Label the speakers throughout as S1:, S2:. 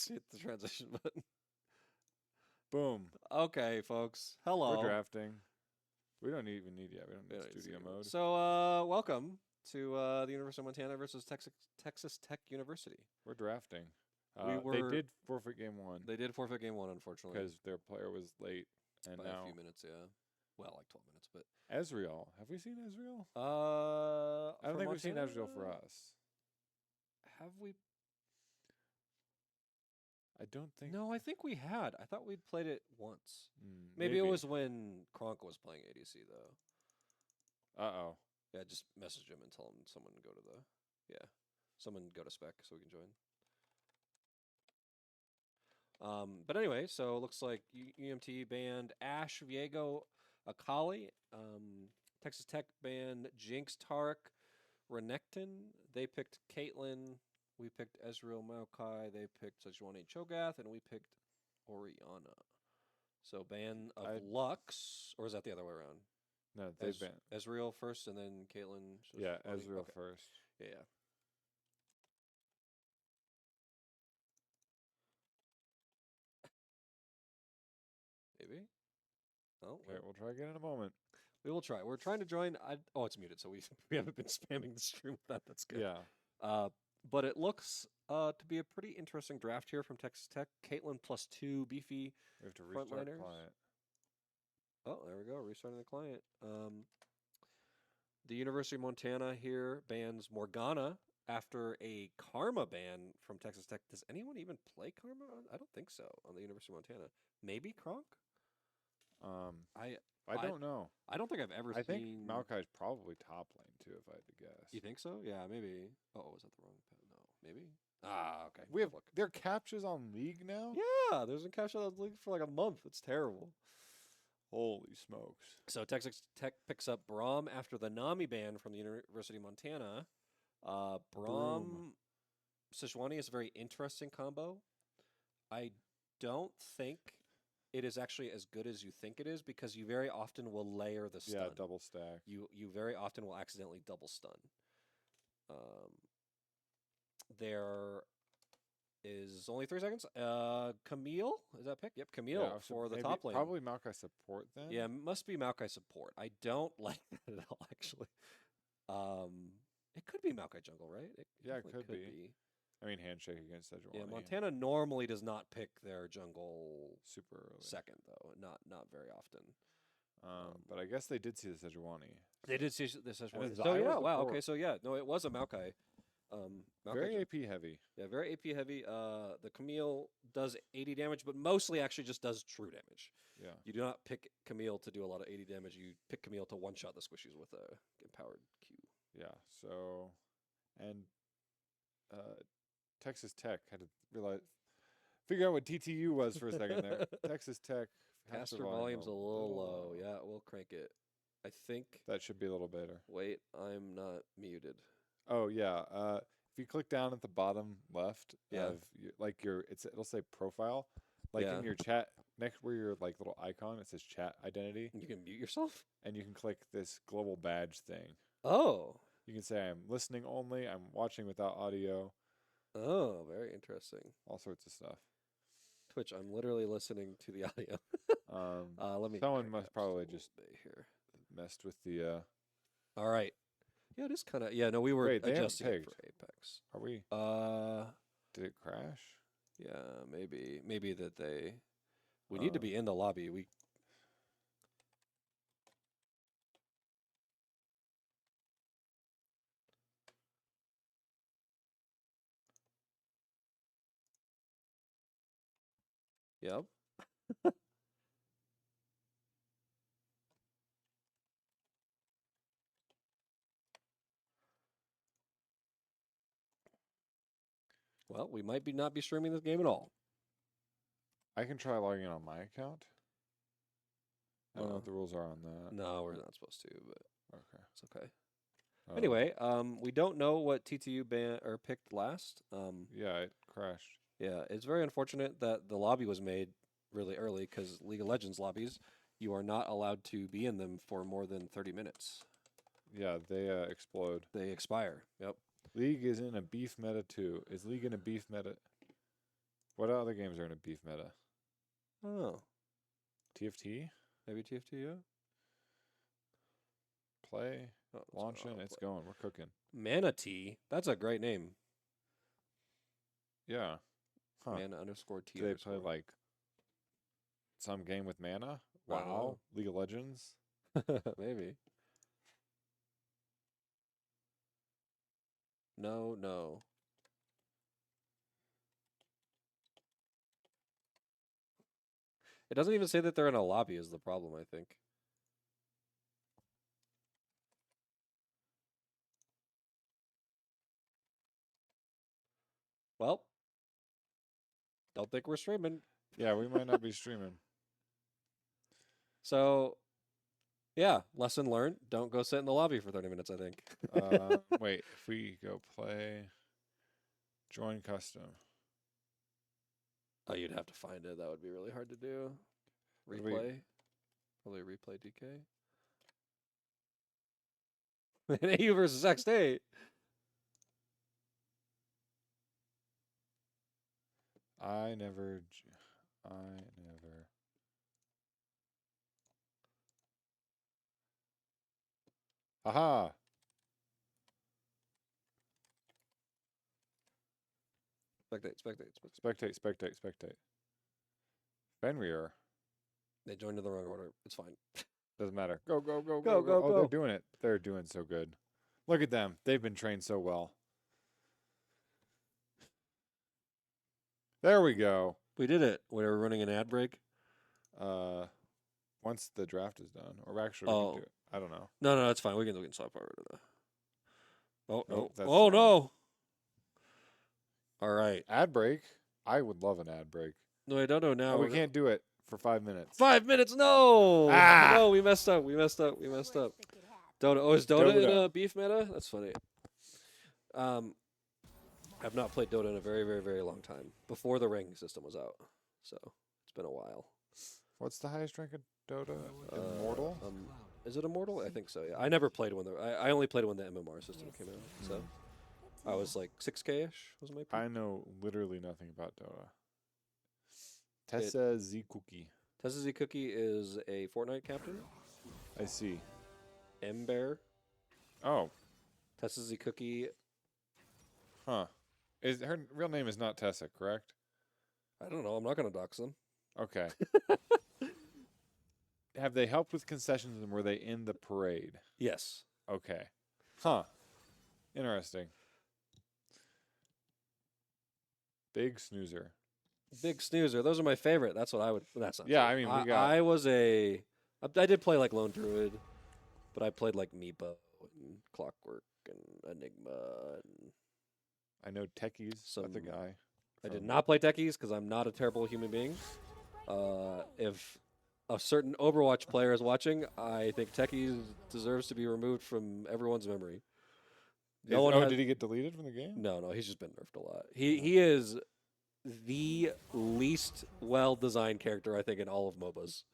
S1: hit the transition button.
S2: Boom.
S1: Okay, folks.
S2: We're
S1: Hello.
S2: drafting. We don't even need yet. We don't
S1: Yeah,
S2: need studio mode.
S1: So, welcome to the University of Montana versus Texas Tech University.
S2: We're drafting.
S1: They
S2: They did forfeit game one.
S1: They did forfeit game one, unfortunately,
S2: because their player was late, and
S1: by
S2: now
S1: a few minutes. Yeah, well, like 12 minutes, but
S2: Ezreal. Have we seen Ezreal? I don't
S1: for
S2: think we've seen
S1: Montana,
S2: Ezreal for us.
S1: Have we?
S2: I don't think.
S1: No, I think we had. I thought we'd played it once.
S2: Mm,
S1: Maybe it was when Kronk was playing ADC though.
S2: Uh-oh.
S1: Yeah, just message him and tell him someone go to someone go to spec so we can join. But anyway, so it looks like UMT banned Ash Viego Akali. Texas Tech banned Jinx Tark Renekton. They picked Caitlyn. We picked Ezreal Maokai. They picked Sejuani Cho'Gath, and we picked Orianna. So ban of Lux, or is that the other way around?
S2: No, they banned
S1: Ezreal first, and then Caitlyn.
S2: Yeah,
S1: Sejuani?
S2: Ezreal
S1: Okay.
S2: first.
S1: Yeah. Maybe. Oh,
S2: Okay, we'll try again in a moment.
S1: we will try. We're trying to join. Oh, it's muted, so we haven't been spamming the stream with that. That's good.
S2: Yeah.
S1: But it looks to be a pretty interesting draft here from Texas Tech. Caitlyn +2 beefy.
S2: We have to restart
S1: Frontliners.
S2: client.
S1: Oh, there we go. Restarting the client. The University of Montana here bans Morgana after a Karma ban from Texas Tech. Does anyone even play Karma? I don't think so on the University of Montana. Maybe Kronk?
S2: I don't know.
S1: I don't think I've ever
S2: I think
S1: seen...
S2: Maokai's probably top lane too, if I had to guess.
S1: You think so? Yeah, maybe. Oh, was that the wrong... No, maybe? Ah, okay.
S2: We have
S1: Look.
S2: their captures on League now?
S1: Yeah, there's a cash out league for like a month. It's terrible.
S2: Holy smokes.
S1: So Texas Tech picks up Braum after the Nami ban from the University of Montana. Braum Sejuani is a very interesting combo. I don't think it is actually as good as you think it is because you very often will layer the stun.
S2: Yeah, double stack.
S1: You very often will accidentally double stun. There is only 3 seconds. Camille, is that pick? Yep, Camille for the top lane.
S2: Probably Maokai support then.
S1: Yeah, must be Maokai support. I don't like that at all, actually. It could be Maokai jungle, right?
S2: It could be. I mean, handshake against Sejuani.
S1: Yeah, Montana normally does not pick their jungle
S2: super early.
S1: second, though. Not very often.
S2: But I guess they did see the Sejuani.
S1: They did see the Sejuani.
S2: And
S1: So yeah,
S2: Zyra
S1: wow.
S2: support.
S1: Okay, so yeah, no, it was a Maokai.
S2: Very AP heavy.
S1: Yeah, very AP heavy. The Camille does 80 damage, but mostly actually just does true damage.
S2: Yeah.
S1: You do not pick Camille to do a lot of 80 damage. You pick Camille to one-shot the squishies with a empowered Q.
S2: Yeah. So, and Texas Tech had to figure out what TTU was for a second there. Texas Tech.
S1: Caster volume's a little low. Yeah, we'll crank it. I think
S2: that should be a little better.
S1: Wait, I'm not muted.
S2: Oh yeah. If you click down at the bottom left of it'll say profile, in your chat next where your little icon, it says chat identity.
S1: You can mute yourself,
S2: and you can click this global badge thing.
S1: Oh.
S2: You can say I'm listening only. I'm watching without audio.
S1: Oh, very interesting.
S2: All sorts of stuff.
S1: Twitch, I'm literally listening to the audio. Let me.
S2: Someone must probably just
S1: here
S2: messed with the.
S1: All right. Yeah, it is kind of. Yeah, no, we were adjusting it for Apex.
S2: Are we? Did it crash?
S1: Yeah, maybe that they. We need to be in the lobby. We. Yep. Well, we might not be streaming this game at all.
S2: I can try logging in on my account. I don't know what the rules are on that.
S1: No, we're not supposed to, but
S2: okay,
S1: it's okay. Anyway, we don't know what TTU picked last.
S2: Yeah, it crashed.
S1: Yeah, it's very unfortunate that the lobby was made really early because League of Legends lobbies, you are not allowed to be in them for more than 30 minutes.
S2: Yeah, they explode.
S1: They expire. Yep.
S2: League is in a beef meta too. Is League in a beef meta? What other games are in a beef meta?
S1: Oh,
S2: TFT?
S1: maybe TFT. Yeah.
S2: Play.
S1: Oh,
S2: Launching. It's going. We're cooking.
S1: Manatee. That's a great name.
S2: Yeah. Huh.
S1: Mana_T.
S2: Do they play like some game with mana?
S1: I don't know.
S2: Wow. League of Legends?
S1: Maybe. No. It doesn't even say that they're in a lobby is the problem, I think. Well, don't think we're streaming.
S2: Yeah, we might not be streaming.
S1: So, yeah, lesson learned. Don't go sit in the lobby for 30 minutes, I think.
S2: Wait, if we go play, join custom.
S1: Oh, you'd have to find it. That would be really hard to do.
S2: What do we-
S1: Replay. Probably replay DK. AU versus X8.
S2: I never. Aha! Spectate. Fenrir.
S1: They joined in the wrong order. It's fine.
S2: Doesn't matter. Go.
S1: Go,
S2: Oh,
S1: go.
S2: they're doing it. They're doing so good. Look at them. They've been trained so well. There we go.
S1: We did it. We were running an ad break.
S2: Once the draft is done, or actually, we can do it. I don't know.
S1: No, it's fine. We can swap over to the. Oh no!
S2: Nope, that's
S1: Oh
S2: fine.
S1: no! All right.
S2: Ad break. I would love an ad break.
S1: No, I don't know now.
S2: Oh, we can't do it for 5 minutes.
S1: 5 minutes. No.
S2: Ah!
S1: No, we messed up. Dota. Oh, is Dota in a beef meta? That's funny. I've not played Dota in a very, very, very long time. Before the ranking system was out, so it's been a while.
S2: What's the highest rank of Dota? Immortal?
S1: Is it Immortal? I think so. Yeah, I never played when I only played when the MMR system came out. So I was like 6K-ish was my peak.
S2: I know literally nothing about Dota. Tessa Z Cookie.
S1: Tessa Z Cookie is a Fortnite captain.
S2: I see.
S1: Ember.
S2: Oh.
S1: Tessa Z Cookie.
S2: Huh. Is her real name is not Tessa, correct?
S1: I don't know. I'm not gonna dox them.
S2: Okay. Have they helped with concessions and were they in the parade?
S1: Yes.
S2: Okay. Huh. Interesting. Big snoozer.
S1: Big snoozer. Those are my favorite. That's what I would. That's not.
S2: Yeah,
S1: true.
S2: I mean, we got.
S1: I did play like Lone Druid, but I played like Meepo and Clockwork and Enigma. And
S2: I know Techies. That's a guy.
S1: I did not play Techies because I'm not a terrible human being. If a certain Overwatch player is watching, I think Techies deserves to be removed from everyone's memory.
S2: Did he get deleted from the game?
S1: No, he's just been nerfed a lot. He is the least well-designed character, I think, in all of MOBAs.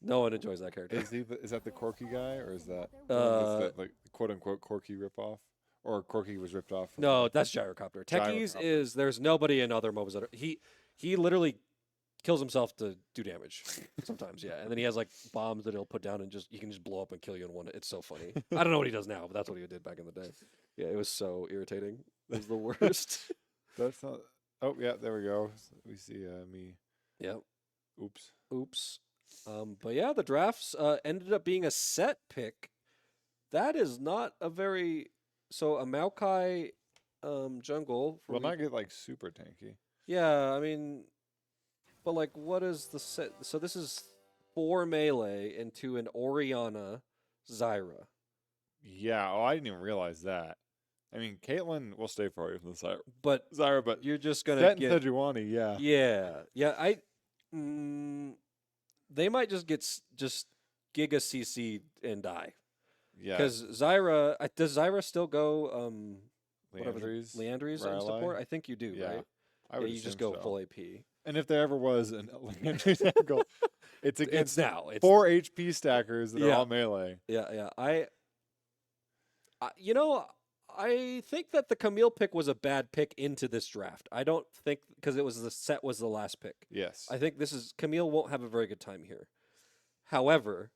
S1: No one enjoys that character.
S2: Is that the Corky guy, or is that the like quote-unquote Corky ripoff? Or Corky was ripped off?
S1: No, that's Gyrocopter. Techies is, there's nobody in other MOBAs that are, he literally kills himself to do damage sometimes, yeah. And then he has like bombs that he'll put down and he can just blow up and kill you in one. It's so funny. I don't know what he does now, but that's what he did back in the day. Yeah, it was so irritating. It was the worst.
S2: That's not. Oh yeah, there we go. We see me.
S1: Yep.
S2: Oops.
S1: But yeah, the drafts ended up being a set pick. That is not a very a Maokai jungle.
S2: Will not get like super tanky.
S1: Yeah, I mean, but like, what is the set? So this is 4 melee into an Orianna Zyra.
S2: Yeah. Oh, I didn't even realize that. I mean, Caitlyn will stay far away from the
S1: Zyra,
S2: but
S1: you're just gonna
S2: get
S1: get
S2: Sejuani, yeah.
S1: Yeah. They might just get Giga CC and die.
S2: Yeah.
S1: Because Zyra, does Zyra still go
S2: Leandries
S1: in support? I think you do, right?
S2: I would
S1: you just go full AP.
S2: And if there ever was an Leandries angle, it's against
S1: now. It's
S2: 4 HP stackers that are all melee.
S1: Yeah. I think that the Camille pick was a bad pick into this draft. I don't think because it was the set was the last pick.
S2: Yes.
S1: I think this is Camille won't have a very good time here. However,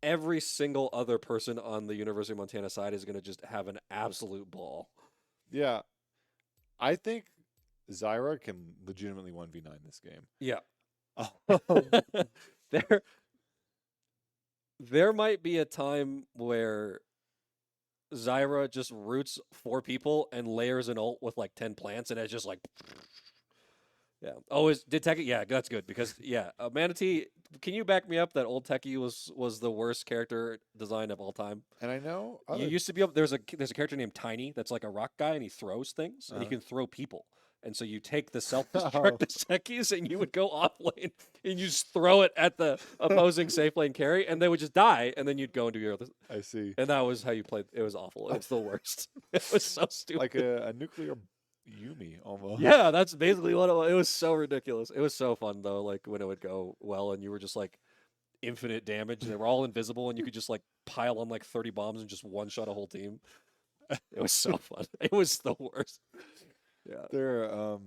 S1: every single other person on the University of Montana side is going to just have an absolute ball.
S2: Yeah. I think Zyra can legitimately 1v9 this game.
S1: Yeah. There might be a time where Zyra just roots 4 people and layers an ult with like 10 plants, and it's just like, yeah. Oh, did Techie? Yeah, that's good because Manatee. Can you back me up that old Techie was the worst character design of all time?
S2: And I know
S1: You used to be able. There's a character named Tiny that's like a rock guy, and he throws things, and he can throw people. And so you take the self-destruct Techies and you would go off lane and you just throw it at the opposing safe lane carry and they would just die and then you'd go and do your other.
S2: I see.
S1: And that was how you played. It was awful. It was the worst. It was so stupid.
S2: Like a nuclear Yumi almost.
S1: Yeah, that's basically what it was. It was so ridiculous. It was so fun though, like when it would go well and you were just like infinite damage and they were all invisible and you could just like pile on like 30 bombs and just one-shot a whole team. It was so fun. It was the worst. Yeah.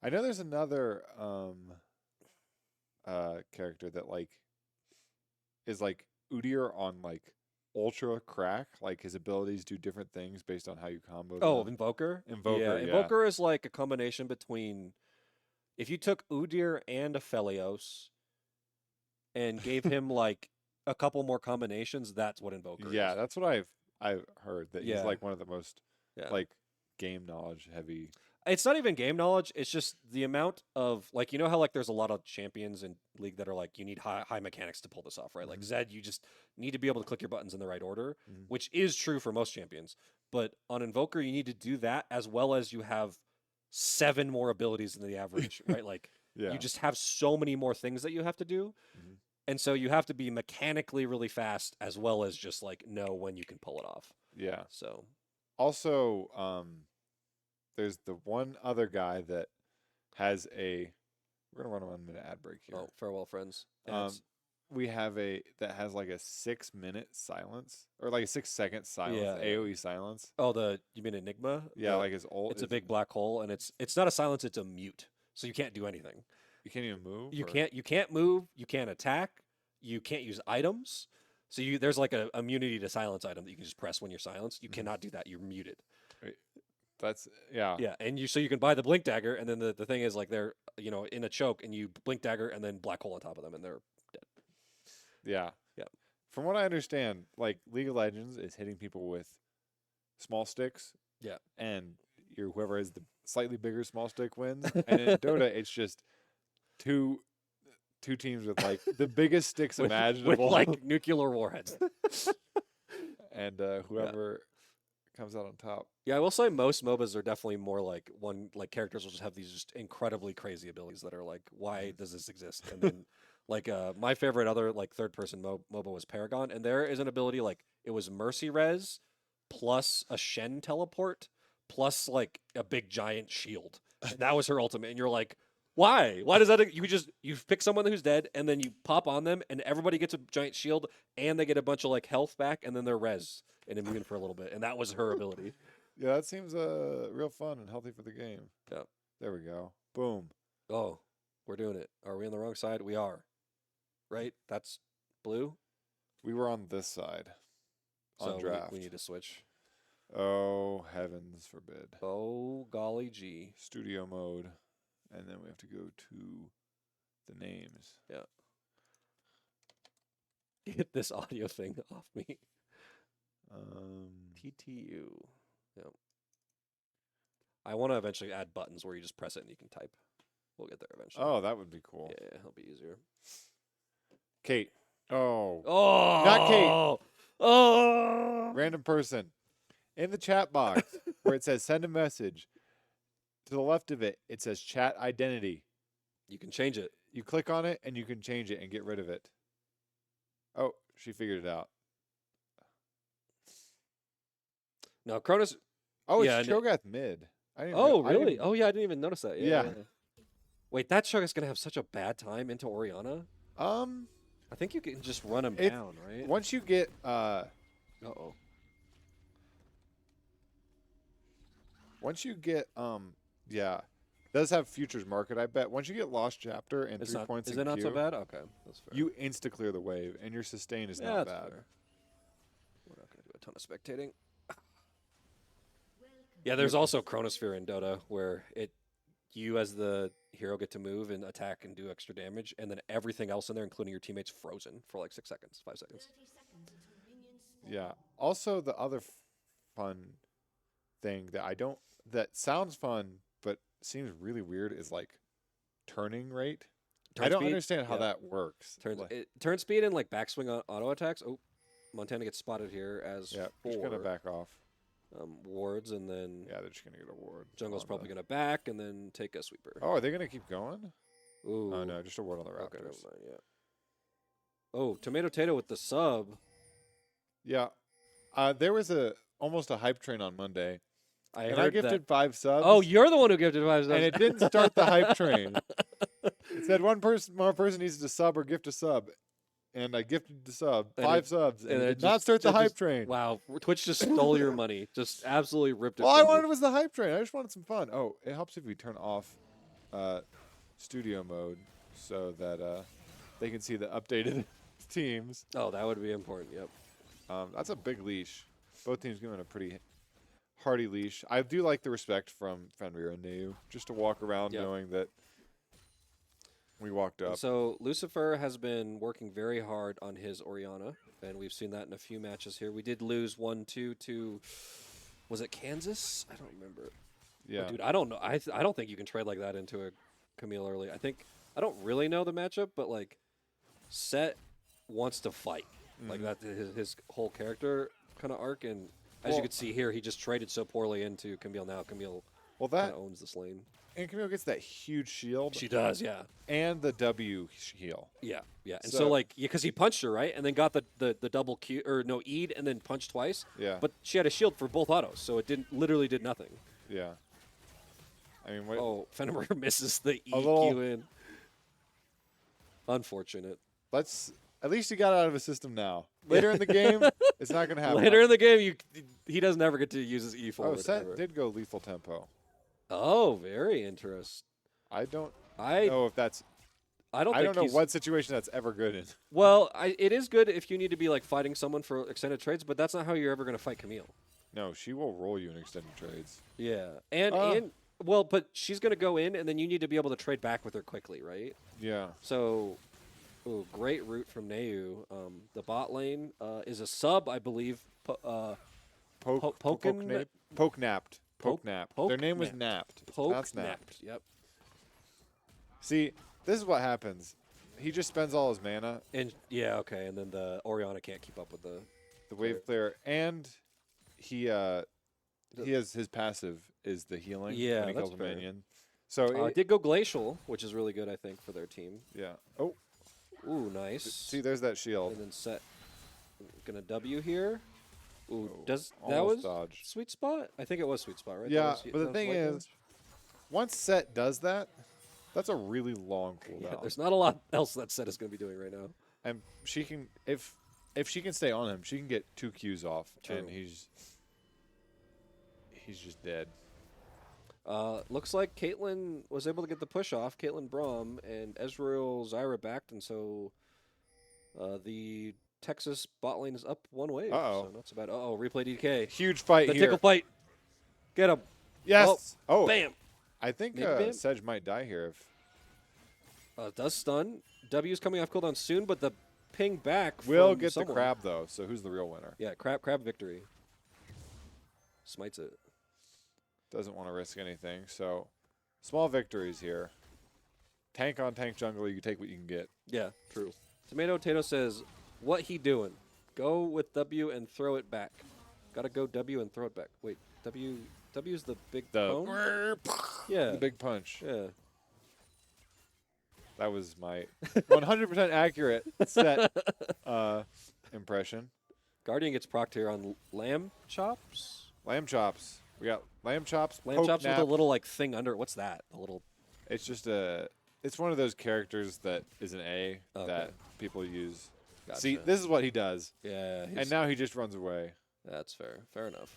S2: I know there's another character that like is like Udyr on like ultra crack. Like his abilities do different things based on how you combo them.
S1: Oh, Invoker?
S2: Invoker, yeah.
S1: Invoker is like a combination between if you took Udyr and Aphelios and gave him like a couple more combinations, that's what Invoker is.
S2: Yeah, that's what I've heard that he's like one of the most like game knowledge heavy.
S1: It's not even game knowledge. It's just the amount of like, you know how like there's a lot of champions in League that are like you need high mechanics to pull this off, right? Like Zed, you just need to be able to click your buttons in the right order, which is true for most champions. But on Invoker, you need to do that as well as you have 7 more abilities than the average, right? Like you just have so many more things that you have to do. And so you have to be mechanically really fast as well as just like know when you can pull it off.
S2: Yeah.
S1: So
S2: also, there's the one other guy that has we're gonna run a 1 minute ad break here.
S1: Oh, farewell, friends.
S2: We have that has like a 6-minute silence or like a 6-second silence, AoE silence.
S1: Oh, you mean Enigma?
S2: Yeah, like his ult.
S1: It's a big black hole, and it's not a silence; it's a mute. So you can't do anything.
S2: You can't even move.
S1: You can't move. You can't attack. You can't use items. So there's like a immunity to silence item that you can just press when you're silenced. You cannot do that. You're muted.
S2: Right. That's yeah.
S1: And you can buy the blink dagger, and then the thing is like they're in a choke, and you blink dagger, and then black hole on top of them, and they're dead.
S2: Yeah.
S1: Yeah.
S2: From what I understand, like League of Legends is hitting people with small sticks.
S1: Yeah.
S2: And whoever has the slightly bigger small stick wins. And in Dota, it's just two teams with like the biggest sticks imaginable,
S1: with like nuclear warheads.
S2: And whoever comes out on top.
S1: Yeah, I will say most MOBAs are definitely more like characters will just have these just incredibly crazy abilities that are like, why does this exist? And then like my favorite other like third person MOBA was Paragon, and there is an ability like it was Mercy Res plus a Shen teleport plus like a big giant shield. And that was her ultimate, and you're like, why? Why does that? You pick someone who's dead, and then you pop on them, and everybody gets a giant shield, and they get a bunch of like health back, and then they're res and immune for a little bit, and that was her ability.
S2: Yeah, that seems real fun and healthy for the game.
S1: Yeah.
S2: There we go. Boom.
S1: Oh, we're doing it. Are we on the wrong side? We are. Right? That's blue.
S2: We were on this side.
S1: So
S2: on draft.
S1: we need to switch.
S2: Oh, heavens forbid.
S1: Oh, golly gee.
S2: Studio mode. And then we have to go to the names.
S1: Yeah. Get this audio thing off me. TTU. Yep. I want to eventually add buttons where you just press it and you can type. We'll get there eventually.
S2: Oh, that would be cool.
S1: Yeah, it'll be easier.
S2: Kate. Oh.
S1: Oh.
S2: Not Kate.
S1: Oh.
S2: Random person. In the chat box where it says send a message, to the left of it, it says chat identity.
S1: You can change it.
S2: You click on it and you can change it and get rid of it. Oh, she figured it out.
S1: No, Cronus.
S2: Oh, it's Cho'Gath mid.
S1: Really? Oh, yeah, I didn't even notice that.
S2: Yeah.
S1: Wait, that Cho'Gath's going to have such a bad time into Orianna? I think you can just run him down, right?
S2: Once you get...
S1: Uh-oh.
S2: Once you get yeah, it does have futures market. I bet once you get Lost Chapter and
S1: It's
S2: 3
S1: not.
S2: points
S1: Is
S2: in
S1: it not
S2: queue,
S1: so bad? Okay, that's fair.
S2: you insta clear the wave, and your sustain is
S1: yeah,
S2: not
S1: that's
S2: bad.
S1: fair. We're not gonna do a ton of spectating. Yeah, there's also Chronosphere in Dota where you as the hero get to move and attack and do extra damage, and then everything else in there, including your teammates, frozen for like 6 seconds, 5 seconds.
S2: Yeah. Also, the other fun thing that sounds fun but seems really weird is like turning rate.
S1: Turn
S2: I don't
S1: speed?
S2: understand how
S1: Yeah.
S2: that works.
S1: Turn speed and like backswing on auto attacks. Oh, Montana gets spotted here as
S2: Yeah,
S1: four
S2: just gonna back off.
S1: wards, and then
S2: Yeah, they're just gonna get a ward.
S1: jungle's
S2: on
S1: probably
S2: the-
S1: gonna back and then take a sweeper.
S2: Oh, are they gonna keep going?
S1: Ooh.
S2: Oh no, just a ward on the
S1: Okay, never
S2: Raptors.
S1: mind, yeah. Oh, Tomato Tato with the sub.
S2: Yeah. There was almost a hype train on Monday,
S1: I
S2: and
S1: heard
S2: I gifted
S1: that.
S2: 5 subs.
S1: Oh, you're the one who gifted 5 subs.
S2: and it didn't start the hype train. It said more person needs to sub or gift a sub, and I gifted the sub,
S1: And
S2: 5
S1: it-
S2: subs, and
S1: and
S2: it
S1: it
S2: did not
S1: just-
S2: start the
S1: it
S2: hype
S1: just-
S2: train.
S1: Wow, Twitch just stole your money. Just absolutely ripped it
S2: All I
S1: from
S2: wanted
S1: you.
S2: was the hype train. I just wanted some fun. Oh, it helps if we turn off studio mode so that they can see the updated teams.
S1: Oh, that would be important, yep.
S2: That's a big leash. Both teams giving a pretty hearty leash. I do like the respect from Fenrir and Neu, just to walk around
S1: Yep.
S2: knowing that we walked up.
S1: So Lucifer has been working very hard on his Orianna, and we've seen that in a few matches here. We did lose 1-2 to, was it Kansas? I don't remember.
S2: Yeah.
S1: Dude, I don't know. I don't think you can trade like that into a Camille early. I don't really know the matchup, but like Set wants to fight. Like that his whole character kind of arc, and as you
S2: Well-
S1: can see here, he just traded so poorly into Camille. Now Camille
S2: Well,
S1: kind
S2: that
S1: of owns this lane.
S2: and Camille gets that huge shield
S1: She does, yeah.
S2: and the W heal.
S1: Yeah, yeah. And
S2: So-
S1: so like, because he punched her, right? And then got the double Q, or no, E'd and then punched twice.
S2: Yeah.
S1: But she had a shield for both autos, so it literally did nothing.
S2: Yeah. I mean, what,
S1: Oh, Fenrir misses the EQ
S2: little-
S1: in. Unfortunate.
S2: at least you got out of his system now. Later in the game, it's not going to happen.
S1: Later in the game, he doesn't ever get to use his E
S2: Oh,
S1: forward.
S2: Set
S1: ever.
S2: did go lethal tempo.
S1: Oh, very interesting.
S2: I don't
S1: I
S2: know if that's.
S1: I don't
S2: I
S1: think
S2: don't know
S1: he's-
S2: what situation that's ever good in.
S1: Well, it is good if you need to be like fighting someone for extended trades, but that's not how you're ever going to fight Camille.
S2: No, she will roll you in extended trades.
S1: Yeah, and well, but she's going to go in, and then you need to be able to trade back with her quickly, right?
S2: Yeah.
S1: So, great route from Neu. The bot lane is a sub, I believe.
S2: Poke napped. Poke napped. Their name was napped.
S1: Poke
S2: Not snapped.
S1: napped. Yep.
S2: See, this is what happens. He just spends all his mana,
S1: And yeah, okay, and then the Orianna can't keep up with the.
S2: the wave clear, and he has his passive is the healing
S1: Yeah,
S2: when he
S1: that's
S2: kills a
S1: fair.
S2: minion. So
S1: Did go glacial, which is really good, I think, for their team.
S2: yeah. Oh,
S1: Ooh, nice.
S2: see, there's that shield.
S1: And then Set gonna W here. Ooh,
S2: Oh,
S1: that
S2: almost
S1: was
S2: dodged.
S1: sweet spot? I think it was sweet spot, right? That
S2: Yeah,
S1: was-
S2: but
S1: that
S2: the
S1: was
S2: thing
S1: light
S2: is,
S1: damage?
S2: once Set does that, that's a really long cooldown.
S1: Yeah, there's not a lot else that Set is gonna be doing right now.
S2: And she can, if she can stay on him, she can get 2 Qs off,
S1: True.
S2: and he's just dead.
S1: Looks like Caitlyn was able to get the push off. Caitlyn Braum and Ezreal Zyra backed, and so the Texas bot lane is up one wave.
S2: Uh-oh.
S1: So not so bad. Uh-oh, replay DK.
S2: Huge fight
S1: The
S2: here.
S1: tickle fight. Get him.
S2: Yes. Oh,
S1: Bam.
S2: I think
S1: Maybe bam.
S2: Sedge might die here if.
S1: It does stun. W's coming off cooldown soon, but the ping back
S2: Will
S1: from
S2: get
S1: someone.
S2: the crab though, so who's the real winner?
S1: Yeah, crab victory. Smites it.
S2: Doesn't want to risk anything, so small victories here. Tank on tank jungle, you can take what you can get.
S1: Yeah, true. Tomato Tato says, "What he doing? Go with W and throw it back. Gotta go W and throw it back. Wait, W's the big cone? Yeah.
S2: The big punch.
S1: Yeah.
S2: That was my 100% accurate Set impression.
S1: Guardian gets procced here on lamb chops.
S2: Lamb chops. We got lamb chops.
S1: Lamb
S2: poke
S1: chops
S2: nap.
S1: with a little like thing under it. What's that? A little.
S2: It's just it's one of those characters that is an A
S1: Okay.
S2: that people use.
S1: Gotcha.
S2: See, this is what he does.
S1: Yeah.
S2: And now he just runs away.
S1: That's fair. Fair enough.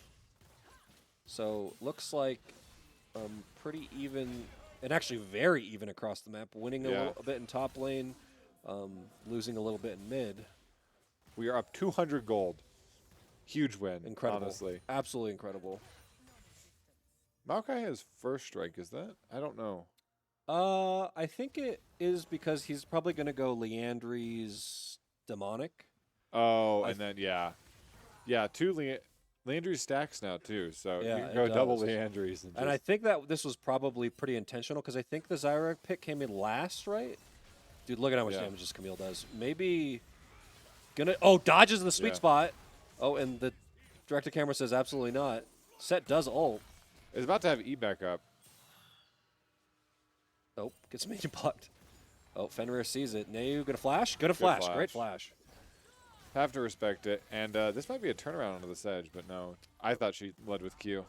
S1: So looks like pretty even, and actually very even across the map. Winning a bit in top lane, losing a little bit in mid.
S2: We are up 200 gold. Huge win.
S1: Incredible.
S2: Honestly.
S1: Absolutely incredible.
S2: Maokai has first strike, is that? I don't know.
S1: I think it is because he's probably going to go Leandry's demonic.
S2: Oh, and then yeah, two Landry's stacks now too, so you
S1: Yeah,
S2: can go double
S1: does.
S2: Leandry's.
S1: And I think that this was probably pretty intentional because I think the Zyra pick came in last, right? Dude, look at how much damage this Camille does. Maybe gonna dodges in the sweet spot. Oh, and the director camera says absolutely not. Set does ult.
S2: It's about to have E back up.
S1: Oh, gets minion blocked. Oh, Fenrir sees it. Neu gonna flash? Gonna flash. Great flash.
S2: Have to respect it. And this might be a turnaround onto the Sedge, but no. I thought she led with Q.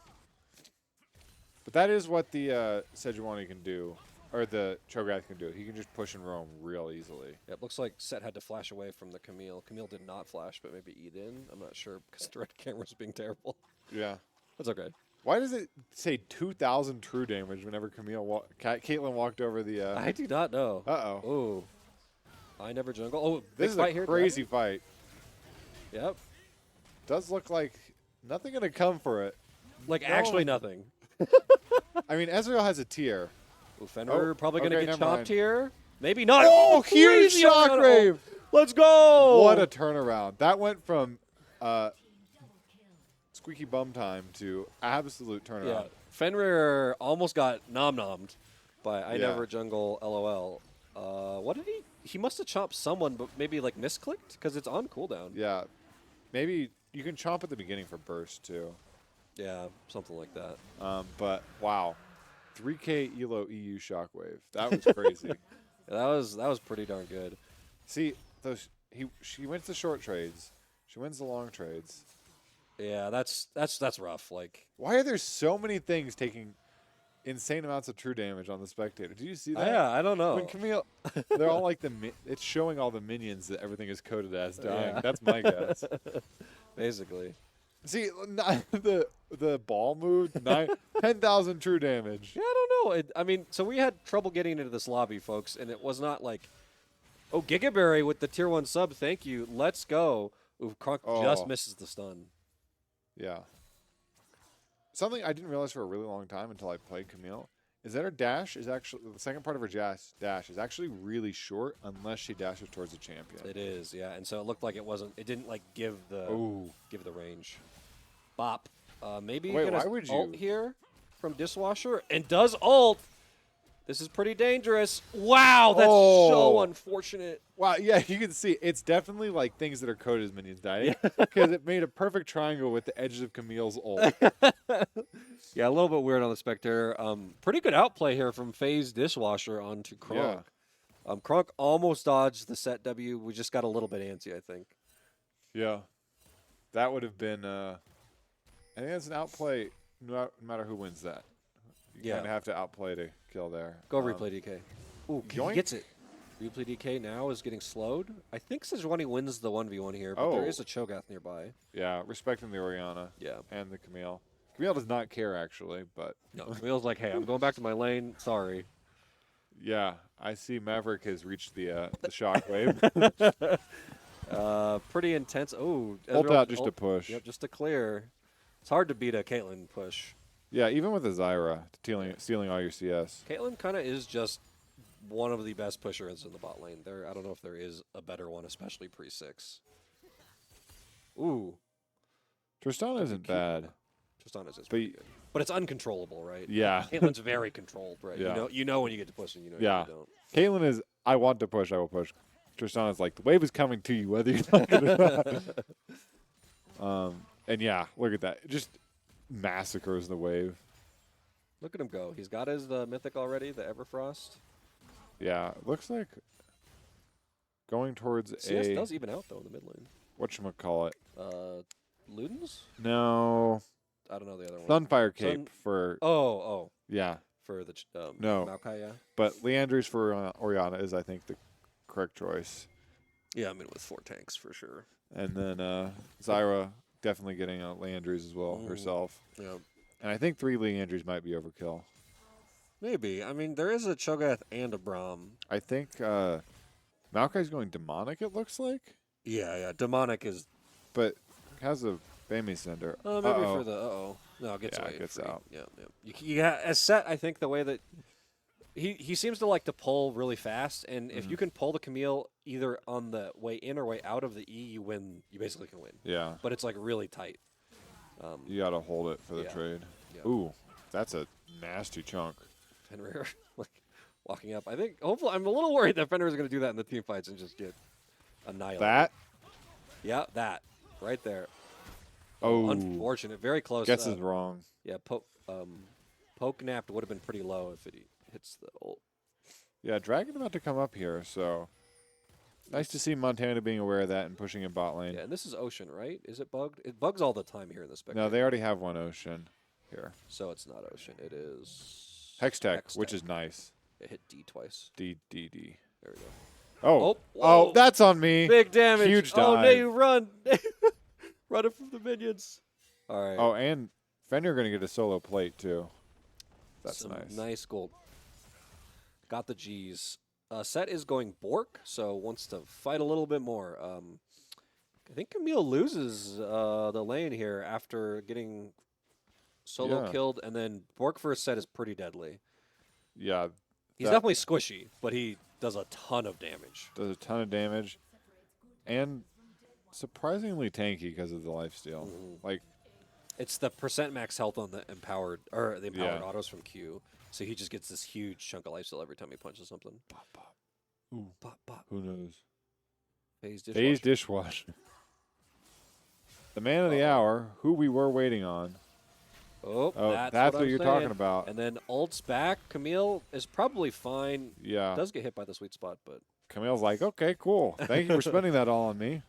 S2: But that is what the Sejuani can do, or the Cho'Gath can do. He can just push and roam real easily.
S1: Yeah, it looks like Set had to flash away from the Camille. Camille did not flash, but maybe eat in. I'm not sure because direct camera's being terrible.
S2: Yeah.
S1: That's okay.
S2: Why does it say 2,000 true damage whenever Caitlyn walked over the...
S1: I do not know.
S2: Uh-oh.
S1: Oh. I never jungle. Oh,
S2: this is
S1: fight
S2: a crazy fight.
S1: Yep.
S2: Does look like nothing going to come for it.
S1: Like, actually nothing.
S2: I mean, Ezreal has a tier.
S1: Ooh, Fenrir probably going to get chopped
S2: mind.
S1: here. Maybe not.
S2: Oh, huge shockwave!
S1: Let's go!
S2: What a turnaround. That went from squeaky bum time to absolute turnaround.
S1: Yeah. Fenrir almost got nom-nommed by I never jungle LOL. What did he? He must have chopped someone, but maybe like misclicked because it's on cooldown.
S2: Yeah. Maybe you can chomp at the beginning for burst too.
S1: Yeah, something like that.
S2: But wow. 3K Elo EU shockwave. That was crazy.
S1: That was pretty darn good.
S2: See, she wins the short trades. She wins the long trades.
S1: Yeah, that's rough. Like,
S2: why are there so many things taking insane amounts of true damage on the spectator? Did you see that?
S1: Yeah, I don't know.
S2: When Camille, they're all like it's showing all the minions that everything is coded as dying. Yeah. That's my guess.
S1: Basically.
S2: See, the ball moved 10,000 true damage.
S1: Yeah, I don't know. I mean, so we had trouble getting into this lobby, folks, and it was not like, oh, Gigaberry with the tier 1 sub, thank you, let's go. Ooh, Kronk just misses the stun.
S2: Yeah. Something I didn't realize for a really long time until I played Camille is that her dash is actually, the second part of her dash is actually really short unless she dashes towards the champion.
S1: It is, yeah. And so it looked like it didn't like give the range. Bop. Maybe
S2: why
S1: gonna
S2: would
S1: ult
S2: you?
S1: here from Dishwasher and does ult. This is pretty dangerous. Wow, that's so unfortunate.
S2: Wow, yeah, you can see it's definitely like things that are coded as minions dying because it made a perfect triangle with the edges of Camille's ult.
S1: Yeah, a little bit weird on the Spectre. Pretty good outplay here from FaZe Dishwasher onto Kronk. Yeah. Kronk almost dodged the set W. We just got a little bit antsy, I think.
S2: Yeah. That would have been, I think that's an outplay no matter who wins that. You kind of have to outplay to kill there.
S1: Go replay DK. Ooh, he gets it. Replay DK now is getting slowed. I think Sejuani wins the 1v1 here, but there is a Cho'Gath nearby.
S2: Yeah, respecting the Orianna.
S1: Yeah.
S2: And the Camille. Camille does not care, actually, but...
S1: No, Camille's like, hey, I'm going back to my lane. Sorry.
S2: Yeah, I see Maverick has reached the shockwave.
S1: Pretty intense. Oh,
S2: ult out just to push.
S1: Yep, just to clear. It's hard to beat a Caitlyn push.
S2: Yeah, even with a Zyra stealing all your CS.
S1: Caitlyn kind of is just one of the best pushers in the bot lane. I don't know if there is a better one, especially pre-6. Ooh.
S2: Tristana isn't bad.
S1: Tristana is pretty good. But it's uncontrollable, right?
S2: Yeah.
S1: Caitlyn's very controlled, right?
S2: Yeah.
S1: You know when you get to push and you know
S2: yeah.
S1: when you don't.
S2: Caitlyn is, I want to push, I will push. Tristana's like, the wave is coming to you, whether you're not going to. And yeah, look at that. Just massacres the wave.
S1: Look at him go. He's got his mythic already, the Everfrost.
S2: Yeah, looks like going towards
S1: CS does even out, though, in the mid lane.
S2: Whatchamacallit?
S1: Ludens?
S2: No.
S1: I don't know the other one.
S2: Sunfire Cape for...
S1: Oh.
S2: Yeah.
S1: For the
S2: no.
S1: Maokai, yeah.
S2: But Leandry's for Orianna is, I think, the correct choice.
S1: Yeah, I mean, with 4 tanks, for sure.
S2: And then Zyra definitely getting Leandry's as well herself.
S1: Yeah.
S2: And I think 3 Leandries might be overkill.
S1: Maybe. I mean, there is a Cho'Gath and a Braum.
S2: I think Maokai's going demonic, it looks like.
S1: Yeah. Demonic is.
S2: But has a Bammy Sender.
S1: Maybe for the. No, it gets
S2: Yeah,
S1: away.
S2: it gets
S1: free.
S2: out.
S1: Yeah. As set, I think the way that. He seems to like to pull really fast, and if you can pull the Camille either on the way in or way out of the E, you win. You basically can win.
S2: Yeah.
S1: But it's like really tight.
S2: You got to hold it for the
S1: yeah.
S2: trade.
S1: Yeah.
S2: Ooh, that's a nasty chunk.
S1: Fenrir like walking up. I think hopefully I'm a little worried that Fenrir is going to do that in the team fights and just get annihilated.
S2: That?
S1: Yeah, that right there.
S2: Oh,
S1: Unfortunate. Very close.
S2: Guess is wrong.
S1: Yeah, poke napped would have been pretty low if it hits the ult.
S2: Yeah, Dragon about to come up here, so nice to see Montana being aware of that and pushing in bot lane.
S1: Yeah, and this is Ocean, right? Is it bugged? It bugs all the time here in the spectator.
S2: No, they already have one Ocean here.
S1: So it's not Ocean. It is
S2: Hextech, which is nice.
S1: It hit D twice.
S2: D.
S1: There we go.
S2: Oh,
S1: whoa.
S2: That's on me.
S1: Big damage.
S2: Huge dive.
S1: Oh, no, you run. Run it from the minions. All right.
S2: Oh, and Fenrir going to get a solo plate, too. That's
S1: Some
S2: nice.
S1: Nice gold. Got the G's. Set is going Bork, so wants to fight a little bit more. I think Camille loses the lane here after getting solo killed, and then Bork for a set is pretty deadly.
S2: Yeah.
S1: He's definitely squishy, but he does a ton of damage.
S2: Does a ton of damage. And surprisingly tanky because of the lifesteal. Like,
S1: it's the percent max health on the empowered autos from Q. So he just gets this huge chunk of lifesteal every time he punches something.
S2: Pop, pop. Ooh.
S1: Pop, pop.
S2: Who knows?
S1: Phase
S2: dishwasher. The man of the hour, who we were waiting on.
S1: Oh,
S2: that's what you're
S1: saying.
S2: talking about.
S1: And then ult's back. Camille is probably fine.
S2: Yeah.
S1: Does get hit by the sweet spot, but
S2: Camille's like, okay, cool. Thank you for spending that all on me.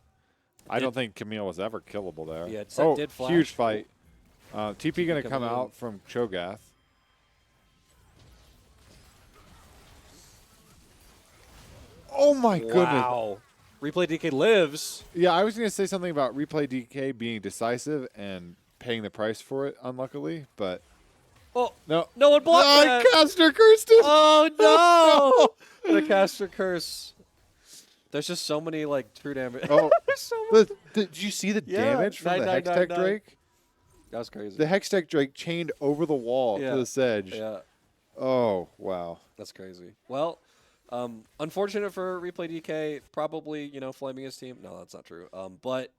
S2: I don't think Camille was ever killable there.
S1: Yeah, Set did flash.
S2: Huge fight. TP going to come out from Cho'Gath. Oh, my goodness.
S1: Wow. Replay DK lives.
S2: Yeah, I was going to say something about Replay DK being decisive and paying the price for it, unluckily, but no
S1: one blocked that.
S2: Caster cursed him.
S1: Oh, no. The Caster curse. There's just so many, like, true damage.
S2: Oh,
S1: so much.
S2: did you see the damage from the
S1: 9999.
S2: Hextech Drake?
S1: That was crazy.
S2: The Hextech Drake chained over the wall to the sedge.
S1: Yeah.
S2: Oh, wow.
S1: That's crazy. Well, unfortunate for Replay DK. Probably, flaming his team. No, that's not true. But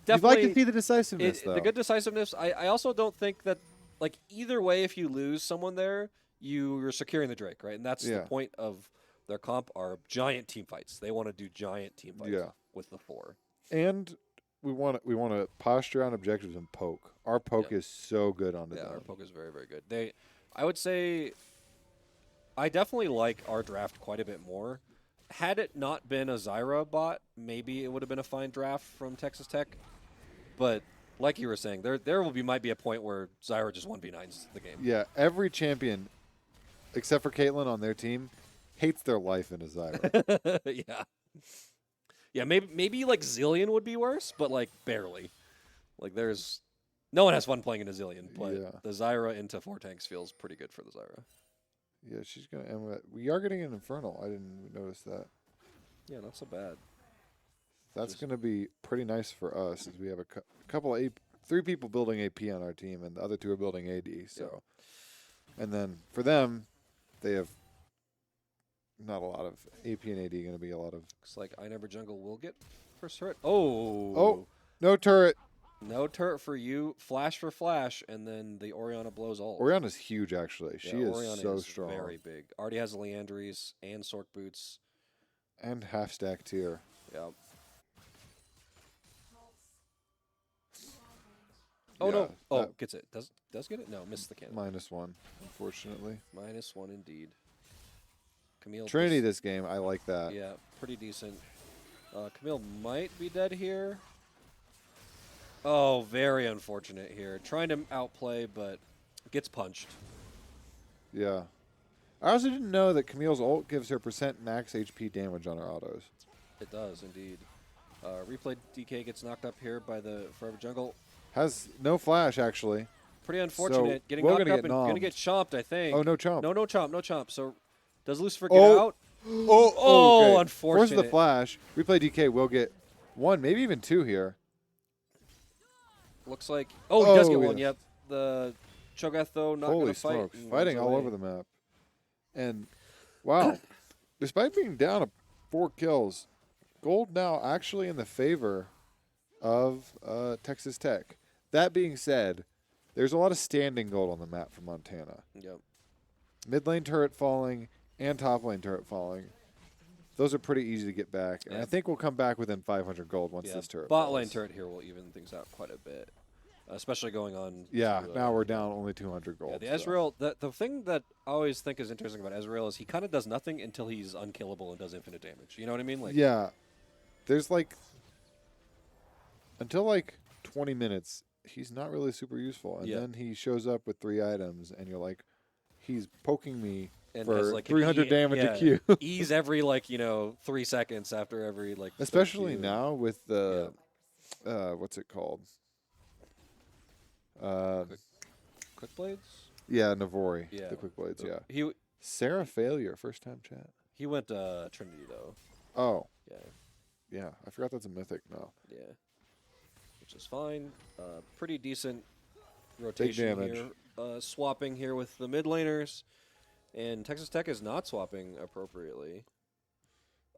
S1: definitely.
S2: You'd like to see the decisiveness, though.
S1: The good decisiveness. I also don't think that, like, either way, if you lose someone there, you're securing the Drake, right? And that's the point of their comp are giant team fights. They want to do giant team fights with the 4.
S2: And we want to posture on objectives and poke. Our poke is so good on the
S1: our poke is very, very good. I would say I definitely like our draft quite a bit more. Had it not been a Zyra bot, maybe it would have been a fine draft from Texas Tech. But like you were saying, there might be a point where Zyra just 1v9s the game.
S2: Yeah, every champion, except for Caitlyn on their team, hates their life in a Zyra.
S1: Yeah, maybe like Zillion would be worse, but like barely. Like no one has fun playing in a Zillion, but the Zyra into 4 tanks feels pretty good for the Zyra.
S2: Yeah, she's gonna. And we are getting an Infernal. I didn't notice that.
S1: Yeah, not so bad.
S2: That's gonna be pretty nice for us, as we have a couple of 3 people building AP on our team, and the other 2 are building AD. So, and then for them, they have not a lot of AP and AD. Going to be a lot of.
S1: Looks like I Never Jungle will get first turret. Oh,
S2: no turret.
S1: No turret for you. Flash for flash, and then the Orianna blows ult.
S2: Orianna's huge, actually. She is
S1: Orianna
S2: so
S1: is
S2: strong.
S1: Very big. Already has Leandries and Sork boots.
S2: And half stack tier.
S1: Yeah. Oh no! Oh, gets it. Does get it? No, missed the cannon.
S2: -1, unfortunately.
S1: -1 indeed. Camille.
S2: Trinity this game, I like that.
S1: Yeah, pretty decent. Camille might be dead here. Oh, very unfortunate here. Trying to outplay, but gets punched.
S2: Yeah. I also didn't know that Camille's ult gives her % max HP damage on her autos.
S1: It does, indeed. Replay DK gets knocked up here by the Forever Jungle.
S2: Has no flash, actually.
S1: pretty unfortunate. Getting
S2: Will
S1: knocked
S2: gonna
S1: up
S2: get
S1: and gonna
S2: nommed.
S1: get chomped, I think.
S2: Oh, no chomp.
S1: No chomp, no chomp. So does Lucifer get
S2: Oh.
S1: out?
S2: Oh, okay. Forces
S1: Unfortunate.
S2: the flash. Replay DK will get 1, maybe even 2 here.
S1: Looks like he does get
S2: Oh,
S1: one.
S2: yes.
S1: Yep. The Cho'Gath though not
S2: Holy
S1: gonna fight.
S2: smokes.
S1: and
S2: Fighting
S1: runs
S2: all
S1: away.
S2: over the map. And, wow. Despite being down to 4 kills, gold now actually in the favor of Texas Tech. That being said, there's a lot of standing gold on the map for Montana.
S1: Yep.
S2: Mid lane turret falling and top lane turret falling. Those are pretty easy to get back. And
S1: Yeah.
S2: I think we'll come back within 500 gold once
S1: Yeah.
S2: this turret
S1: Bot
S2: falls.
S1: lane turret here will even things out quite a bit, especially going on.
S2: Yeah,
S1: to,
S2: now we're down only 200 gold.
S1: Yeah, the
S2: so.
S1: Ezreal. The thing that I always think is interesting about Ezreal is he kind of does nothing until he's unkillable and does infinite damage. You know what I mean? Like
S2: Yeah. There's like, until like 20 minutes, he's not really super useful. And
S1: Yeah.
S2: then he shows up with 3 items, and you're like, he's poking me
S1: and
S2: for
S1: has like an
S2: 300 damage a Q.
S1: ease every 3 seconds after every third
S2: Especially
S1: Q.
S2: now with the, what's it called?
S1: Quick blades.
S2: Yeah, Navori.
S1: Yeah.
S2: The quick blades,
S1: So
S2: yeah.
S1: He
S2: Sarah Failure, first time chat.
S1: he went Trinity though.
S2: Oh,
S1: Yeah.
S2: yeah. I forgot that's a mythic now.
S1: Yeah. Which is fine. Pretty decent rotation
S2: damage.
S1: here. Swapping here with the mid laners. And Texas Tech is not swapping appropriately.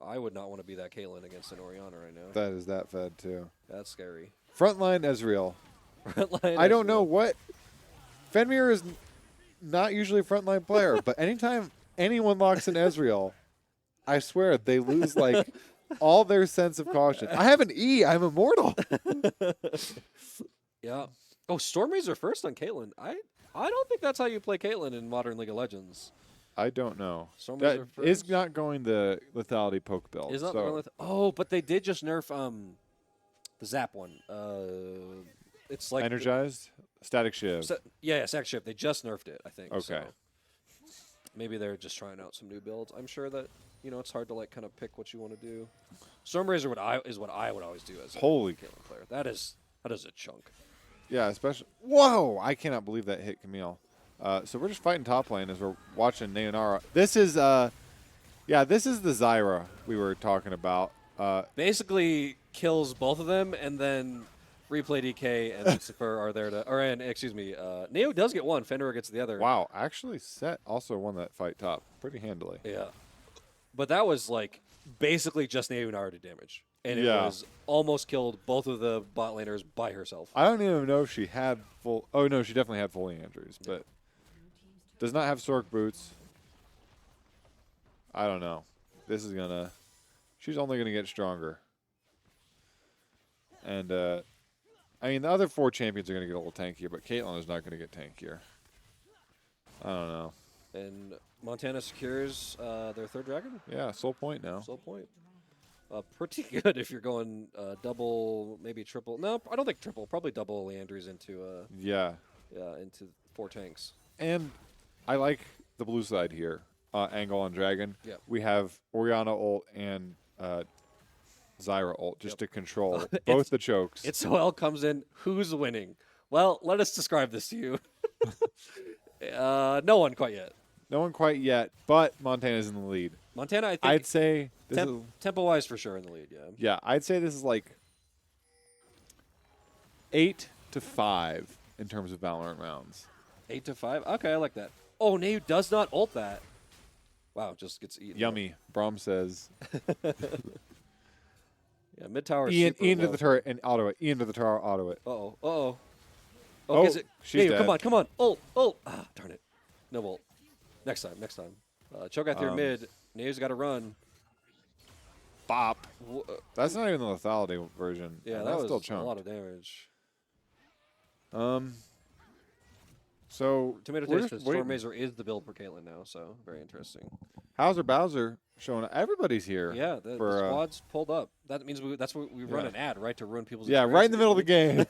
S1: I would not want to be that Caitlyn against an Orianna right now.
S2: That is that fed, too.
S1: That's scary.
S2: Frontline Ezreal.
S1: Frontline
S2: I don't know
S1: Ezreal.
S2: what. Fenrir is not usually a frontline player, but anytime anyone locks in Ezreal, I swear they lose like all their sense of caution. I have an E. I'm immortal.
S1: Yeah. Oh, Stormrazor first on Caitlyn. I don't think that's how you play Caitlyn in Modern League of Legends.
S2: I don't know.
S1: Stormrazor
S2: That
S1: first.
S2: is not going the lethality poke build.
S1: Is not
S2: so
S1: the one with, but they did just nerf the Zap one. It's like
S2: energized static shiv.
S1: yeah, Sack Ship. They just nerfed it, I think.
S2: Okay.
S1: So maybe they're just trying out some new builds. I'm sure that it's hard to kind of pick what you want to do. Stormrazor is what I would always do as a
S2: Holy
S1: Caitlyn player. That is a chunk.
S2: Yeah, especially. Whoa! I cannot believe that hit Camille. So we're just fighting top lane as we're watching Neonara. This is the Zyra we were talking about.
S1: Basically kills both of them, and then Replay DK and Lucifer are there to. Neo does get one. Fenrir gets the other.
S2: Wow, actually, Set also won that fight top pretty handily.
S1: Yeah, but that was basically just Neonara to damage, and it
S2: Yeah.
S1: was almost killed both of the bot laners by herself.
S2: I don't even know if she had full. Oh no, she definitely had full Andrews, but does not have Sork boots. I don't know. This is gonna. She's only gonna get stronger. And I mean the other 4 champions are gonna get a little tankier, but Caitlyn is not gonna get tankier. I don't know.
S1: And Montana secures their 3rd dragon.
S2: Yeah, soul point now.
S1: Soul point. Pretty good if you're going double, maybe triple. No, I don't think triple. Probably double Leandries into
S2: Yeah.
S1: into 4 tanks.
S2: And I like the blue side here. Angle on Dragon.
S1: Yep.
S2: We have Orianna ult and Zyra ult just to control
S1: It's-
S2: both the chokes.
S1: Itzel comes in. Who's winning? Well, let us describe this to you. No one quite yet.
S2: No one quite yet, but Montana's in the lead.
S1: Montana, I think
S2: I'd say this is,
S1: tempo-wise for sure in the lead. Yeah.
S2: yeah, I'd say this is like 8-5 in terms of Valorant rounds.
S1: 8-5. Okay, I like that. Oh, Neu does not ult that. Wow, just gets eaten.
S2: Yummy. Braum says.
S1: Yeah, mid tower.
S2: Ian to the turret and auto it. Ian to the tower, auto it.
S1: Oh,
S2: Oh,
S1: gets it.
S2: she's
S1: Neu,
S2: dead.
S1: come on. Ult. Ah, darn it. No ult. Next time. Cho'Gath here mid. Neu's got to run.
S2: Bop. That's not even the lethality version.
S1: Yeah,
S2: and
S1: that
S2: that's
S1: was
S2: still
S1: a
S2: chunked.
S1: lot of damage.
S2: So
S1: Tomato
S2: we're
S1: taste
S2: just
S1: because
S2: waiting.
S1: Stormrazor is the build for Caitlyn now, so very interesting.
S2: Hauser Bowser showing up. Everybody's here.
S1: Yeah, the
S2: for,
S1: squad's pulled up. That means that's what we run
S2: yeah.
S1: an ad, right, to ruin people's
S2: Yeah, right in the middle of the
S1: experience.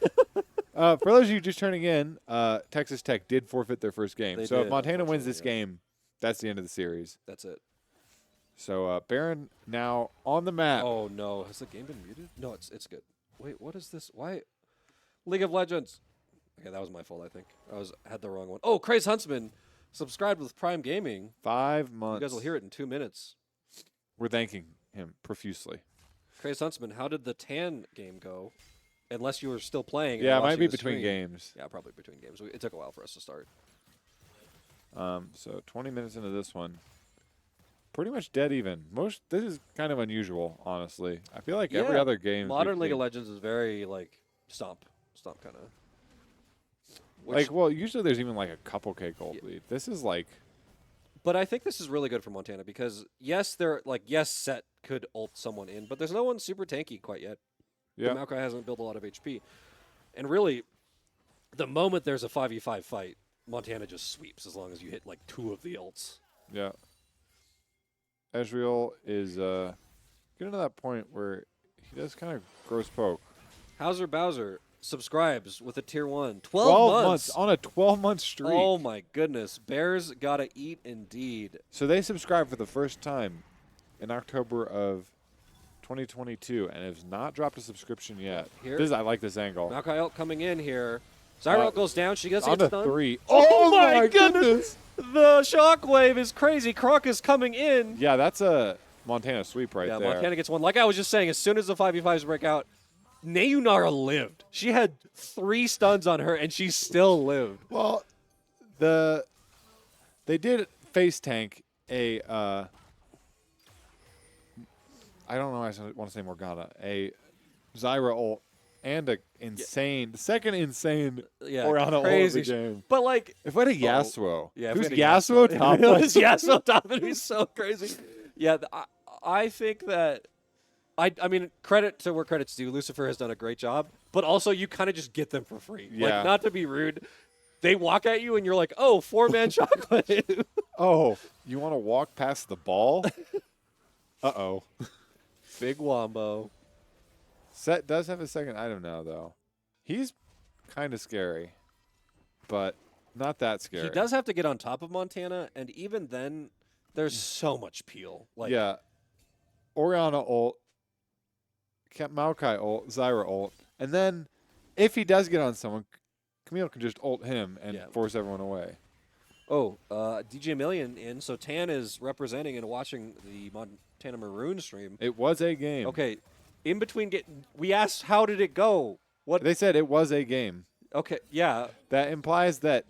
S2: game. For those of you just turning in, Texas Tech did forfeit their first game.
S1: They
S2: So if
S1: did,
S2: Montana wins
S1: unfortunately,
S2: this
S1: yeah.
S2: game, that's the end of the series.
S1: That's it.
S2: So Baron now on the map.
S1: Oh no, has the game been muted? No, it's good. Wait, what is this? Why? League of Legends. Okay, that was my fault, I think. Had the wrong one. Oh, Craze Huntsman subscribed with Prime Gaming.
S2: 5 months.
S1: You guys will hear it in 2 minutes.
S2: We're thanking him profusely.
S1: Craze Huntsman, how did the Tan game go? Unless you were still playing.
S2: Yeah, it
S1: and
S2: might
S1: watching
S2: be
S1: the
S2: between
S1: stream.
S2: games.
S1: Yeah, probably between games. It took a while for us to start.
S2: So 20 minutes into this one. Pretty much dead even. This is kind of unusual, honestly. I feel like every
S1: Yeah,
S2: other game.
S1: Modern League of Legends is very, like, stomp kind of.
S2: Like, well, usually there's even like a couple K gold lead. This is like.
S1: But I think this is really good for Montana because, yes, Set could ult someone in, but there's no one super tanky quite yet.
S2: Yeah.
S1: Maokai hasn't built a lot of HP. And really, the moment there's a 5v5 fight, Montana just sweeps as long as you hit, like, 2 of the ults.
S2: Yeah. Ezreal is getting to that point where he does kind of gross poke.
S1: Hauser Bowser subscribes with a tier 1.
S2: 12 months on a 12-month streak.
S1: Oh, my goodness. Bears gotta eat indeed.
S2: So they subscribed for the first time in October of 2022 and has not dropped a subscription yet.
S1: Here?
S2: I like this angle.
S1: Maokai ult coming in here. Zyra goes down. She gets
S2: on
S1: hit
S2: a
S1: stun.
S2: 3.
S1: Oh, my goodness. The shockwave is crazy. Kronk is coming in.
S2: Yeah, that's a Montana sweep right there.
S1: Yeah, Montana gets one. Like I was just saying, as soon as the 5v5s break out, Nayunara lived. She had 3 stuns on her, and she still lived.
S2: Well, they did face tank a I don't know. I want to say Morgana, a Zyra ult, and a insane, the second insane Morgana ult of the game.
S1: But like,
S2: if we had a Yasuo,
S1: yeah,
S2: who's
S1: if we had a
S2: Yasuo top?
S1: It was Yasuo top. It'd be so crazy. Yeah, I think that. I mean, credit to where credit's due. Lucifer has done a great job, but also you kind of just get them for free.
S2: Yeah.
S1: Like, not to be rude, they walk at you and you're like, oh, 4-man chocolate.
S2: Oh, you want to walk past the ball? Uh-oh.
S1: Big Wombo.
S2: Set does have a second item now, though. He's kind of scary, but not that scary.
S1: He does have to get on top of Montana, and even then, there's so much peel. Like,
S2: yeah. Orianna ult, Maokai ult, Zyra ult, and then if he does get on someone, Camille can just ult him and force everyone away.
S1: Oh, DJ Million in. So Tan is representing and watching the Montana Maroon stream.
S2: It was a game.
S1: Okay, in between we asked how did it go? What
S2: they said it was a game.
S1: Okay, yeah.
S2: That implies that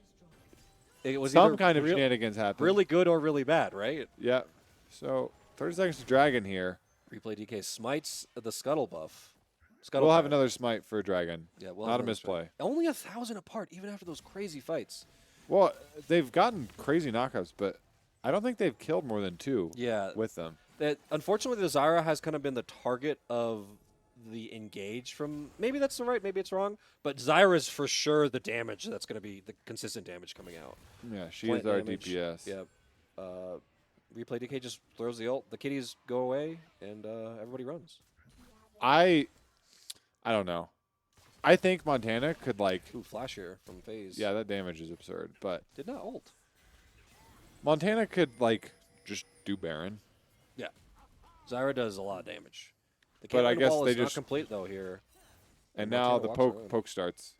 S1: it was
S2: some kind of shenanigans happened.
S1: Really good or really bad, right?
S2: Yeah. So 30 seconds to Dragon here.
S1: Replay DK smites the Scuttle buff.
S2: We'll have another smite for Dragon.
S1: Yeah, we'll
S2: not a misplay.
S1: Only 1,000 apart, even after those crazy fights.
S2: Well, they've gotten crazy knockouts, but I don't think they've killed more than 2 with them.
S1: Unfortunately, the Zyra has kind of been the target of the engage from, maybe that's right, maybe it's wrong, but Zyra is for sure the damage that's going to be the consistent damage coming out.
S2: Yeah, she is our DPS.
S1: Yeah. Replay DK just throws the ult, the kitties go away, and everybody runs.
S2: I don't know. I think Montana could like...
S1: Ooh, flash here from FaZe.
S2: Yeah, that damage is absurd, but...
S1: Did not ult.
S2: Montana could like just do Baron.
S1: Yeah. Zyra does a lot of damage. The
S2: but I guess
S1: wall
S2: they
S1: is
S2: just...
S1: not complete though here.
S2: And now the poke starts.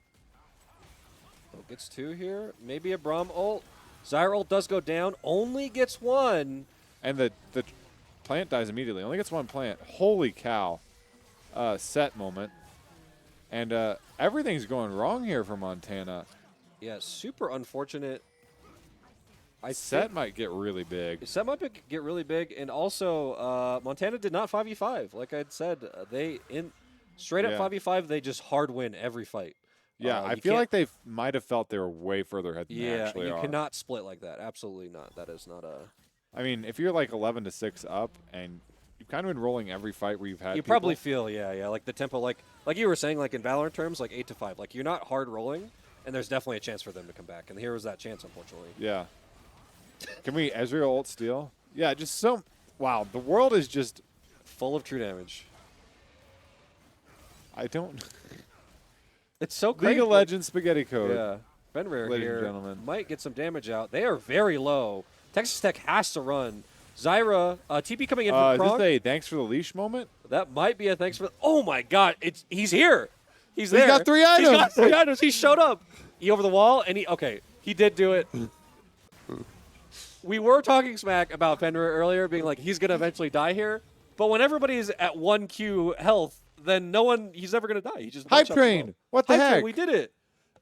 S1: Poke gets 2 here. Maybe a Braum ult. Zyra ult does go down. Only gets 1.
S2: And the plant dies immediately. Only gets 1 plant. Holy cow. Set moment. And everything's going wrong here for Montana.
S1: Yeah, super unfortunate.
S2: Set might get really big.
S1: Set might get really big. And also, Montana did not 5v5. Like I'd said, straight up 5v5, they just hard win every fight.
S2: Yeah, I feel like they might have felt they were way further ahead than they actually
S1: are. You cannot split like that. Absolutely not. That is not a...
S2: I mean, if you're like 11-6 up and you've kind of been rolling every fight where you've had
S1: probably feel, like the tempo, like you were saying, like in Valorant terms, like 8-5. Like you're not hard rolling, and there's definitely a chance for them to come back. And here was that chance, unfortunately.
S2: Yeah. Can we Ezreal ult steal? Yeah, just so... Wow, the world is just...
S1: full of true damage.
S2: I don't...
S1: It's so crazy.
S2: League of Legends spaghetti code.
S1: Yeah. Benrare
S2: ladies
S1: here
S2: and gentlemen.
S1: might get some damage out. They are very low. Texas Tech has to run. Zyra, TP coming in from Kronk.
S2: Is this a thanks for the leash moment?
S1: That might be a thanks for... Oh, my God. He's here. He's there.
S2: He's got 3 items.
S1: He's got 3 items. He showed up. E over the wall, and he did do it. We were talking smack about Fenrir earlier, being like, he's going to eventually die here. But when everybody's at 1Q health, then he's never going to die. He just
S2: Hype
S1: one-shots them all.
S2: train. What the
S1: Hype
S2: heck?
S1: train, we did it.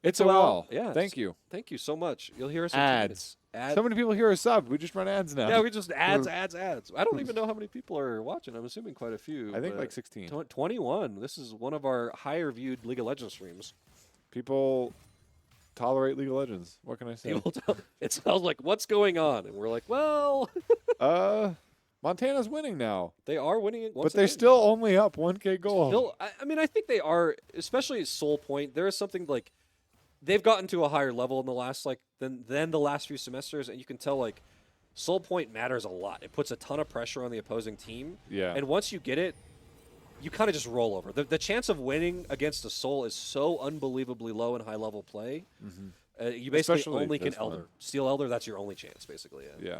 S2: It's a well.
S1: Yeah.
S2: Thank you.
S1: Thank you so much. You'll hear us in 2
S2: Ads.
S1: minutes.
S2: So many people hear us sub. We just run ads now.
S1: Yeah, we just ads. I don't even know how many people are watching. I'm assuming quite a few.
S2: I think like 16.
S1: 21. This is one of our higher viewed League of Legends streams.
S2: People tolerate League of Legends. What can I say?
S1: It sounds like, what's going on? And we're like, well.
S2: Montana's winning now.
S1: They are winning it once
S2: But they're still only up 1K gold.
S1: I mean, I think they are, especially at Soul Point. There is something like they've gotten to a higher level in the last than the last few semesters, and you can tell like Soul Point matters a lot. It puts a ton of pressure on the opposing team.
S2: Yeah.
S1: And once you get it, you kind of just roll over. The chance of winning against a Soul is so unbelievably low in high level play.
S2: Mm-hmm.
S1: You basically
S2: Especially
S1: only can
S2: this one.
S1: Elder. Steal Elder, that's your only chance, basically.
S2: Yeah.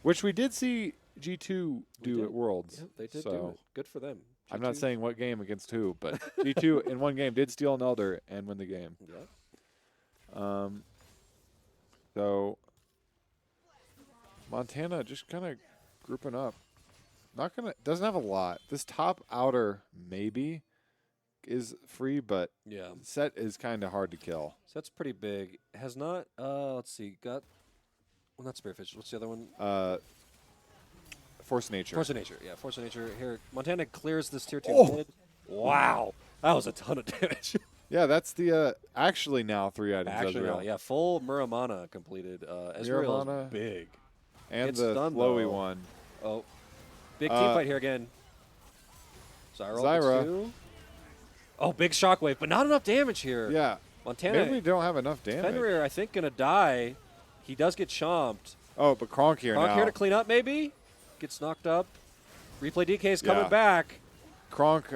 S2: Which we did see G2 do at Worlds.
S1: Yeah, they did
S2: so
S1: do it. Good for them.
S2: I'm not
S1: G2.
S2: saying what game against who, but G2 in one game did steal an Elder and win the game.
S1: Yeah.
S2: So Montana just kind of grouping up. Doesn't have a lot. This top outer maybe is free, but
S1: Yeah.
S2: set is kind of hard to kill.
S1: So that's pretty big. Has not, let's see, got, well, not Spearfish. What's the other one?
S2: Force of Nature.
S1: Force of Nature. Yeah, Force of Nature. Here, Montana clears this tier 2
S2: Oh!
S1: mid. Wow. That was a ton of damage.
S2: Yeah, that's the actually now 3 items.
S1: Actually,
S2: Ezreal.
S1: no, yeah, full Muramana completed. Ezreal
S2: Muramana.
S1: is big.
S2: And
S1: It's
S2: the
S1: done,
S2: flowy
S1: though.
S2: one.
S1: Oh, big team fight here again.
S2: Zyra.
S1: gets 2. Oh, big shockwave, but not enough damage here.
S2: Yeah.
S1: Montana.
S2: Maybe we don't have enough damage.
S1: Fenrir, I think, gonna die. He does get chomped.
S2: Oh, but Kronk here
S1: Kronk
S2: now.
S1: here to clean up, maybe. Gets knocked up. Replay DK is coming
S2: Yeah.
S1: back.
S2: Kronk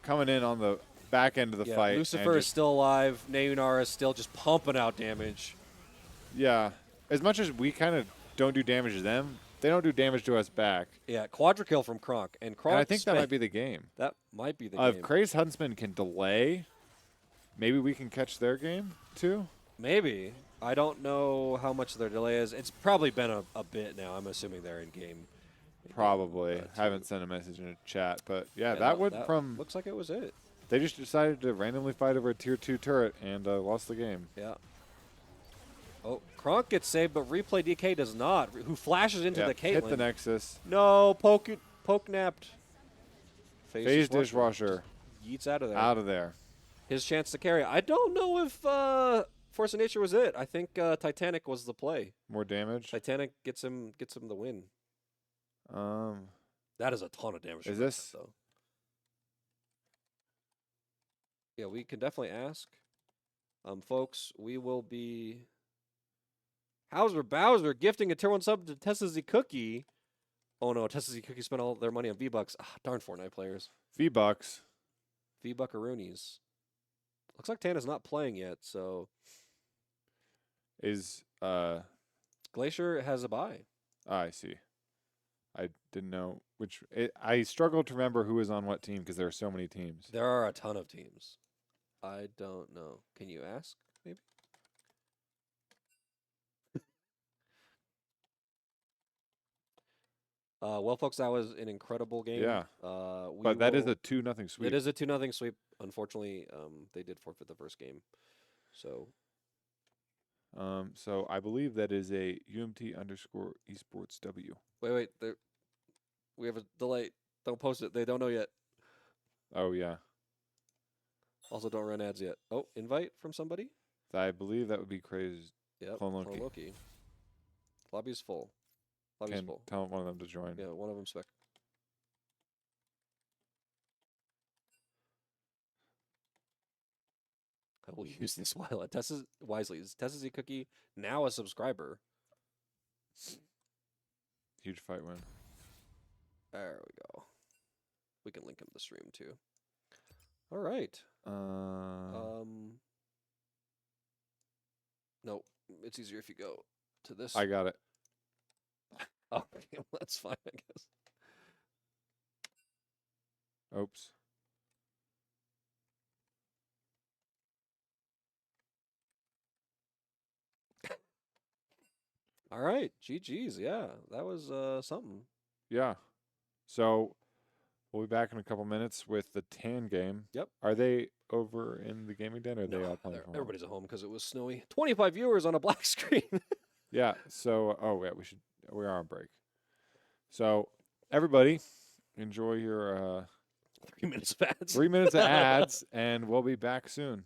S2: coming in on the back end of the
S1: Yeah,
S2: fight.
S1: Lucifer
S2: and
S1: is still alive. Nayunar is still just pumping out damage.
S2: Yeah. As much as we kind of don't do damage to them, they don't do damage to us back.
S1: Yeah, quadra kill from Kronk. And Kronk
S2: And I think that might be the game.
S1: That might be the
S2: If
S1: game.
S2: Crazed Huntsman can delay, maybe we can catch their game too.
S1: Maybe. I don't know how much their delay is. It's probably been a bit now. I'm assuming they're in game.
S2: Probably. Haven't sent a message in a chat, but yeah,
S1: Yeah,
S2: that
S1: no,
S2: went from.
S1: Looks like it was it.
S2: They just decided to randomly fight over a tier 2 turret and lost the game.
S1: Yeah. Oh, Kronk gets saved, but Replay DK does not. Who flashes into
S2: Yeah,
S1: the Caitlyn.
S2: hit the Nexus.
S1: No, poke napped.
S2: Phase dishwasher.
S1: Yeets out of there.
S2: Out of there.
S1: His chance to carry. I don't know if Force of Nature was it. I think Titanic was the play.
S2: More damage.
S1: Titanic gets him the win. That is a ton of damage.
S2: Is
S1: from
S2: this-
S1: that, though? Yeah, we can definitely ask. Folks, we will be Bowser gifting a tier 1 sub to Tessa Z Cookie. Oh no, Tessa Z Cookie spent all their money on V-Bucks. Ah, darn Fortnite players.
S2: V-Bucks.
S1: V-Buckaroonies. Looks like Tana's not playing yet, so
S2: Is
S1: Glacier has a bye.
S2: I see. I didn't know which. I struggled to remember who was on what team because there are so many teams.
S1: There are a ton of teams. I don't know. Can you ask, maybe? Well, folks, that was an incredible game.
S2: Yeah.
S1: We
S2: But that is
S1: will-
S2: a 2-0 sweep.
S1: It is a 2-0 sweep. Unfortunately, they did forfeit the first game. So
S2: So I believe that is a UMT_esports W.
S1: wait, we have a delay. Don't post it. They don't know yet.
S2: Oh yeah.
S1: Also, don't run ads yet. Oh, invite from somebody.
S2: I believe that would be crazy.
S1: Yep.
S2: Clone
S1: Clone
S2: Loki.
S1: Loki. Lobby's full. Lobby's
S2: Can
S1: full.
S2: tell one of them to join.
S1: Yeah, one of them spec. I will use this wisely. Is Tessa Z Cookie now a subscriber?
S2: Huge fight win.
S1: There we go. We can link him to the stream too. All right. No, it's easier if you go to this.
S2: I got it.
S1: Oh, that's fine, I guess.
S2: Oops.
S1: All right, GG's. Yeah, that was something.
S2: Yeah. So we'll be back in a couple minutes with the Tan game.
S1: Yep.
S2: Are they over in the gaming den, or are they all playing from home?
S1: Everybody's at home because it was snowy. 25 viewers on a black screen.
S2: Yeah. So, oh yeah, we are on break. So everybody, enjoy your
S1: 3 minutes of ads.
S2: 3 minutes of ads, and we'll be back soon.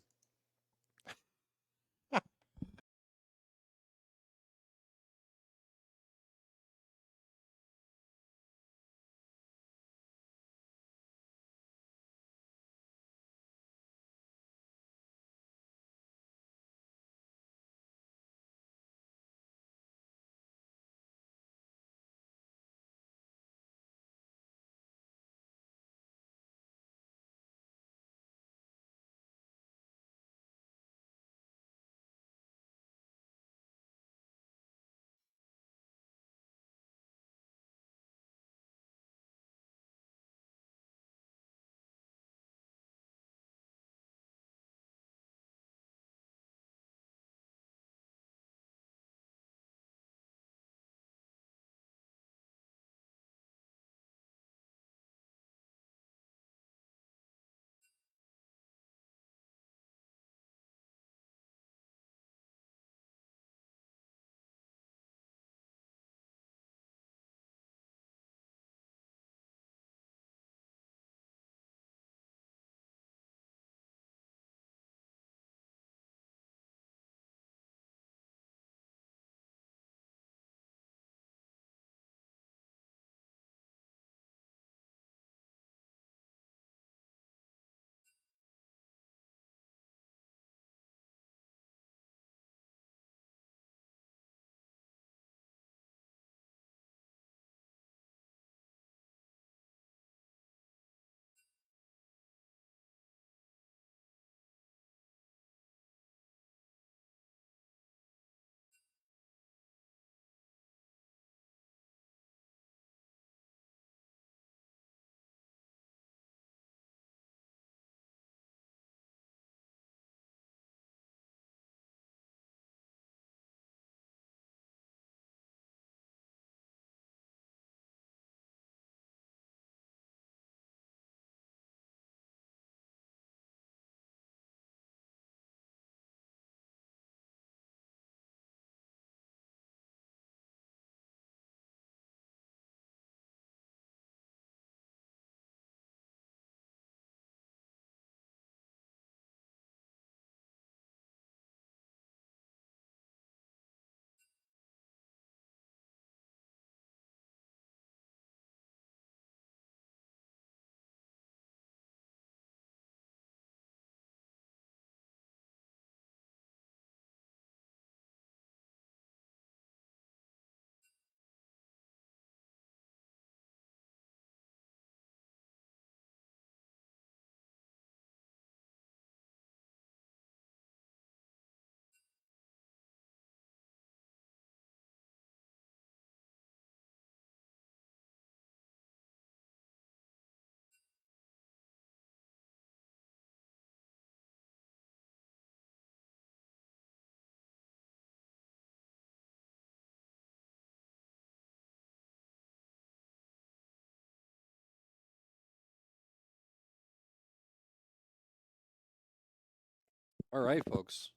S1: All right, folks.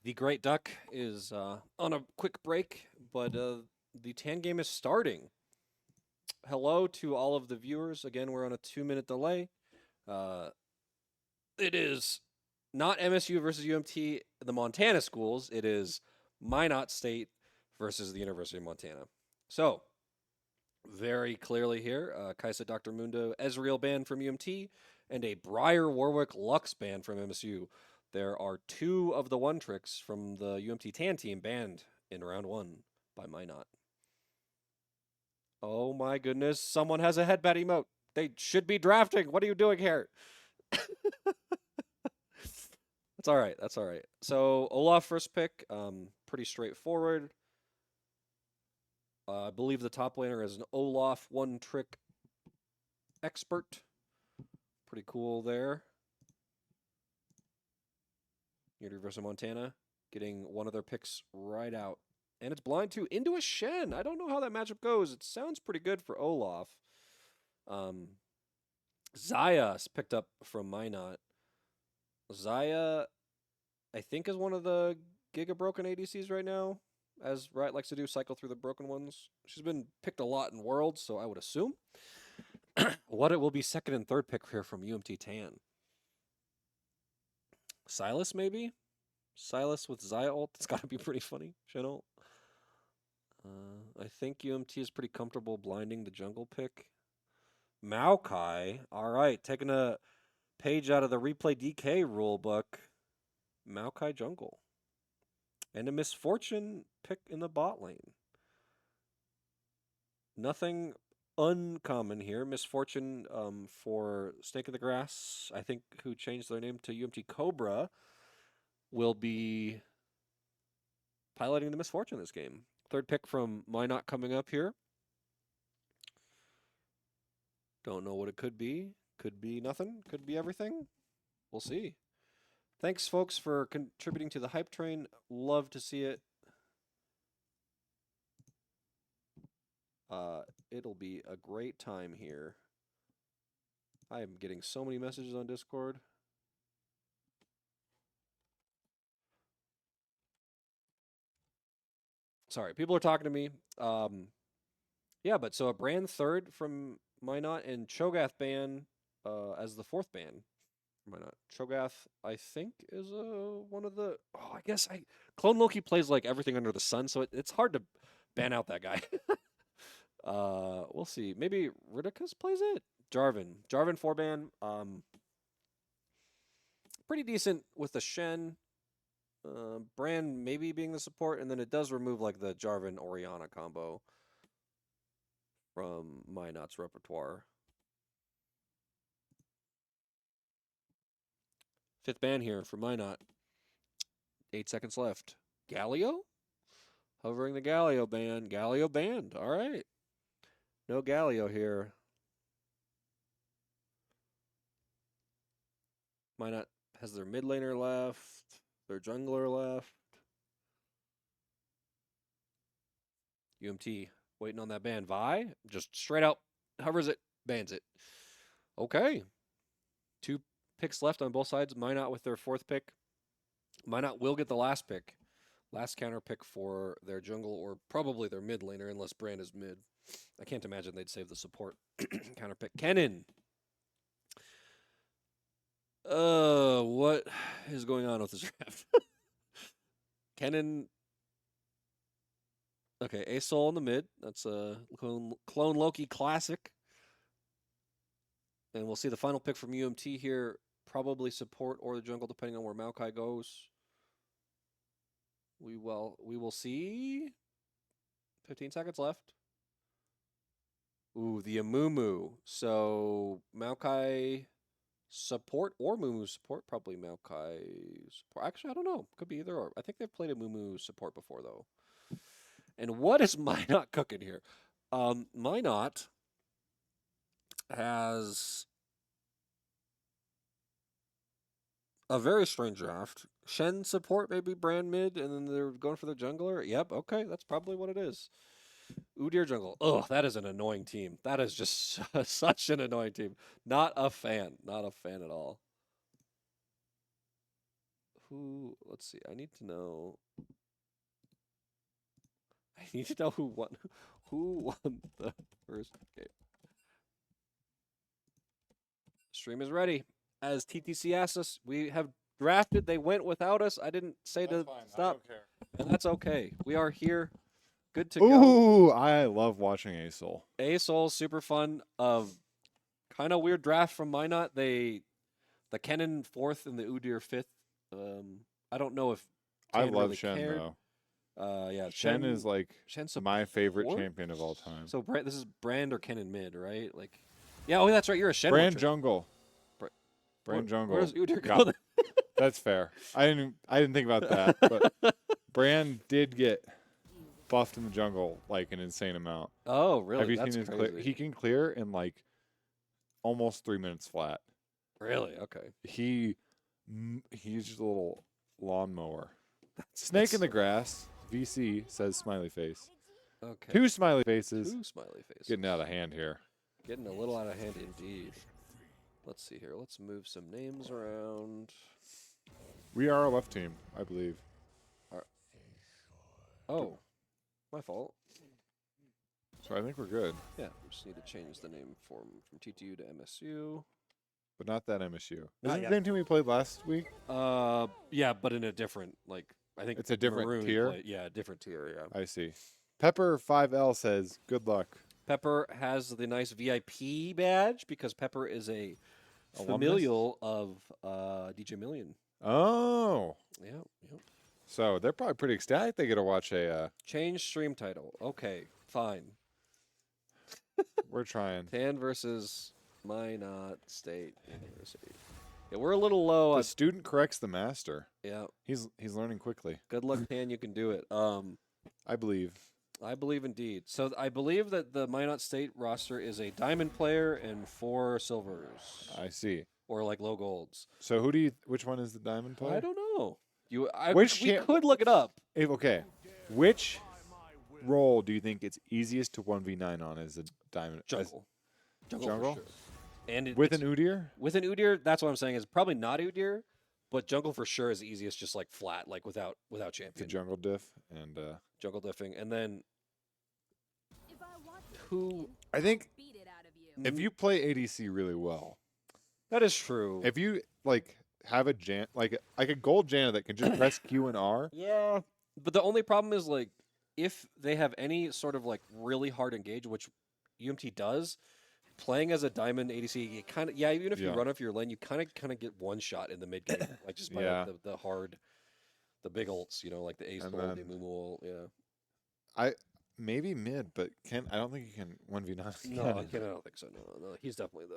S1: The Great Duck is on a quick break, but the Tan game is starting. Hello to all of the viewers. Again, we're on a 2-minute delay. Uh, it is not MSU versus UMT, the Montana schools. It is Minot State versus the University of Montana. So, very clearly here, Kaisa Dr. Mundo Ezreal ban from UMT and a Briar Warwick Lux ban from MSU. There are 2 of the one tricks from the UMT Tan team banned in round 1 by Minot. Oh my goodness, someone has a headbat emote. They should be drafting. What are you doing here? That's all right. That's all right. So Olaf first pick, pretty straightforward. I believe the top laner is an Olaf one trick expert. Pretty cool there. University of Montana getting one of their picks right out And it's blind too into a Shen. I don't know how that matchup goes. It sounds pretty good for Olaf. Zaya's picked up from Minot. Zaya, I think, is one of the Giga Broken ADCs right now, as Riot likes to do, cycle through the broken ones. She's been picked a lot in Worlds, so I would assume. What it will be second and third pick here from UMT Tan. Silas, maybe? Silas with Zaya ult. It's got to be pretty funny. Shen ult. I think UMT is pretty comfortable blinding the jungle pick. Maokai. All right, taking a page out of the replay DK rulebook. Maokai jungle. And a Misfortune pick in the bot lane. Nothing uncommon here. Misfortune for Snake in the Grass, I think, who changed their name to UMT Cobra, will be piloting the Misfortune this game. Third pick from Minot coming up here. Don't know what it could be. Could be nothing. Could be everything. We'll see. Thanks, folks, for contributing to the hype train. Love to see it. It'll be a great time here. I am getting so many messages on Discord. Sorry, people are talking to me. Yeah, but so a brand third from Minot and Cho'Gath ban as the fourth ban. Why not? Cho'Gath, I think, is one of the. Oh, I guess Clone Loki plays like everything under the sun, so it's hard to ban out that guy. We'll see. Maybe Ridicus plays it. Jarvan 4 ban. Pretty decent with the Shen. Brand maybe being the support, and then it does remove like the Jarvan Orianna combo from Minot's repertoire. Fifth ban here for Minot. 8 seconds left. Galio? Hovering the Galio ban. Galio banned. All right. No Galio here. Minot has their mid laner left. Their jungler left. UMT waiting on that ban. Vi just straight out hovers it, bans it. Okay. 2 picks left on both sides. Minot with their fourth pick. Minot will get the last pick. Last counter pick for their jungle or probably their mid laner unless Brand is mid. I can't imagine they'd save the support counter pick. Kennen. What is going on with this draft? Kennen. Okay, Asol in the mid. That's a Clone Loki classic. And we'll see the final pick from UMT here. Probably support or the jungle, depending on where Maokai goes. We will see. 15 seconds left. Ooh, the Amumu. So Maokai support or Mumu support? Probably Maokai support. Actually, I don't know. Could be either or. I think they've played a Mumu support before, though. And what is Minot cooking here? Minot has a very strange draft. Shen support, maybe Brand mid, and then they're going for the jungler. Yep, okay, that's probably what it is. Udyr jungle. Oh, that is an annoying team. That is just such an annoying team. Not a fan. Not a fan at all. Let's see. I need to know who won the first game. Stream is ready. As TTC asked us, we have drafted. They went without us. I didn't say
S2: That's
S1: to
S2: fine.
S1: stop.
S2: I don't care.
S1: And that's okay. We are here. Good to go.
S2: Ooh, I love watching Asol.
S1: Asol, super fun. Kind of weird draft from Minot. The Kennen 4th and the Udyr 5th. I don't know if
S2: I
S1: Tan
S2: love
S1: really
S2: Shen
S1: cared.
S2: though.
S1: Yeah,
S2: Shen is like
S1: Shen's
S2: my favorite
S1: support?
S2: champion of all time.
S1: So this is Brand or Kennen mid, right? Like, yeah. Oh, that's right. You're a Shen.
S2: Brand
S1: watcher.
S2: jungle. Brand
S1: Where
S2: jungle.
S1: does Udyr go?
S2: Got-
S1: then?
S2: That's fair. I didn't think about that, but Brand did get buffed in the jungle like an insane amount.
S1: Oh, really?
S2: Have you
S1: That's
S2: seen his
S1: crazy.
S2: clear? He can clear in like almost 3 minutes flat.
S1: Really? Okay.
S2: He's just a little lawnmower. Snake in the grass. VC says smiley face.
S1: Okay.
S2: 2 smiley faces.
S1: 2 smiley faces.
S2: Getting out of hand here.
S1: Getting a little out of hand indeed. Let's see here. Let's move some names around.
S2: We are a left team, I believe.
S1: Oh, my fault.
S2: So I think we're good.
S1: Yeah, we just need to change the name from TTU to MSU.
S2: But not that MSU.
S1: Not
S2: Isn't
S1: yet.
S2: the same team we played last week?
S1: Yeah, but in a different, like, I think
S2: It's a different
S1: Maroon
S2: tier?
S1: yeah, different tier, yeah.
S2: I see. Pepper 5L says, good luck.
S1: Pepper has the nice VIP badge because Pepper is a
S2: Alumnus?
S1: familial of DJ Million.
S2: Oh.
S1: Yeah, yep.
S2: So they're probably pretty ecstatic they get to watch a...
S1: Change stream title. Okay, fine.
S2: we're trying.
S1: Tan versus Minot State University. Yeah, we're a little low
S2: The
S1: on...
S2: student corrects the master.
S1: Yeah,
S2: He's learning quickly.
S1: good luck, Tan. You can do it.
S2: I believe.
S1: I believe indeed. So I believe that the Minot State roster is a diamond player and 4 silvers,
S2: I see.
S1: or like low golds.
S2: So which one is the diamond player?
S1: I don't know. We
S2: cha-
S1: could look it up.
S2: Okay. Which role do you think it's easiest to 1v9 on as a diamond?
S1: Jungle. Jungle.
S2: Jungle?
S1: For sure. And
S2: With
S1: it's-
S2: an Udyr?
S1: with an Udyr, that's what I'm saying. Is probably not Udyr, but jungle for sure is easiest, just like flat, like without
S2: The
S1: champion.
S2: jungle diff and
S1: Jungle diffing, and then who?
S2: I think
S3: Beat it out of you.
S2: if you play ADC really well,
S1: That is true.
S2: if you like have a like a gold Janna that can just press Q and R,
S1: Yeah, but the only problem is like if they have any sort of like really hard engage, which UMT does, playing as a diamond ADC, you kind of even if you
S2: Yeah.
S1: run off your lane, you kind of get one shot in the mid game, like just by
S2: Yeah.
S1: like, the big ults, like the Ace
S2: And
S1: ult, the
S2: then-
S1: Mumu ult, yeah.
S2: maybe mid, but I don't think you can 1v9.
S1: No, I don't think so. No, he's definitely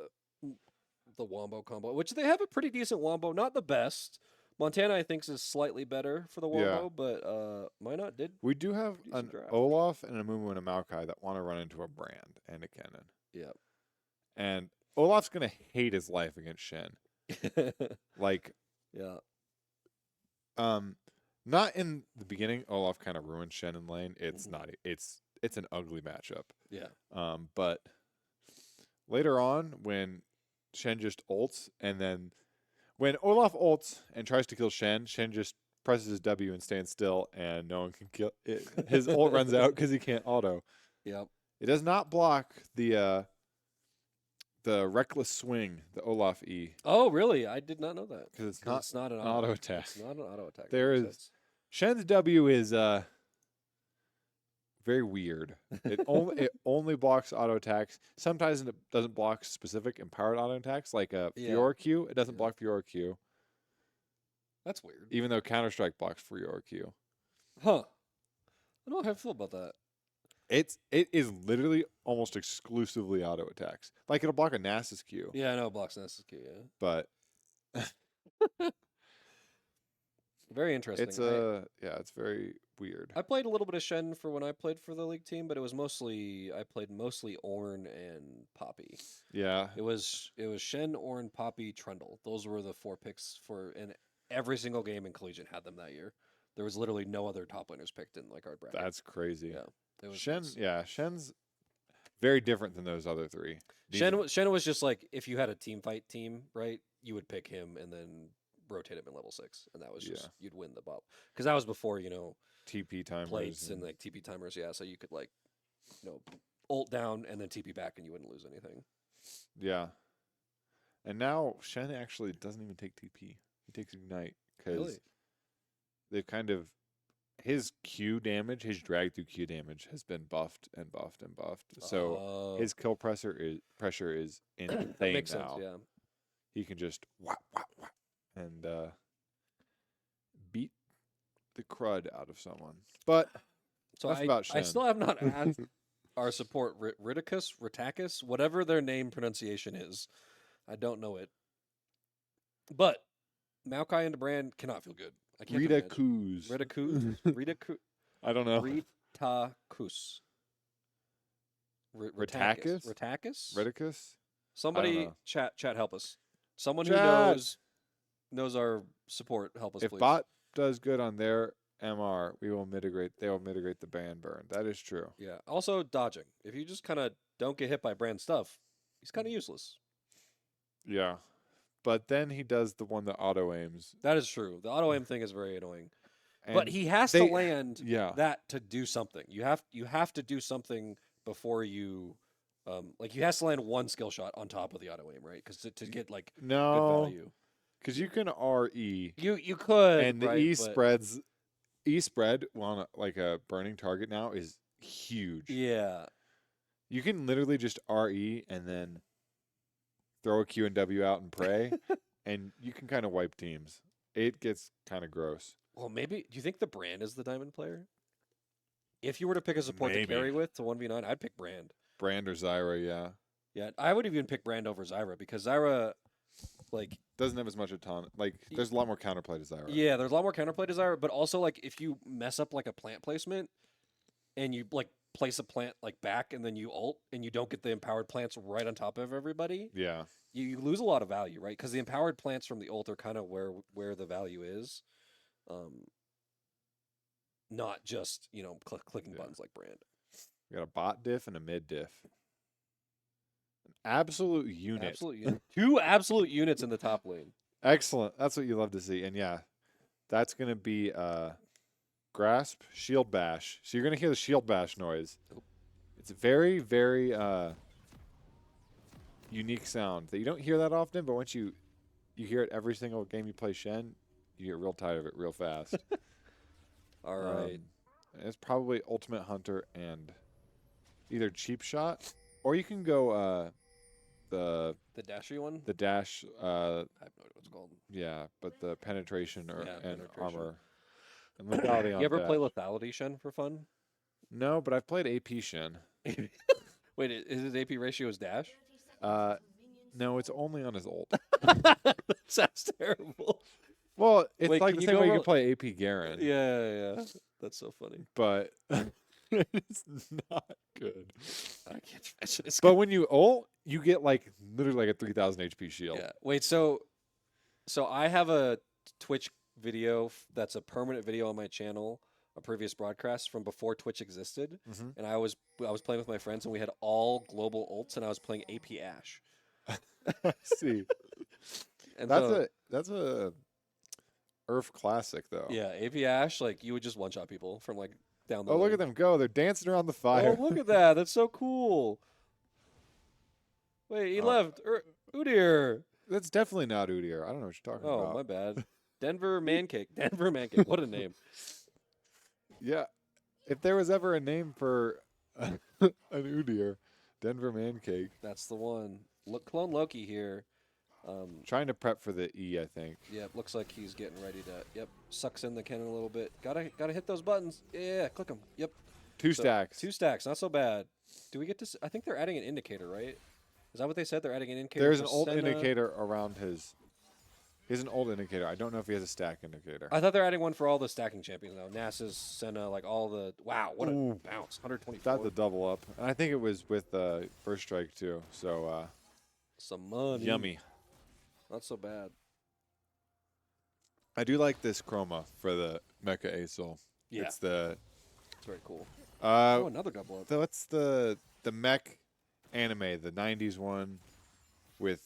S1: the Wombo combo, which they have a pretty decent Wombo, not the best. Montana, I think, is slightly better for the
S2: Yeah.
S1: Wombo, but Minot did.
S2: We do have
S1: Decent
S2: an
S1: draft.
S2: Olaf and a Mumu and a Maokai that want to run into a Brand and a Kennen.
S1: Yeah.
S2: And Olaf's going to hate his life against Shen. Like,
S1: Yeah.
S2: not in the beginning. Olaf kind of ruined Shen in lane. It's
S1: Mhm.
S2: not. It's an ugly matchup.
S1: Yeah.
S2: But later on, when Shen just ults, and then when Olaf ults and tries to kill Shen, Shen just presses his W and stands still, and no one can kill it. His ult runs out because he can't auto.
S1: Yep.
S2: It does not block the reckless swing, the Olaf E,
S1: Oh, really? I did not know that.
S2: because it's
S1: 'Cause
S2: not
S1: it's not an
S2: auto attack.
S1: It's not an auto attack. That
S2: There
S1: makes
S2: is-
S1: sense.
S2: Shen's W is very weird. It only blocks auto attacks. Sometimes it doesn't block specific empowered auto attacks, like a
S1: Yeah.
S2: Fiora Q. It doesn't
S1: Yeah.
S2: block Fiora Q,
S1: That's weird.
S2: even though Counter Strike blocks Fiora Q.
S1: Huh. I don't know how I feel about that.
S2: It is literally almost exclusively auto attacks. Like it'll block a Nasus Q,
S1: Yeah, I know it blocks Nessus Q, yeah.
S2: but
S1: Very interesting.
S2: it's it's very weird.
S1: I played a little bit of Shen for when I played for the league team, but it was I played mostly Ornn and Poppy.
S2: Yeah,
S1: It was Shen, Ornn, Poppy, Trundle. Those were the 4 picks and every single game in Collegiate had them that year. There was literally no other top laners picked in like our bracket.
S2: that's crazy.
S1: Yeah. It was
S2: Shen,
S1: nuts.
S2: yeah, Shen's very different than those other three.
S1: Shen was just like if you had a team fight team, right? You would pick him and then rotate him in level 6, and that was just
S2: Yeah.
S1: you'd win the bot because that was before
S2: TP timers
S1: plates and like TP timers. Yeah, so you could like ult down and then TP back and you wouldn't lose anything.
S2: yeah. And now Shen actually doesn't even take TP. He takes Ignite because
S1: Really?
S2: they've kind of his Q damage, his drag through Q damage has been buffed and buffed and buffed. So his kill pressure is insane
S1: that makes
S2: now.
S1: sense. Yeah.
S2: He can just whap, whap, whap, and beat the crud out of someone. But
S1: So
S2: enough
S1: I,
S2: about
S1: I
S2: Shen.
S1: still have not asked our support Riticus, whatever their name pronunciation is. I don't know it. But Maokai and Brand cannot feel good. I can't
S2: Rita
S1: imagine.
S2: Kuz.
S1: Riticus.
S2: I don't know.
S1: Ritakus.
S2: Ritakis?
S1: Ritakis?
S2: Redicus?
S1: Somebody
S2: know.
S1: chat help us. Someone who
S2: Chat.
S1: knows our support help us
S2: If
S1: please.
S2: bot does good on their MR, we will mitigate. They will mitigate the ban burn. That is true.
S1: Yeah. Also, dodging. If you just kind of don't get hit by Brand stuff, he's kind of useless.
S2: Yeah, but then he does the one that auto aims.
S1: That is true. The auto aim thing is very annoying.
S2: And
S1: But he has to
S2: they-
S1: land
S2: Yeah,
S1: that to do something. You have to do something before you, like he has to land one skill shot on top of the auto aim, right? Because to get like good
S2: no,
S1: value,
S2: because you can RE,
S1: you could,
S2: and the
S1: right,
S2: E
S1: but-
S2: spreads. E spread on like a burning target now is huge.
S1: Yeah,
S2: You can literally just RE and then throw a Q and W out and pray, and you can kind of wipe teams. It gets kind of gross.
S1: well, maybe. Do you think the Brand is the diamond player? If you were to pick a support
S2: Maybe.
S1: to carry with to 1v9, I'd pick Brand.
S2: Brand or Zyra, yeah.
S1: Yeah, I would even pick Brand over Zyra because Zyra, like,
S2: Doesn't have as much a ton. Like, there's a lot more counterplay to Zyra.
S1: yeah, there's a lot more counterplay to Zyra, but also like if you mess up like a plant placement and you like place a plant like back and then you ult and you don't get the empowered plants right on top of everybody,
S2: Yeah.
S1: you lose a lot of value, right? Because the empowered plants from the ult are kind of where the value is, not just clicking
S2: Yeah.
S1: buttons like Brand.
S2: We got a bot diff and a mid diff. An absolute unit.
S1: Absolute unit. Two absolute units in the top lane.
S2: Excellent. That's what you love to see. And yeah, that's going to be grasp, shield bash. So you're going to hear the shield bash noise.
S1: Oh.
S2: It's a very, very unique sound that you don't hear that often, but once you hear it every single game you play Shen, you get real tired of it real fast.
S1: All right.
S2: It's probably Ultimate Hunter and either Cheap Shot, or you can go the
S1: Dashy one?
S2: dash.
S1: I have no idea what it's called.
S2: Yeah, but the penetration or
S1: Yeah,
S2: and
S1: penetration.
S2: armor and lethality on
S1: You ever
S2: dash.
S1: play lethality Shen for fun?
S2: No, but I've played AP Shen.
S1: Wait, is his AP ratio his dash?
S2: No, it's only on his ult.
S1: That sounds terrible.
S2: Well, it's
S1: Wait,
S2: like
S1: can
S2: the
S1: you
S2: same
S1: go
S2: way you
S1: real-
S2: can play AP Garen.
S1: Yeah. That's so funny.
S2: But it's not good.
S1: I can't imagine it's
S2: But when you ult, you get like literally like a 3,000 HP shield.
S1: Yeah. Wait, so I have a Twitch video that's a permanent video on my channel, a previous broadcast from before Twitch existed,
S2: Mhm.
S1: and I was playing with my friends and we had all global ults and I was playing AP Ash.
S2: See,
S1: And
S2: that's a Earth classic though.
S1: yeah, AP Ash, like you would just one shot people from like down the
S2: Oh, look
S1: lane.
S2: at them go! They're dancing around the fire.
S1: Oh, look at that. That's so cool. Wait, he
S2: Oh.
S1: left. Udyr.
S2: That's definitely not Udyr. I don't know what you're talking
S1: Oh,
S2: about.
S1: my bad. Denver Mancake. Denver Mancake. What a name.
S2: Yeah, if there was ever a name for an Udyr, Denver Mancake.
S1: That's the one. Look, Clone Loki here.
S2: Trying to prep for the E, I think.
S1: Yep, looks like he's getting ready to. Yep, sucks in the cannon a little bit. Gotta hit those buttons. Yeah, click them. Yep.
S2: Two
S1: So,
S2: stacks.
S1: 2 stacks, not so bad. Do we get to? I think they're adding an indicator, right? Is that what they said? They're adding an indicator.
S2: There's
S1: for
S2: an old
S1: Senna?
S2: indicator around his. He's an old indicator. I don't know if he has a stack indicator.
S1: I thought they're adding one for all the stacking champions now. Nasus, Senna, like all the. Wow, what a
S2: Ooh.
S1: bounce! 124.
S2: That's a double up, and I think it was with First Strike too. So
S1: Some money.
S2: yummy.
S1: Not so bad.
S2: I do like this chroma for the Mecha Acel.
S1: Yeah,
S2: It's the
S1: it's very cool. Oh,
S2: uh,
S1: another double up.
S2: what's the mech anime, the '90s one with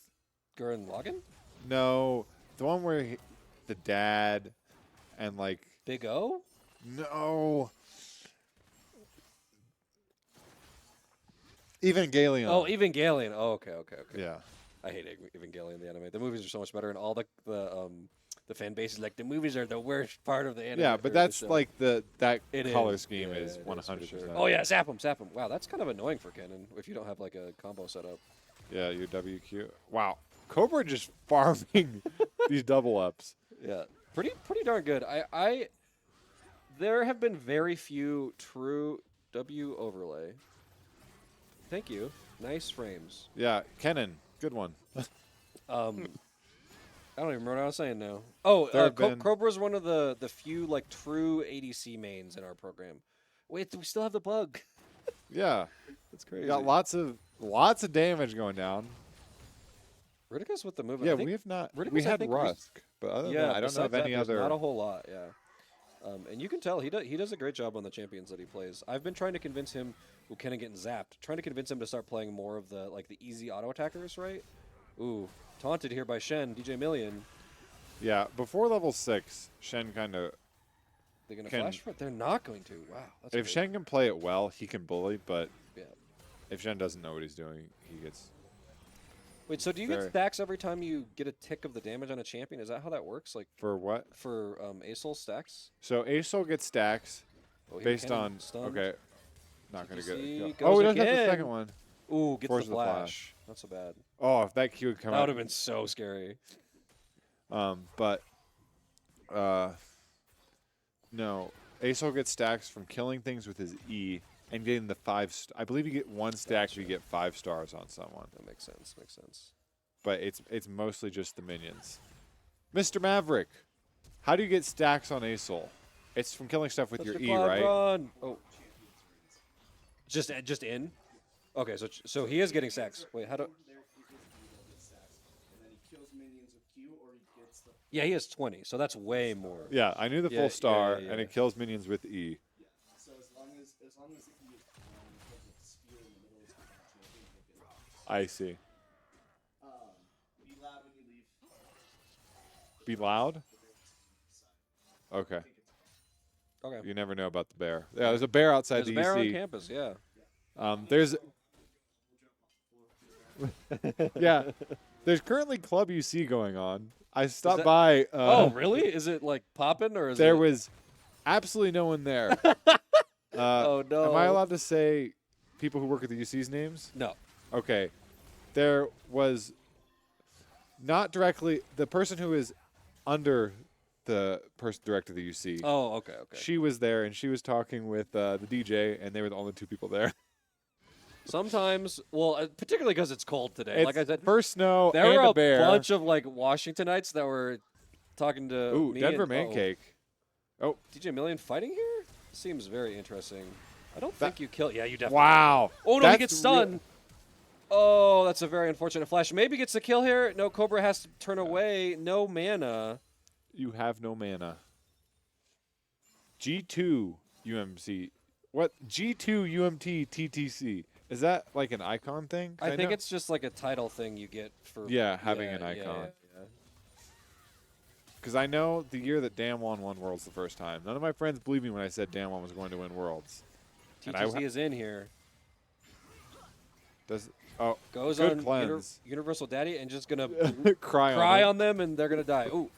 S1: Gurren Lagann?
S2: no, the one where the dad and like
S1: Big O?
S2: no. Evangelion.
S1: Oh, Evangelion. Oh, okay.
S2: yeah.
S1: I hate Evangelion, the anime. The movies are so much better, and all the fan base is like, the movies are the worst part of the anime.
S2: Yeah,
S1: or
S2: but
S1: the
S2: that's
S1: show."
S2: like that
S1: It
S2: color
S1: is.
S2: scheme
S1: Yeah,
S2: is
S1: it
S2: 100%.
S1: for sure. Oh yeah, zap him. Wow, that's kind of annoying for Kennen if you don't have like a combo set up.
S2: Yeah, your WQ. Wow. Cobra just farming these double ups.
S1: Yeah, pretty darn good. There have been very few true W overlay. Thank you. Nice frames.
S2: Yeah, Kennen, good one.
S1: I don't even remember what I was saying now. Oh,
S2: There have been-
S1: Cobra's one of the few like true ADC mains in our program. Wait, do we still have the bug?
S2: Yeah,
S1: That's crazy.
S2: we got lots of damage going down.
S1: Ridicus with the move.
S2: Yeah,
S1: I think,
S2: we have not.
S1: Ridicus,
S2: We
S1: I
S2: had
S1: think,
S2: Rusk, but other than
S1: yeah,
S2: that, I don't know
S1: besides
S2: of
S1: that,
S2: any
S1: there's
S2: other.
S1: Not a whole lot. Yeah. And you can tell he does a great job on the champions that he plays. I've been trying to convince him, who kind of getting zapped, trying to convince him to start playing more of the easy auto attackers, right? Ooh, taunted here by Shen, DJ Million.
S2: Yeah, before level 6, Shen kind of.
S1: They're gonna flash for it. They're not going to. Wow. That's
S2: if Shen can play it well, he can bully. But
S1: yeah.
S2: if Shen doesn't know what he's doing, he gets.
S1: Wait, so do you get stacks every time you get a tick of the damage on a champion? Is that how that works? Like
S2: for what?
S1: For ASOL stacks?
S2: So ASOL gets stacks based on
S1: stunned.
S2: Okay. Not gonna get it.
S1: Oh,
S2: he doesn't have the second one.
S1: Ooh, gets the flash. Not so bad.
S2: Oh, if that Q would come out.
S1: That would have been so scary.
S2: But no. ASOL gets stacks from killing things with his E and getting the 5 I believe you get 1 stack if you get 5 stars on someone.
S1: That makes sense. Makes sense.
S2: But it's mostly just the minions. Mr. Maverick, how do you get stacks on ASOL? It's from killing stuff with your E, right?
S1: Run. Oh. Just in? Okay, so he is getting stacks. Wait, how do Yeah, he has 20, so that's way more.
S2: Yeah, I knew the full star, and it kills minions with E.
S3: So as long as he puts a spear in the middle of the champion, he'll get
S2: I see.
S3: Be loud when you leave.
S2: Be loud? Okay.
S1: Okay.
S2: You never know about the bear. Yeah, there's a bear outside
S1: There's
S2: the
S1: a bear
S2: UC.
S1: on campus, yeah.
S2: There's yeah. There's currently Club UC going on. I stopped by.
S1: Oh, really? Is it like popping or is
S2: there was absolutely no one there.
S1: Oh no!
S2: Am I allowed to say people who work at the UC's names?
S1: No.
S2: Okay. There was not directly the person who is under the person director of the UC.
S1: Oh, okay, okay.
S2: She was there and she was talking with the DJ, and they were the only 2 people there.
S1: Sometimes, well, particularly because it's cold today.
S2: It's
S1: like I said,
S2: first snow
S1: there
S2: and
S1: were
S2: a bear.
S1: bunch of like Washingtonites that were talking to
S2: Ooh,
S1: me
S2: Denver
S1: and,
S2: Mancake. Oh,
S1: DJ Million fighting here seems very interesting. I don't think you kill. Yeah, you definitely.
S2: Wow.
S1: Oh no, he gets stunned. Oh, that's a very unfortunate flash. Maybe gets the kill here. No, Cobra has to turn away. No mana.
S2: You have no mana. G2 UMC. What? G2 UMT TTC. Is that like an icon thing?
S1: I think it's just like a title thing you get for
S2: having an icon.
S1: Yeah.
S2: Because I know the year that Damwon won Worlds the first time. None of my friends believed me when I said Damwon was going to win Worlds.
S1: TTC is in here. Goes
S2: good
S1: on
S2: cleanse.
S1: Universal Daddy and just gonna
S2: cry
S1: on them and they're gonna die. Ooh.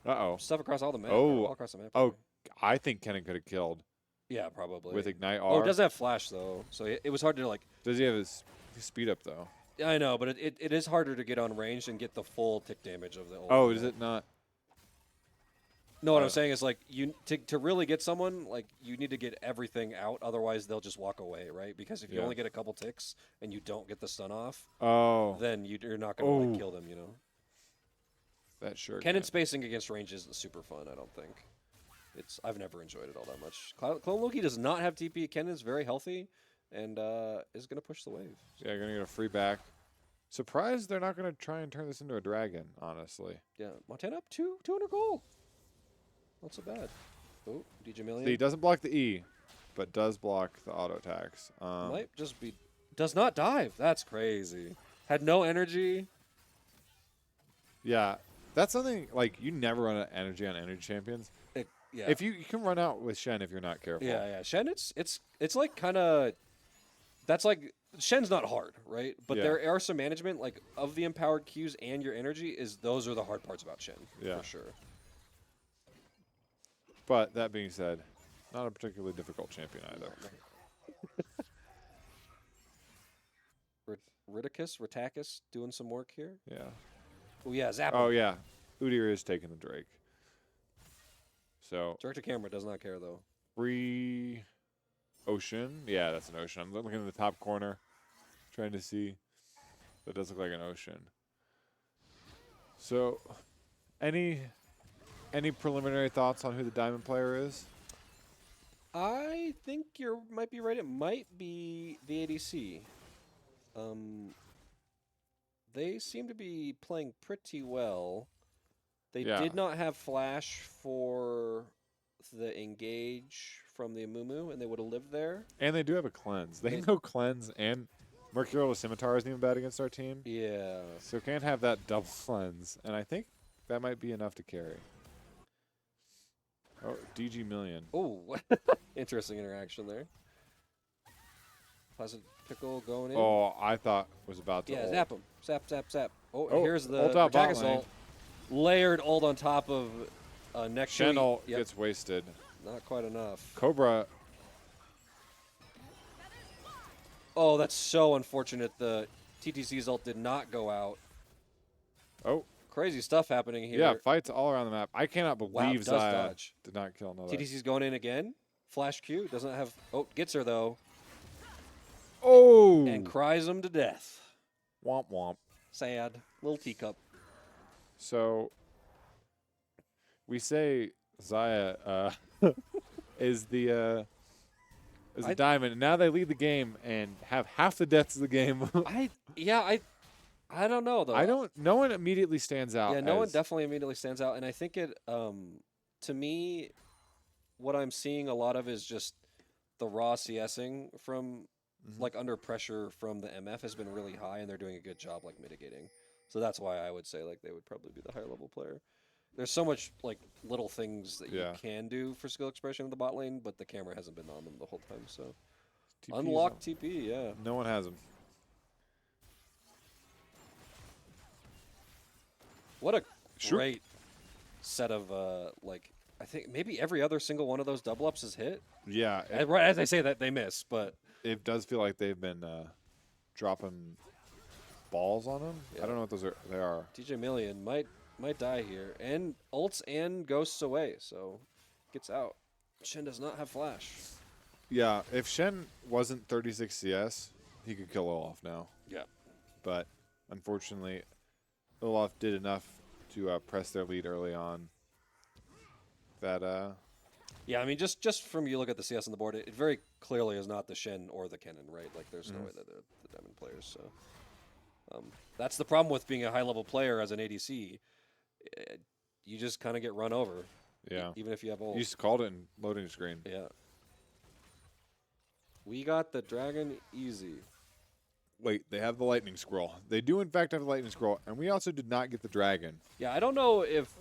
S2: Uh-oh.
S1: Stuff across all the map.
S2: Oh.
S1: All across the map.
S2: Oh, I think Kennen could have killed.
S1: Yeah, probably.
S2: With Ignite R.
S1: Oh, it doesn't have flash though, so it was hard to like.
S2: Does he have his speed up though?
S1: Yeah, I know, but it is harder to get on range and get the full tick damage of the old.
S2: Oh, is it not?
S1: No, what I'm saying is like to really get someone, like you need to get everything out, otherwise they'll just walk away, right? Because if you only get a couple ticks and you don't get the stun off, then you're not gonna like kill them, you know.
S2: That sure.
S1: Kennen spacing against range isn't super fun, I don't think. I've never enjoyed it all that much. Clone Loki does not have TP. Kennen is very healthy and is going to push the wave.
S2: Yeah, you're going to get a free back. Surprised they're not going to try and turn this into a dragon, honestly.
S1: Yeah, Montana up 200 gold. Not so bad. Oh, DJ Million.
S2: So he doesn't block the E, but does block the auto attacks.
S1: Might just be... Does not dive. That's crazy. Had no energy.
S2: Yeah, that's something, like, you never run out of energy on energy champions.
S1: Yeah.
S2: If you can run out with Shen if you're not careful.
S1: Yeah. Shen, it's like kind of... That's like... Shen's not hard, right? But there are some management, like, of the empowered Qs and your energy, those are the hard parts about Shen.
S2: Yeah.
S1: For sure.
S2: But, that being said, not a particularly difficult champion either.
S1: Ritakis doing some work here.
S2: Yeah.
S1: Oh, yeah, Zappa.
S2: Oh, yeah. Udyr is taking the Drake. So
S1: Direct to camera does not care though.
S2: Free ocean. Yeah, that's an ocean. I'm looking in the top corner, trying to see. That does look like an ocean. So, any preliminary thoughts on who the diamond player is?
S1: I think you might be right. It might be the ADC. They seem to be playing pretty well. They did not have flash for the engage from the Amumu, and they would have lived there.
S2: And they do have a cleanse. They can
S1: They-
S2: go cleanse, and Mercurial Scimitar isn't even bad against our team.
S1: Yeah.
S2: So can't have that double cleanse. And I think that might be enough to carry. Oh, DG Million.
S1: Oh, interesting interaction there. Pleasant Pickle going in.
S2: Oh, I thought was about to
S1: yeah,
S2: ult.
S1: zap him. Zap, zap, zap. Oh,
S2: Oh,
S1: here's the
S2: ult out bot
S1: Rattagus
S2: lane.
S1: ult. Layered ult on top of Nectar.
S2: Shen ult
S1: Yep,
S2: gets wasted.
S1: not quite enough.
S2: Cobra.
S1: Oh, that's so unfortunate. The TTC's ult did not go out.
S2: Oh,
S1: Crazy stuff happening here.
S2: yeah, fights all around the map. I cannot
S1: Wow,
S2: believe
S1: does
S2: Zaya
S1: dodge.
S2: did not kill another.
S1: TTC's going in again. Flash Q doesn't have. Oh, gets her though,
S2: Oh!
S1: and cries him to death.
S2: Womp womp.
S1: Sad little teacup.
S2: So we say Zaya is the diamond, and now they lead the game and have half the deaths of the game.
S1: I don't know though.
S2: I don't. No one immediately stands out.
S1: Yeah, no one
S2: as-
S1: definitely immediately stands out, and I think it. To me, what I'm seeing a lot of is just the raw CSing from
S2: Mhm.
S1: like under pressure from the MF has been really high, and they're doing a good job like mitigating. So that's why I would say like they would probably be the higher level player. There's so much like little things that
S2: Yeah.
S1: you can do for skill expression in the bot lane, but the camera hasn't been on them the whole time. So
S2: TPs
S1: unlock
S2: on-
S1: TP, yeah.
S2: No one has them.
S1: What a
S2: Sure.
S1: great set of like I think maybe every other single one of those double ups is hit.
S2: Yeah,
S1: Right as I say that they miss, but
S2: it does feel like they've been dropping balls on them.
S1: Yeah.
S2: I don't know what those are. They are.
S1: DJ Million might die here, and ults and ghosts away, so gets out. Shen does not have flash.
S2: Yeah, if Shen wasn't 36 CS, he could kill Olaf now.
S1: Yeah.
S2: But unfortunately, Olaf did enough to press their lead early on. That
S1: Yeah, I mean just from you look at the CS on the board, it very clearly is not the Shen or the Kennen, right? Like there's no way that they're the diamond players. So that's the problem with being a high level player as an ADC. You just kind of get run over,
S2: yeah.
S1: even if you have ult.
S2: You just called it in loading screen.
S1: Yeah. We got the dragon easy.
S2: Wait, they have the lightning scroll. They do in fact have the lightning scroll, and we also did not get the dragon.
S1: Yeah, I don't know if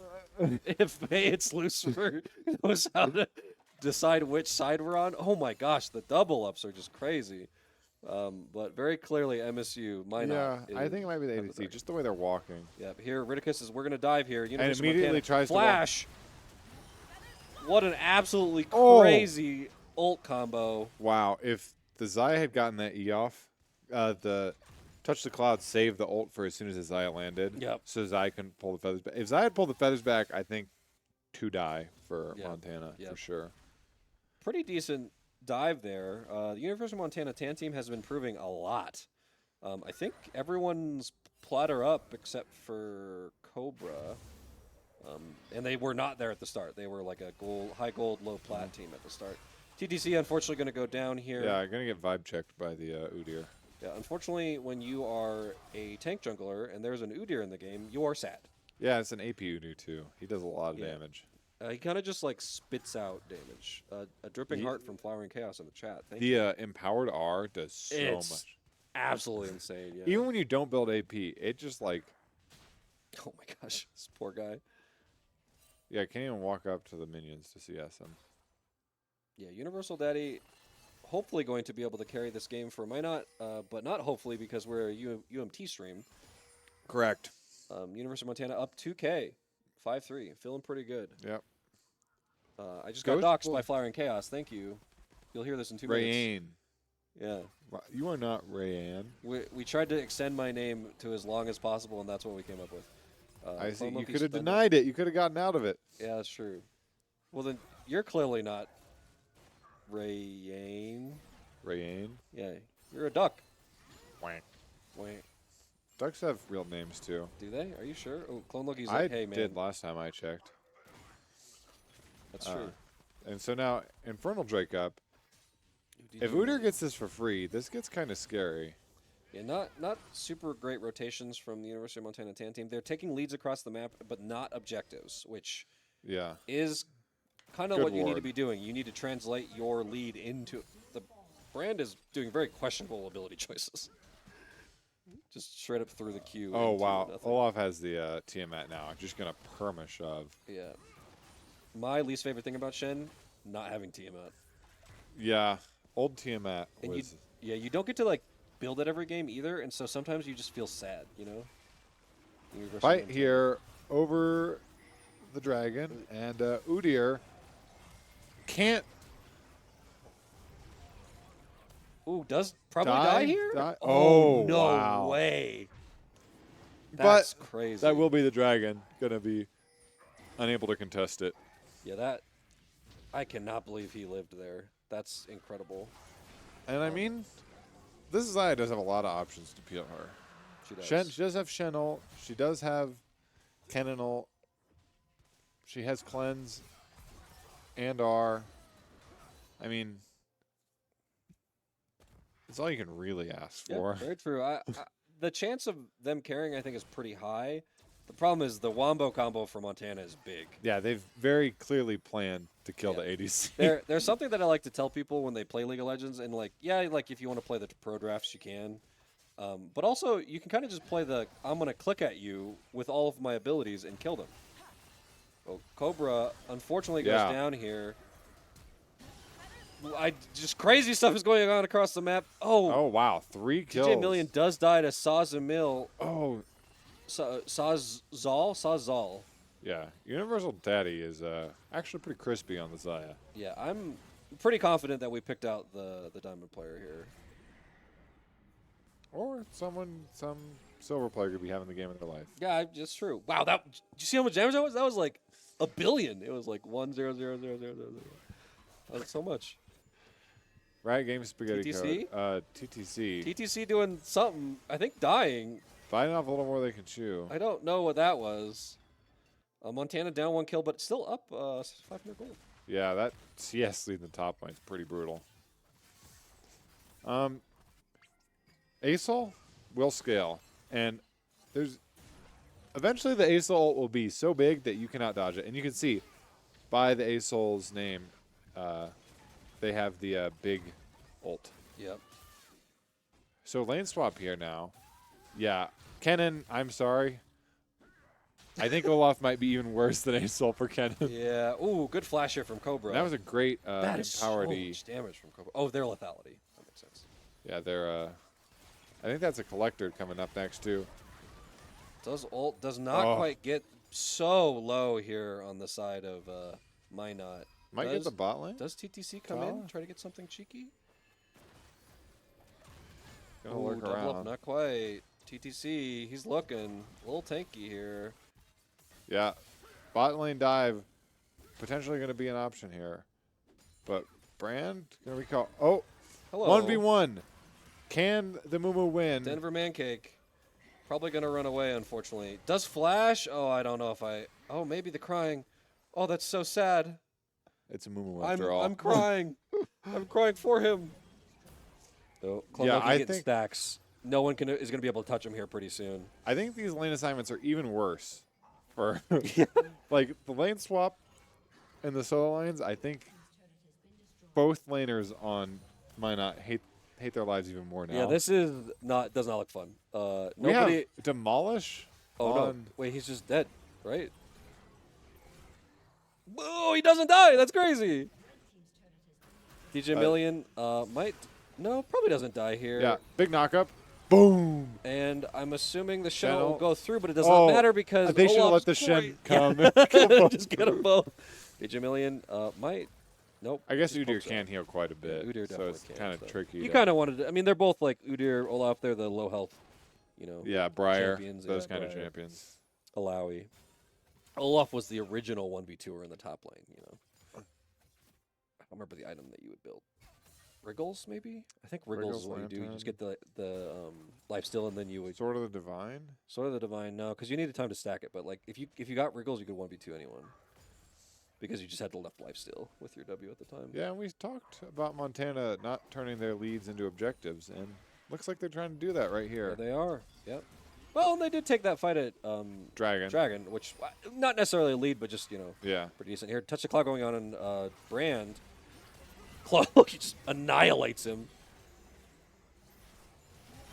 S1: it's Lucifer knows how to decide which side we're on. Oh my gosh, the double ups are just crazy. But very clearly MSU might
S2: Yeah,
S1: not.
S2: I think it might be the
S1: have the
S2: ADC,
S1: dragon.
S2: just the way they're walking.
S1: Yeah, but here Ridicus is we're gonna dive here. University of
S2: immediately
S1: Montana.
S2: tries to walk-
S1: flash. What an absolutely
S2: Oh!
S1: crazy ult combo.
S2: Wow, if the Zaya had gotten that E off, the Touch the Cloud saved the ult for as soon as the Zaya landed.
S1: Yep.
S2: So Zaya couldn't pull the feathers back. If Zaya had pulled the feathers back, I think 2 die for
S1: Yeah.
S2: Montana for
S1: Yep.
S2: sure.
S1: Pretty decent dive there. The University of Montana TAN team has been improving a lot. I think everyone's platter up except for Cobra. And they were not there at the start. They were like a high gold, low plat team at the start. TTC unfortunately going to go down here.
S2: Yeah, I'm gonna get vibe checked by the Udyr.
S1: Yeah, unfortunately, when you are a tank jungler and there's an Udyr in the game, you are sad.
S2: Yeah, it's an AP Udyr too. He does a lot of
S1: Yeah.
S2: damage.
S1: He kind of just like spits out damage. A dripping
S2: He-
S1: heart from Flowering Chaos in the chat. Thank
S2: The
S1: you.
S2: empowered R does so
S1: It's
S2: much.
S1: Absolutely insane. Yeah.
S2: Even when you don't build AP, it just like
S1: Oh my gosh, this poor guy.
S2: yeah, I can't even walk up to the minions to CS him.
S1: Yeah, Universal Daddy, hopefully going to be able to carry this game for not, but not hopefully because we're a UMT stream.
S2: Correct.
S1: University of Montana up 2K, 5-3, feeling pretty good.
S2: Yep.
S1: I just got
S2: Ghost
S1: doxxed by Flowering Chaos. Thank you. You'll hear this in 2 minutes.
S2: Rayanne.
S1: Yeah,
S2: Wow, you are not Rayanne.
S1: we tried to extend my name to as long as possible, and that's what we came up with.
S2: I see.
S1: Clone
S2: You
S1: Monkey
S2: could have
S1: suspended.
S2: denied it. You could have gotten out of it.
S1: Yeah, that's true. Well, then you're clearly not Rayanne.
S2: Rayanne.
S1: Yeah, you're a duck.
S2: Wank.
S1: Wait,
S2: Ducks have real names too.
S1: do they? Are you sure? Oh, Clone Loki's
S2: I
S1: like, hey man,
S2: did last time I checked.
S1: that's true.
S2: And so now Infernal Drake up. If
S1: Ooh,
S2: Udyr gets this for free, this gets kind of scary.
S1: Yeah, not super great rotations from the University of Montana TAN team. They're taking leads across the map, but not objectives, which
S2: Yeah.
S1: is kind of
S2: Good
S1: what you need to
S2: ward.
S1: be doing. You need to translate your lead into the brand is doing very questionable ability choices. Just straight up through the queue.
S2: Oh,
S1: into
S2: wow.
S1: nothing.
S2: Olaf has the Tiamat now. Just going to perma shove.
S1: Yeah. My least favorite thing about Shen, not having Tiamat.
S2: Yeah. Old Tiamat
S1: And
S2: was.
S1: you don't get to like build it every game either, and so sometimes you just feel sad, you know? You're rushing
S2: Fight
S1: into-
S2: here over the dragon, and Udyr can't
S1: Ooh, does probably die here?
S2: die-
S1: Oh,
S2: Oh,
S1: no
S2: wow.
S1: way.
S2: But
S1: That's crazy.
S2: That will be the dragon. Gonna be unable to contest it.
S1: Yeah, that I cannot believe he lived there. That's incredible.
S2: And I mean, this Zaya does have a lot of options to peel her.
S1: She does.
S2: She does have Shen ult. She does have Kennen ult. She has Cleanse and R. I mean, it's all you can really ask
S1: Yeah,
S2: for.
S1: very true. The chance of them carrying, I think, is pretty high. The problem is the Wombo combo for Montana is big.
S2: Yeah, they've very clearly planned to kill
S1: Yeah.
S2: the ADC.
S1: There's something that I like to tell people when they play League of Legends, and like, yeah, like if you want to play the pro drafts, you can. But also, you can kind of just play the I'm going to click at you with all of my abilities and kill them. Well, Cobra, unfortunately, goes
S2: Yeah.
S1: down here. Just crazy stuff is going on across the map.
S2: Oh, wow. 3 kills.
S1: DJ Million does die to Sazamil.
S2: Oh,
S1: Sazal.
S2: yeah. Universal Daddy is actually pretty crispy on the Zaya.
S1: Yeah, I'm pretty confident that we picked out the diamond player here.
S2: Or some silver player could be having the game of their life.
S1: Yeah, that's true. Wow, did you see how much damage that was? That was like a billion. It was like 1,000,000. That was so much.
S2: Riot Games Spaghetti
S1: TTC?
S2: Code. TTC.
S1: TTC doing something. I think dying.
S2: Biting off a little more they can chew.
S1: I don't know what that was. Montana down 1 kill, but still up 500 gold.
S2: Yeah, that CS leading the top lane is pretty brutal. ASOL will scale, and there's eventually the ASOL ult will be so big that you cannot dodge it, and you can see by the ASOL's name, they have the big ult.
S1: Yep.
S2: So lane swap here now. Yeah, Kennen, I'm sorry. I think Olaf might be even worse than ASOL for Kennen.
S1: Yeah. Ooh, good flash here from Cobra.
S2: That was a great
S1: that is so
S2: empowered E.
S1: much damage from Cobra. Oh, their lethality. That makes sense.
S2: Yeah, they're. I think that's a collector coming up next too.
S1: Does not quite get so low here on the side of Minot.
S2: Might get the bot lane.
S1: Does TTC come
S2: Tala?
S1: in, try to get something cheeky?
S2: Gonna
S1: Ooh,
S2: work
S1: double
S2: around.
S1: up, not quite. TTC, he's looking a little tanky here.
S2: Yeah, bot lane dive potentially going to be an option here, but Brand gonna be called. Oh,
S1: Hello.
S2: 1v1. Can the Mumu win?
S1: Denver Mancake. Probably going to run away, unfortunately. Does flash? Oh, I don't know if I... Oh, maybe the crying. Oh, that's so sad.
S2: It's a Mumu after all.
S1: I'm crying. I'm crying for him. So,
S2: Yeah, I
S1: getting
S2: think-
S1: stacks. No one is going to be able to touch him here pretty soon.
S2: I think these lane assignments are even worse for like the lane swap and the solo lanes. I think both laners on Minot hate their lives even more now.
S1: Yeah, this is does not look fun.
S2: we
S1: Nobody.
S2: have Demolish.
S1: Oh no!
S2: on-
S1: Wait, he's just dead, right? Oh, he doesn't die. That's crazy. DJ Million might probably doesn't die here.
S2: Yeah, big knockup. Boom.
S1: And I'm assuming the Shen
S2: Channel.
S1: will go through, but it does
S2: Oh,
S1: not matter because
S2: they should have let
S1: Olaf's
S2: the Shen
S1: great.
S2: come.
S1: Yeah. Just get them both. DJ Million might. Nope.
S2: I guess
S1: just
S2: Udyr
S1: pokes
S2: can
S1: out.
S2: heal quite a bit.
S1: Udyr
S2: so
S1: definitely
S2: it's
S1: can,
S2: kind of
S1: so.
S2: tricky.
S1: You
S2: to-
S1: kind of wanted to. I mean, they're both like Udyr, Olaf. They're the low health,
S2: Yeah, Briar.
S1: champions,
S2: Those
S1: yeah,
S2: kind of
S1: Briar.
S2: champions.
S1: Alawi. Olaf was the original 1v2er in the top lane, I don't remember the item that you would build. Wriggles, maybe? I think Wriggles is
S2: Wriggles,
S1: what you do. You just
S2: Lantern.
S1: get the life steal, and then you would
S2: Sword of the Divine.
S1: sort of the divine. No, because you needed time to stack it. But like if you got Wriggles, you could 1v2 anyone because you just had to left life steal with your W at the time.
S2: Yeah, and we talked about Montana not turning their leads into objectives, and looks like they're trying to do that right
S1: There
S2: here.
S1: they are. Yep. Well, they did take that fight at
S2: Dragon.
S1: which not necessarily a lead, but just
S2: Yeah.
S1: pretty decent here. Touch the cloud going on in Brand. Cloud just annihilates him.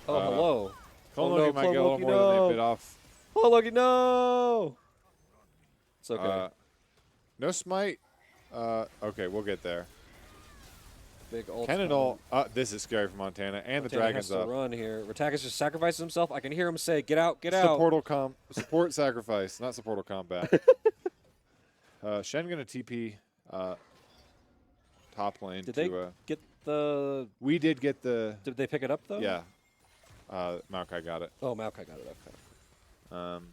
S1: Oh, hello.
S2: Clone
S1: Oh,
S2: Loki
S1: no,
S2: might
S1: Clone
S2: get a little
S1: Loki,
S2: more than
S1: no.
S2: they bit off.
S1: Oh, Loki, no! It's okay.
S2: No smite. Okay, we'll get there.
S1: Big ult.
S2: Cannonball. This is scary for Montana, and the
S1: Montana
S2: dragon's
S1: has to
S2: up.
S1: run here. Ratakis just sacrifices himself. I can hear him say, "Get out, get
S2: It's
S1: out."
S2: support sacrifice, not supportal combat. Shen gonna TP top lane.
S1: Did they get the?
S2: We did get the.
S1: Did they pick it up though?
S2: Yeah. Maokai got it.
S1: Oh, Maokai got it. Okay.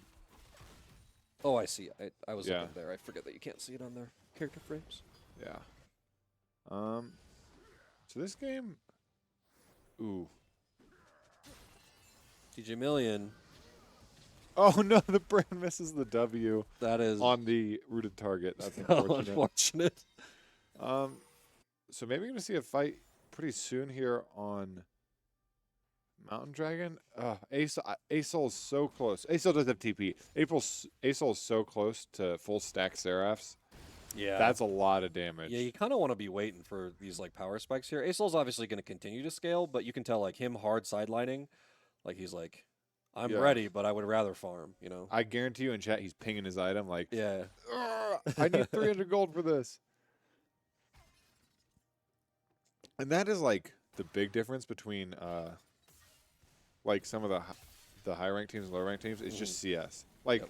S1: Oh, I see. I was looking there. I forget that you can't see it on their character frames.
S2: Yeah. So this game. Ooh.
S1: DJ Million.
S2: Oh no! The brand misses the W.
S1: That is
S2: on the rooted target. That's
S1: so
S2: unfortunate.
S1: unfortunate.
S2: So maybe we're gonna see a fight pretty soon here on Mountain Dragon. Asol is so close. Asol does have TP. Asol is so close to full stack Seraphs.
S1: Yeah,
S2: That's a lot of damage.
S1: Yeah, you kind of want to be waiting for these like power spikes here. Asol's obviously going to continue to scale, but you can tell like him hard sidelining, like he's like, I'm ready, but I would rather farm.
S2: I guarantee you in chat he's pinging his item like,
S1: Yeah.
S2: I need 300 gold for this. And that is like the big difference between like some of the high ranked teams and low ranked teams is just CS. Like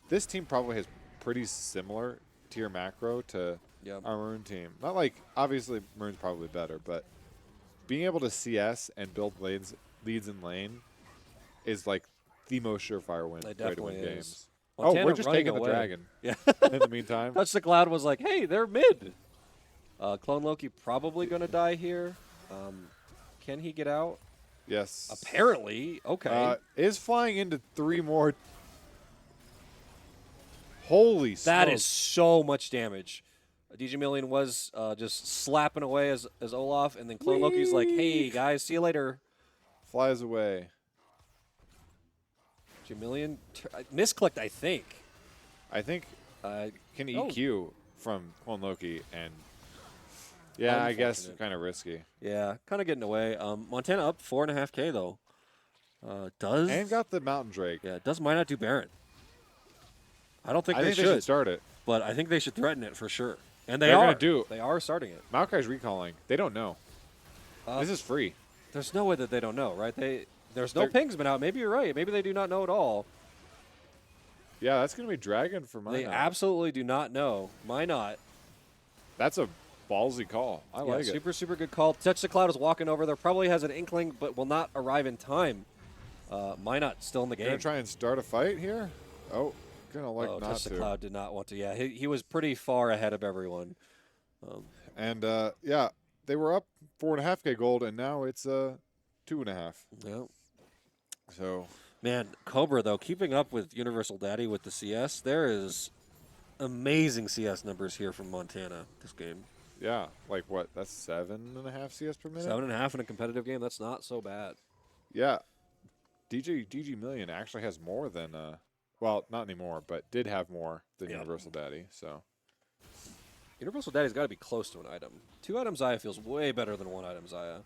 S2: this team probably has pretty similar tier macro to our Maroon team. Not like obviously Maroon's probably better, but being able to CS and build leads in lane is like the most surefire way to win games.
S1: Montana
S2: we're just taking
S1: away.
S2: the dragon.
S1: Yeah.
S2: In the meantime,
S1: Touch the Cloud was like, hey, they're mid. Clone Loki probably going to die here. Can he get out?
S2: yes.
S1: Apparently. Okay.
S2: Is flying into 3 more. Holy
S1: That
S2: smokes.
S1: is so much damage. DJ Million was just slapping away as Olaf, and then Clone Loki's like, hey, guys, see you later.
S2: Flies away.
S1: DJ Million misclicked, I think.
S2: I think can
S1: oh.
S2: EQ from Clone Loki, and yeah, I guess
S1: Unfortunate.
S2: kind of risky.
S1: Yeah, kind of getting away. Montana up 4.5K, though. Does
S2: And got the Mountain Drake.
S1: Yeah, does might not do Baron. I don't think
S2: I
S1: they
S2: think they should start it.
S1: but I think they should threaten it for sure. And they
S2: They're
S1: are.
S2: gonna do.
S1: They are starting it.
S2: Maokai's recalling. They don't know. This is free.
S1: There's no way that they don't know, right? There's no pings been out. Maybe you're right. Maybe they do not know at all.
S2: Yeah, that's gonna be Dragon for mine.
S1: They absolutely do not know. Why not?
S2: That's a ballsy call. I like it.
S1: Super, super good call. Touch the Cloud is walking over there. Probably has an inkling, but will not arrive in time. Minot still in the game.
S2: Gonna try and start a fight here. Oh, gonna like not
S1: Touch the
S2: to.
S1: Cloud did not want to. Yeah, he was pretty far ahead of everyone.
S2: And yeah, they were up 4.5K gold, and now it's 2.5.
S1: Yeah.
S2: So
S1: Man, Cobra, though, keeping up with Universal Daddy with the CS, there is amazing CS numbers here from Montana this game.
S2: yeah, like what? That's 7.5 CS per minute.
S1: 7.5 in a competitive game, that's not so bad.
S2: Yeah, DG Million actually has more than well, not anymore, but did have more than Universal Daddy. So
S1: Universal Daddy's got to be close to an item. 2 item Zaya feels way better than 1 item Zaya.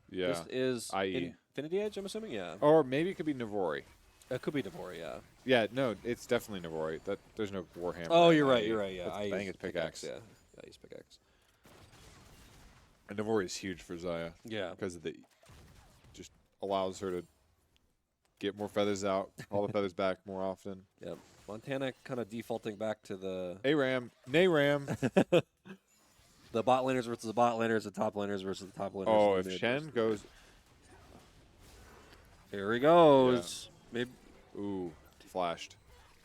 S2: yeah,
S1: This is
S2: i.e.
S1: Infinity Edge, I'm assuming? Yeah.
S2: or maybe it could be Navori.
S1: It could be Devori, yeah.
S2: Yeah, no, it's definitely Navori. That there's no Warhammer.
S1: Oh,
S2: in
S1: you're right,
S2: IE.
S1: you're right, yeah.
S2: I think it's pickaxe.
S1: Yeah, I use pickaxe.
S2: And Navori is huge for Zaya
S1: Yeah.
S2: because of the just allows her to get more feathers out, all the feathers back more often.
S1: Yep. Montana kind of defaulting back to the
S2: ARAM, NARAM.
S1: the bot laners versus the bot laners, the top laners versus the top laners.
S2: Oh,
S1: and
S2: if
S1: the
S2: Shen
S1: mid.
S2: goes,
S1: Here he goes. Maybe
S2: ooh, flashed.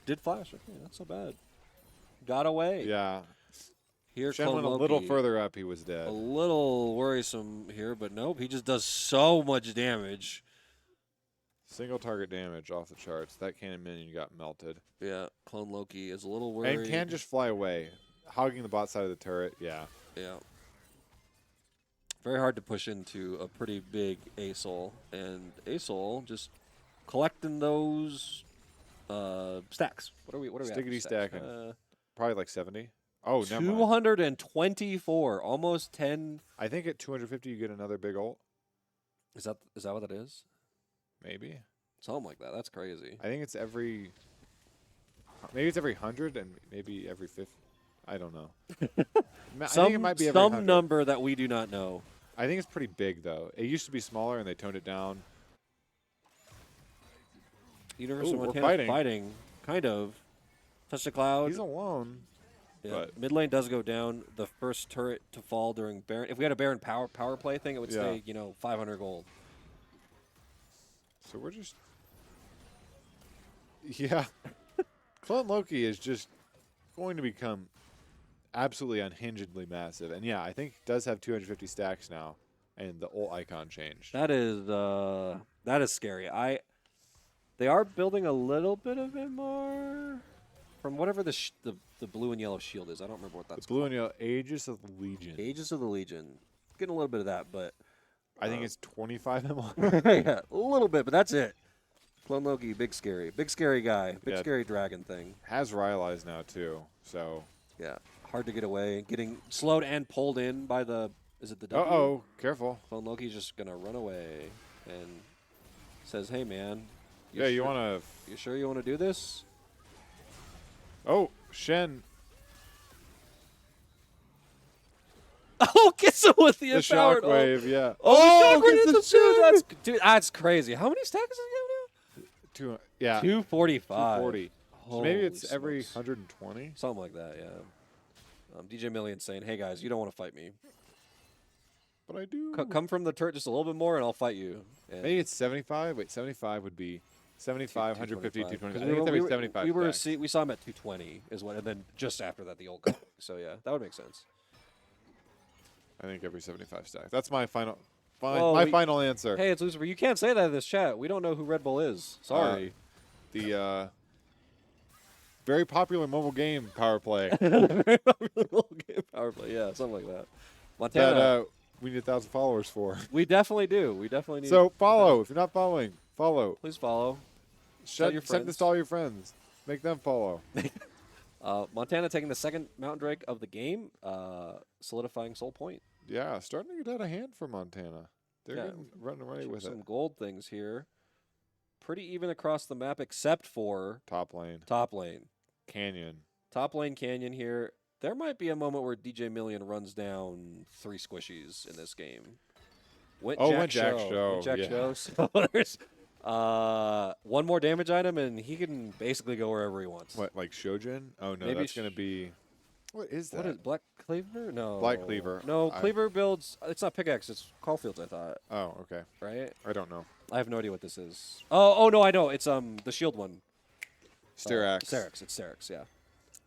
S1: did flash. Okay, not so bad. Got away.
S2: Yeah,
S1: Here
S2: Shen
S1: Clone
S2: went a little
S1: Loki.
S2: further up, he was dead.
S1: A little worrisome here, but nope. He just does so much damage.
S2: Single target damage off the charts. That cannon minion got melted.
S1: Yeah, Clone Loki is a little worried.
S2: And can just fly away. Hogging the bot side of the turret, yeah.
S1: Yeah. Very hard to push into a pretty big Asol, and Asol just collecting those stacks. What are we? What are we? at for
S2: Stickity
S1: stacks?
S2: stacking. Probably like 70. Oh, never mind.
S1: 224, almost 10.
S2: I think at 250 you get another big ult.
S1: Is that what that is?
S2: Maybe.
S1: Something like that. That's crazy.
S2: I think it's every. Maybe it's every 100 and maybe every 50. I don't know. I think it might be every
S1: some
S2: 100.
S1: number that we do not know.
S2: I think it's pretty big though. It used to be smaller and they toned it down.
S1: Universal
S2: Ooh, we're
S1: Montana
S2: fighting.
S1: kind of. Touch the cloud.
S2: He's alone.
S1: Yeah.
S2: but-
S1: Mid lane does go down. The first turret to fall during Baron. If we had a Baron power play thing, it would
S2: Yeah.
S1: stay 500 gold.
S2: So we're just. Yeah. Clone Loki is just going to become absolutely unhingedly massive. And yeah, I think it does have 250 stacks now. And the ult icon changed.
S1: That is scary. They are building a little bit of MR from whatever the blue and yellow shield is. I don't remember what that's
S2: Blue
S1: called.
S2: and yellow, Aegis of the Legion.
S1: Aegis of the Legion. Getting a little bit of that, but
S2: I think it's 25 MR.
S1: yeah, a little bit, but that's it. Clone Loki, big scary guy, big
S2: Yeah.
S1: scary dragon thing.
S2: Has Rylai's now too. So.
S1: Yeah, hard to get away. Getting slowed and pulled in by the. Is it the W?
S2: Uh-oh. Careful.
S1: Clone Loki's just gonna run away and says, "Hey, man.
S2: Yeah, you want to...
S1: You sure you want to do this?"
S2: Oh, Shen.
S1: Oh, gets him with the
S2: The
S1: empowered.
S2: shockwave, yeah.
S1: Oh,
S2: the
S1: gets the
S2: shockwave.
S1: That's dude. That's crazy. How many stacks does he have
S2: Yeah.
S1: now? 245.
S2: 240. So maybe
S1: Holy
S2: it's every
S1: smokes.
S2: 120.
S1: Something like that. Yeah. DJ Million saying, "Hey guys, you don't want to fight me.
S2: But I do.
S1: Come from the turret just a little bit more, and I'll fight you." And
S2: Maybe it's 75. Wait, 75 would be 75, 150, 220. I think it's
S1: we,
S2: every 75
S1: we saw him at 220 is what, and then just after that the old guy. So yeah, that would make sense.
S2: I think every 75 stack. That's my final
S1: Whoa,
S2: final answer.
S1: Hey, it's Lucifer. You can't say that in this chat. We don't know who Red Bull is. Sorry.
S2: The very popular mobile game Power Play
S1: Very popular little game power play. Yeah, something like that. Montana.
S2: that we need 1,000 followers for.
S1: We definitely do. We definitely need.
S2: So follow. If you're not following, follow.
S1: Please follow. Tell your
S2: Send this
S1: friends.
S2: to all your friends. Make them follow.
S1: Montana taking the second Mountain Drake of the game, solidifying Soul Point.
S2: Yeah, starting to get out of hand for Montana. They're
S1: Yeah.
S2: running away with
S1: Some
S2: it.
S1: gold things here. Pretty even across the map, except for
S2: Top lane.
S1: top lane.
S2: Canyon.
S1: Top lane Canyon here. There might be a moment where DJ Million runs down 3 squishies in this game. Went Jack Show. Went Jack
S2: yeah.
S1: Show. So there's one more damage item, and he can basically go wherever he wants.
S2: What, like Shojin? Oh, no,
S1: Maybe
S2: that's going to be... What is that?
S1: What is Black Cleaver? No.
S2: Black Cleaver.
S1: No,
S2: I-
S1: Cleaver builds. It's not pickaxe. It's Caulfield's. I thought.
S2: Oh, okay.
S1: Right.
S2: I don't know.
S1: I have no idea what this is. Oh no, I know. It's the shield one.
S2: Styrax.
S1: Styrax. It's Styrax. Yeah.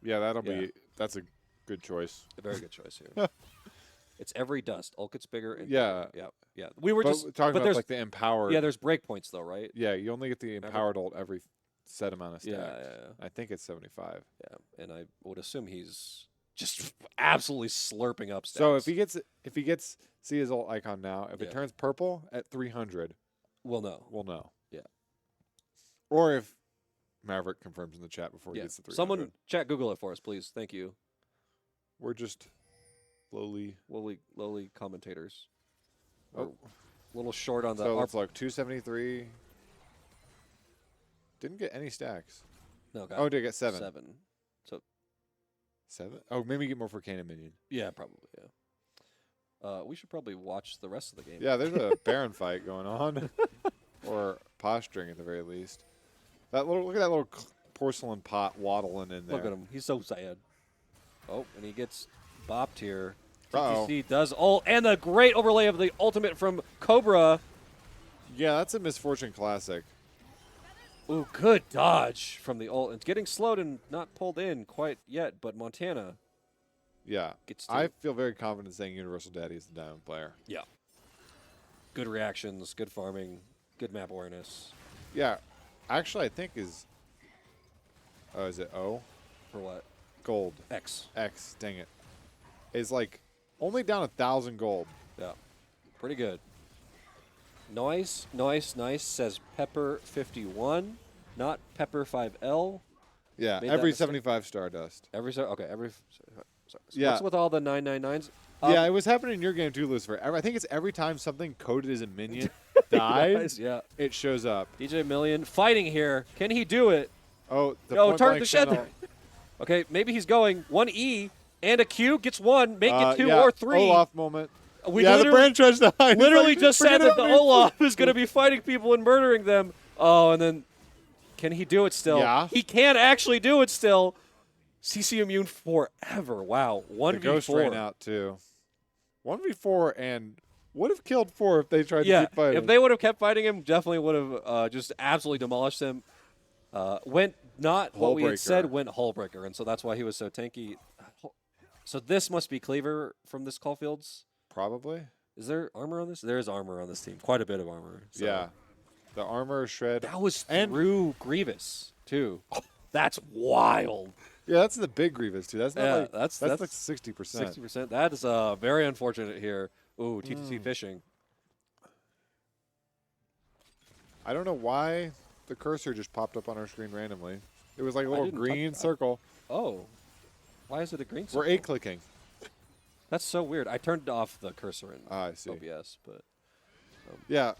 S2: Yeah, that'll
S1: Yeah.
S2: be... That's a good choice.
S1: A very good choice here. It's every dust. Ult gets bigger. And
S2: Yeah.
S1: bigger. Yeah. We were
S2: But
S1: just
S2: talking
S1: but
S2: about
S1: there's
S2: like the empowered...
S1: yeah. There's breakpoints though, right?
S2: Yeah, you only get the empowered ult every set amount of stacks.
S1: Yeah.
S2: I think it's 75.
S1: Yeah. And I would assume he's just absolutely slurping up stacks.
S2: So if he gets see his ult icon now, if
S1: Yeah.
S2: it turns purple at 300,
S1: we'll know.
S2: we'll know.
S1: Yeah.
S2: Or if Maverick confirms in the chat before he
S1: Yeah.
S2: gets to 300.
S1: Someone chat Google it for us, please. Thank you.
S2: We're just lowly.
S1: Lowly commentators.
S2: Oh,
S1: A little short on the.
S2: so it's like 273. Didn't get any stacks.
S1: No,
S2: Oh, did I get 7?
S1: 7. So
S2: 7? Oh, maybe get more for Cannon Minion.
S1: yeah, probably yeah. We should probably watch the rest of the game.
S2: Yeah, there's a Baron fight going on, or posturing at the very least. Look at that little porcelain pot waddling in there.
S1: Look at him. He's so sad. Oh, and he gets bopped here.
S2: Uh-oh.
S1: TTC does ult, and the great overlay of the ultimate from Cobra.
S2: Yeah, that's a Misfortune classic.
S1: Ooh, good dodge from the ult. It's getting slowed and not pulled in quite yet, but Montana
S2: Yeah,
S1: gets to
S2: I feel very confident saying Universal Daddy is the diamond player.
S1: yeah. Good reactions, good farming, good map awareness.
S2: Yeah, actually, I think is. Oh, is it O?
S1: For what?
S2: Gold.
S1: X.
S2: X. Dang it. Is like only down 1,000 gold.
S1: Yeah. Pretty good. Nice, nice, nice, says Pepper51, not Pepper5L.
S2: Yeah,
S1: Made that
S2: every
S1: mistake.
S2: 75 Stardust.
S1: Okay,
S2: Yeah.
S1: What's with all the 999s?
S2: Yeah, it was happening in your game too, Lucifer. I think it's every time something coded as a minion dies,
S1: yeah.
S2: it shows up.
S1: DJ Million fighting here. Can he do it?
S2: Oh, the
S1: No,
S2: point
S1: turn
S2: blank
S1: the shed.
S2: sentinel.
S1: Okay, maybe he's going 1E and a Q gets 1, make it 2
S2: yeah,
S1: or 3.
S2: Olaf moment.
S1: We
S2: yeah, the
S1: literally-
S2: brand tries to hide. He's
S1: Literally
S2: like,
S1: just said
S2: "Forget
S1: that the
S2: about me."
S1: Olaf is going to be fighting people and murdering them. Oh, and then can he do it still?
S2: Yeah.
S1: He can actually do it still. CC immune forever. Wow.
S2: The
S1: 1v4.
S2: ghost ran out too. 1v4 and would have killed 4 if they tried to
S1: Yeah,
S2: keep fighting.
S1: if they would have kept fighting him, definitely would have just absolutely demolished him. Went not what we had said,
S2: Hullbreaker.
S1: went Hullbreaker, and so that's why he was so tanky. So this must be Cleaver from this Caulfield's.
S2: Probably.
S1: Is there armor on this? There is armor on this team. Quite a bit of armor. So.
S2: Yeah. The armor shred.
S1: That was
S2: And-
S1: through Grievous, too. That's wild.
S2: Yeah, that's the big Grievous too. That's not
S1: Yeah,
S2: like
S1: that's
S2: like 60%.
S1: 60%. That is very unfortunate here. Ooh, TTC fishing.
S2: I don't know why the cursor just popped up on our screen randomly. It was like a
S1: I
S2: little
S1: didn't
S2: green
S1: touch that.
S2: circle.
S1: Oh. Why is it a green
S2: We're
S1: circle?
S2: 8-clicking.
S1: That's so weird. I turned off the cursor in
S2: I see.
S1: OBS, but
S2: Yeah.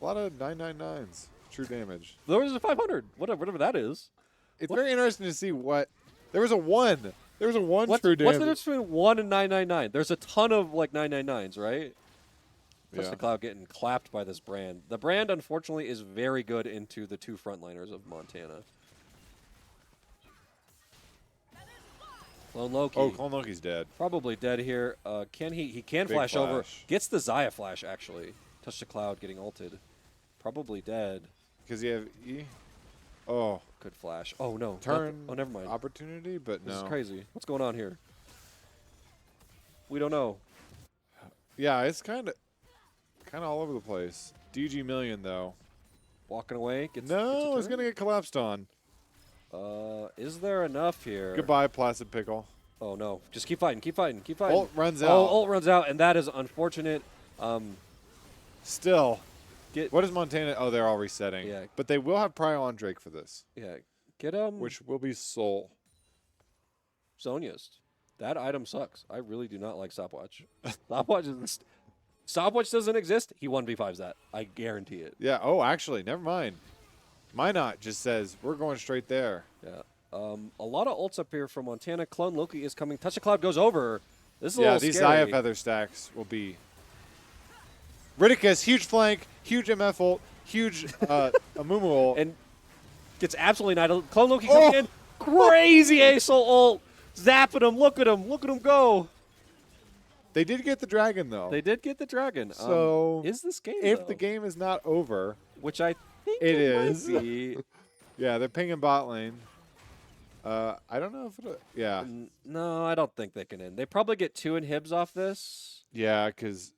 S2: A lot of 999s. True damage.
S1: there was a 500. Whatever that is.
S2: It's very interesting to see what. There was a 1. There was a 1
S1: What's
S2: true
S1: the
S2: damage.
S1: difference between 1 and 999? There's a ton of like 999s, right? Plus
S2: Yeah.
S1: the cloud getting clapped by this brand. The brand, unfortunately, is very good into the 2 frontliners of Montana. Lone Loki.
S2: Oh, Clone Loki's dead.
S1: Probably dead here. Can he? He can
S2: Big
S1: flash over.
S2: flash.
S1: Gets the Zaya flash, actually. Touch the cloud, getting ulted. Probably dead.
S2: Because you have E. Oh,
S1: Good flash. Oh, no. not
S2: turn
S1: the- oh, never mind.
S2: opportunity, but
S1: This
S2: no.
S1: is crazy. What's going on here? We don't know.
S2: Yeah, it's kind of all over the place. DG Million though.
S1: Walking away. Gets,
S2: No,
S1: gets
S2: it's gonna get collapsed on.
S1: Is there enough here?
S2: Goodbye, Placid Pickle.
S1: Oh, no. Just keep fighting. Keep fighting. Keep fighting.
S2: Ult runs out.
S1: Oh, ult runs out, and that is unfortunate.
S2: Still.
S1: Get
S2: What is Montana? Oh, they're all resetting.
S1: Yeah.
S2: But they will have Prio on Drake for this,
S1: yeah. Get
S2: which will be Soul.
S1: Sonya's. That item sucks. I really do not like stopwatch. Stopwatch doesn't exist. He 1v5s that. I guarantee it.
S2: Yeah. Oh, actually, never mind. Minot just says we're going straight there.
S1: Yeah. A lot of ults up here from Montana. Clone Loki is coming. Touch the Cloud goes over. This is a
S2: Yeah,
S1: little
S2: these
S1: scary.
S2: Zaya Feather stacks will be. Ridicus, huge flank, huge MF ult, huge Amumu ult.
S1: And gets absolutely not. Clone Loki coming in. Crazy Ace ult. Zapping him. Look at him. Look at him go.
S2: They did get the dragon though.
S1: They did get the dragon.
S2: So,
S1: is this game
S2: if
S1: though?
S2: the game is not over,
S1: Which I think
S2: It
S1: might
S2: is.
S1: be.
S2: yeah, they're pinging bot lane. I don't know if it. Yeah,
S1: No, I don't think they can end. They probably get 2 inhibs off this.
S2: yeah, because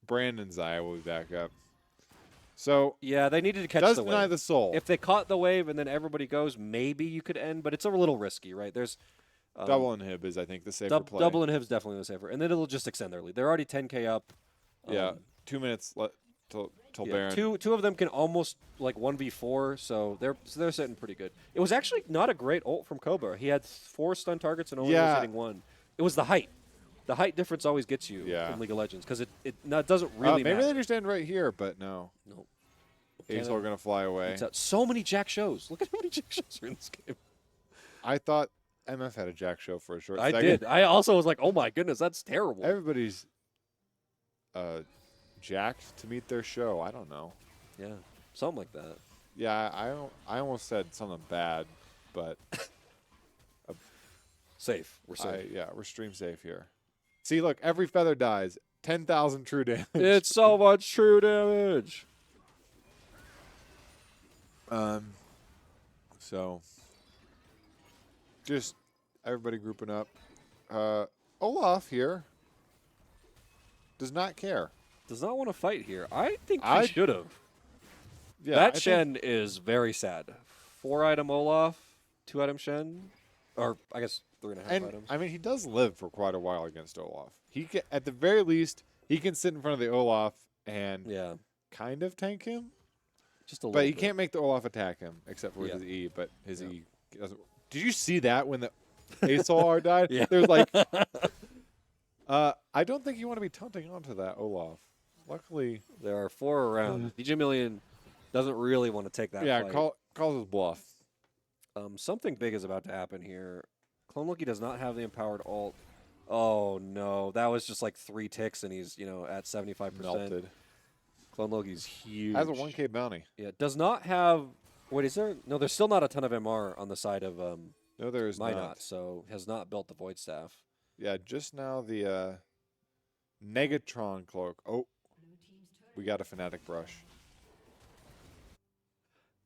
S2: Brandon Zaya will be back up. So
S1: Yeah, they needed to catch
S2: does
S1: the
S2: deny
S1: wave.
S2: the soul.
S1: If they caught the wave and then everybody goes, maybe you could end, but it's a little risky, right? There's
S2: Double inhib is I think the safer play.
S1: double inhib's definitely the safer, and then it'll just extend their lead. They're already 10k up.
S2: Yeah, 2 minutes till
S1: Yeah,
S2: Baron.
S1: two of them can almost like 1v4, so they're sitting pretty good. It was actually not a great ult from Cobra. He had 4 stun targets and only was
S2: Yeah.
S1: hitting 1. It was the height. The height difference always gets you
S2: Yeah.
S1: in League of Legends because it doesn't really
S2: maybe
S1: matter.
S2: they understand right here, but no.
S1: No.
S2: Ace are gonna fly away.
S1: It's so many Jack shows. Look at how many Jack shows are in this game.
S2: I thought MF had a Jack show for a short
S1: I
S2: second.
S1: did. I also was like, oh my goodness, that's terrible.
S2: Everybody's jacked to meet their show. I don't know.
S1: Yeah, something like that.
S2: Yeah, I almost said something bad, but
S1: Safe. We're safe.
S2: yeah, we're stream safe here. See, look, every feather dies. 10,000 true damage.
S1: It's so much true damage.
S2: So just everybody grouping up. Olaf here does not care.
S1: Does not want to fight here. I think he
S2: I-
S1: should have.
S2: Yeah,
S1: That
S2: I think-
S1: Shen is very sad. 4-item Olaf, 2-item Shen, or I guess 3.5
S2: and
S1: items.
S2: I mean, he does live for quite a while against Olaf. He can, at the very least, he can sit in front of the Olaf and
S1: Yeah.
S2: kind of tank him.
S1: Just a little
S2: But he
S1: bit.
S2: can't make the Olaf attack him except for with
S1: Yeah.
S2: his E. But his
S1: Yeah.
S2: E doesn't. Did you see that when the Asolr died?
S1: Yeah.
S2: There's like, I don't think you want to be taunting onto that Olaf. Luckily,
S1: There are 4 around. DJ Million doesn't really want to take that
S2: yeah,
S1: fight.
S2: calls his bluff.
S1: Something big is about to happen here. Clone Loki does not have the empowered ult. Oh no, that was just like 3 ticks and he's at 75%.
S2: Melted.
S1: Clone Loki's huge.
S2: Has a 1K bounty.
S1: Yeah, does not have. Wait, is there? No, there's still not a ton of MR on the side of
S2: No, there is
S1: Minot,
S2: not.
S1: so has not built the Void Staff.
S2: Yeah, just now the Negatron cloak. Oh, we got a Fnatic brush.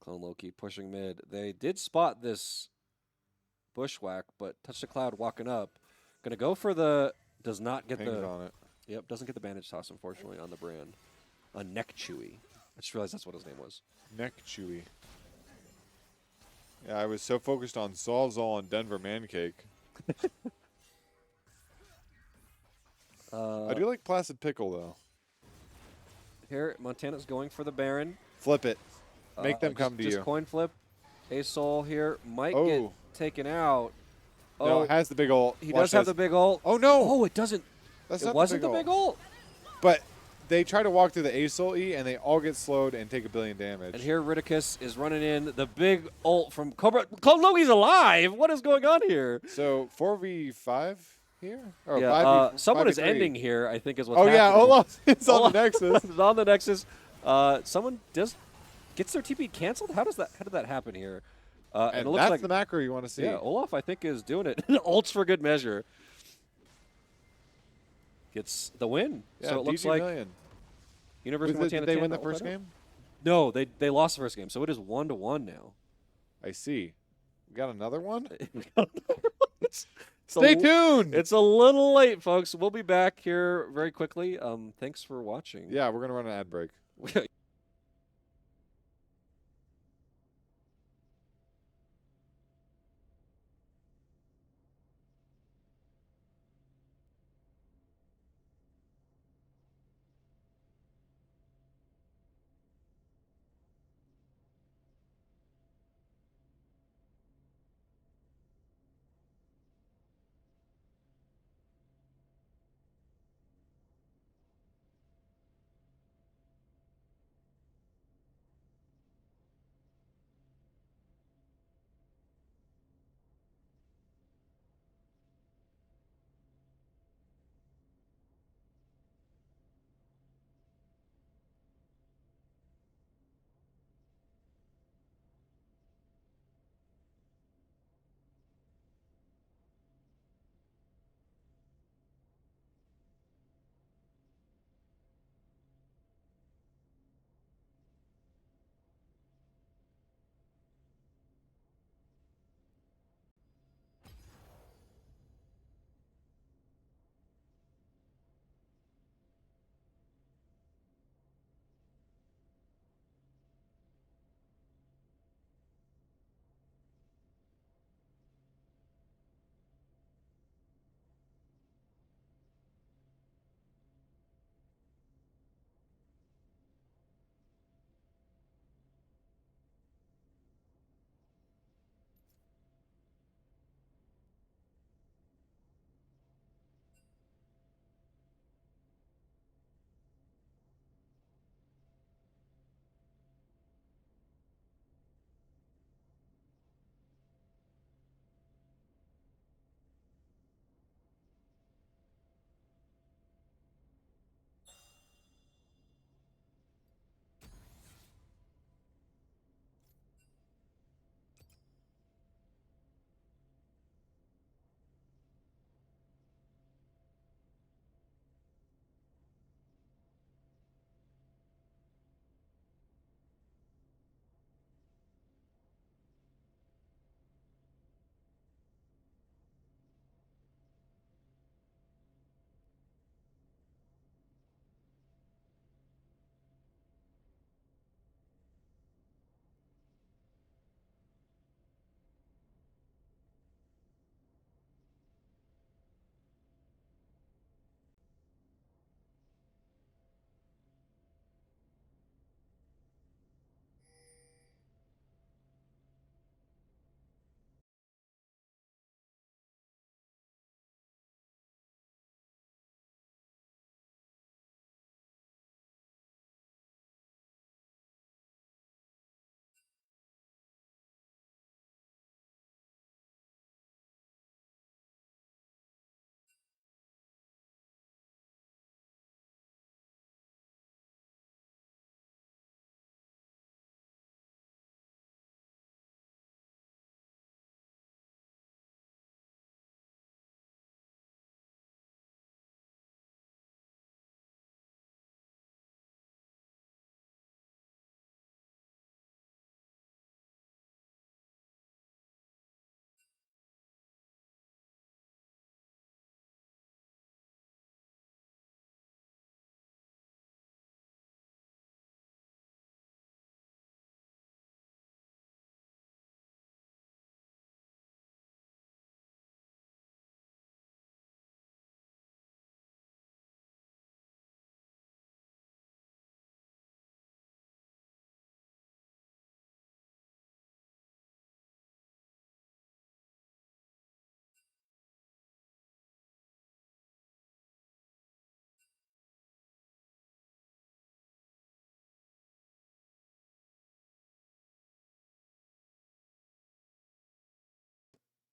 S1: Clone Loki pushing mid. They did spot this bushwhack, but Touch the Cloud walking up. Gonna go for the. Does not get
S2: Pings
S1: the.
S2: on it.
S1: Yep, doesn't get the bandage toss, unfortunately, on the brand. A neck chewy. I just realized that's what his name was.
S2: Neck chewy. Yeah, I was so focused on Sawzall and Denver Mancake. I do like Placid Pickle, though.
S1: Here, Montana's going for the Baron.
S2: Flip it. Make them come to
S1: just
S2: you.
S1: coin flip. Asol here might get
S2: Oh.
S1: taken out.
S2: No,
S1: Oh,
S2: it has the big ult.
S1: he
S2: Watch
S1: does have
S2: this.
S1: the big ult.
S2: Oh, no.
S1: Oh, it doesn't.
S2: That's
S1: It
S2: not
S1: wasn't the big ult.
S2: But they try to walk through the Asol E, and they all get slowed and take 1 billion damage.
S1: And here Ridicus is running in the big ult from Cobra. Clone Loki's alive. What is going on here?
S2: So 4v5 here? Or
S1: Yeah,
S2: 5v,
S1: someone is
S2: 5v3.
S1: ending here, I think is what's
S2: Oh,
S1: happening.
S2: yeah, Olaf is on
S1: Olaf
S2: the Nexus.
S1: is on the Nexus. Someone gets their TP canceled? How did that happen here? And it
S2: And
S1: looks
S2: that's
S1: like
S2: the macro you want to see.
S1: yeah, Olaf I think is doing it. Ults for good measure. Gets the win.
S2: Yeah,
S1: So it looks
S2: DG
S1: like
S2: Million.
S1: University of Montana
S2: Did they win
S1: 10
S2: the first
S1: ulted up?
S2: game?
S1: No, they lost the first game. So it is 1-1 now.
S2: I see. We got another one?
S1: It's
S2: Stay
S1: a,
S2: tuned!
S1: It's a little late, folks. We'll be back here very quickly. Thanks for watching.
S2: Yeah, we're going to run an ad break.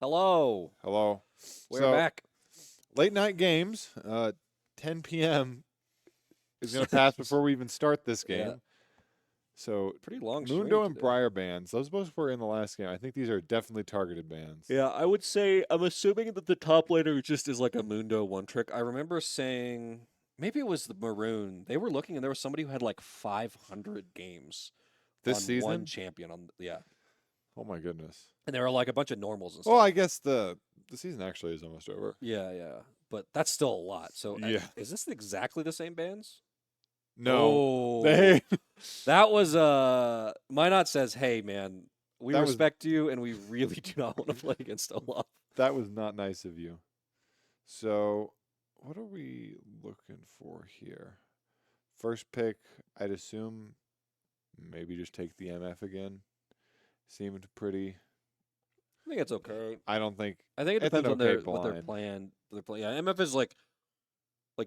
S1: Hello.
S2: Hello.
S1: We're
S2: So,
S1: back.
S2: late night games. 10 p.m. is going to pass before we even start this game.
S1: Yeah.
S2: So,
S1: Pretty long
S2: Mundo
S1: stream
S2: and
S1: today.
S2: Briar bans. Those both were in the last game. I think these are definitely targeted bans.
S1: Yeah, I would say I'm assuming that the top laner just is like a Mundo one trick. I remember saying maybe it was the Maroon. They were looking and there was somebody who had like 500 games
S2: This
S1: on
S2: season?
S1: one champion on
S2: Oh my goodness.
S1: and there were like a bunch of normals and stuff.
S2: Well, I guess the season actually is almost over.
S1: Yeah. But that's still a lot. So
S2: Yeah.
S1: is this exactly the same bands?
S2: No.
S1: Oh,
S2: They
S1: that was Minot says, "Hey man, we
S2: That was-
S1: respect you and we really do not want to play against Olaf."
S2: that was not nice of you. So, what are we looking for here? First pick, I'd assume maybe just take the MF again. Seemed pretty.
S1: I think it's okay.
S2: I don't think
S1: I think it
S2: It's an
S1: depends on
S2: okay
S1: what their
S2: blind.
S1: plan. Yeah, MF is like,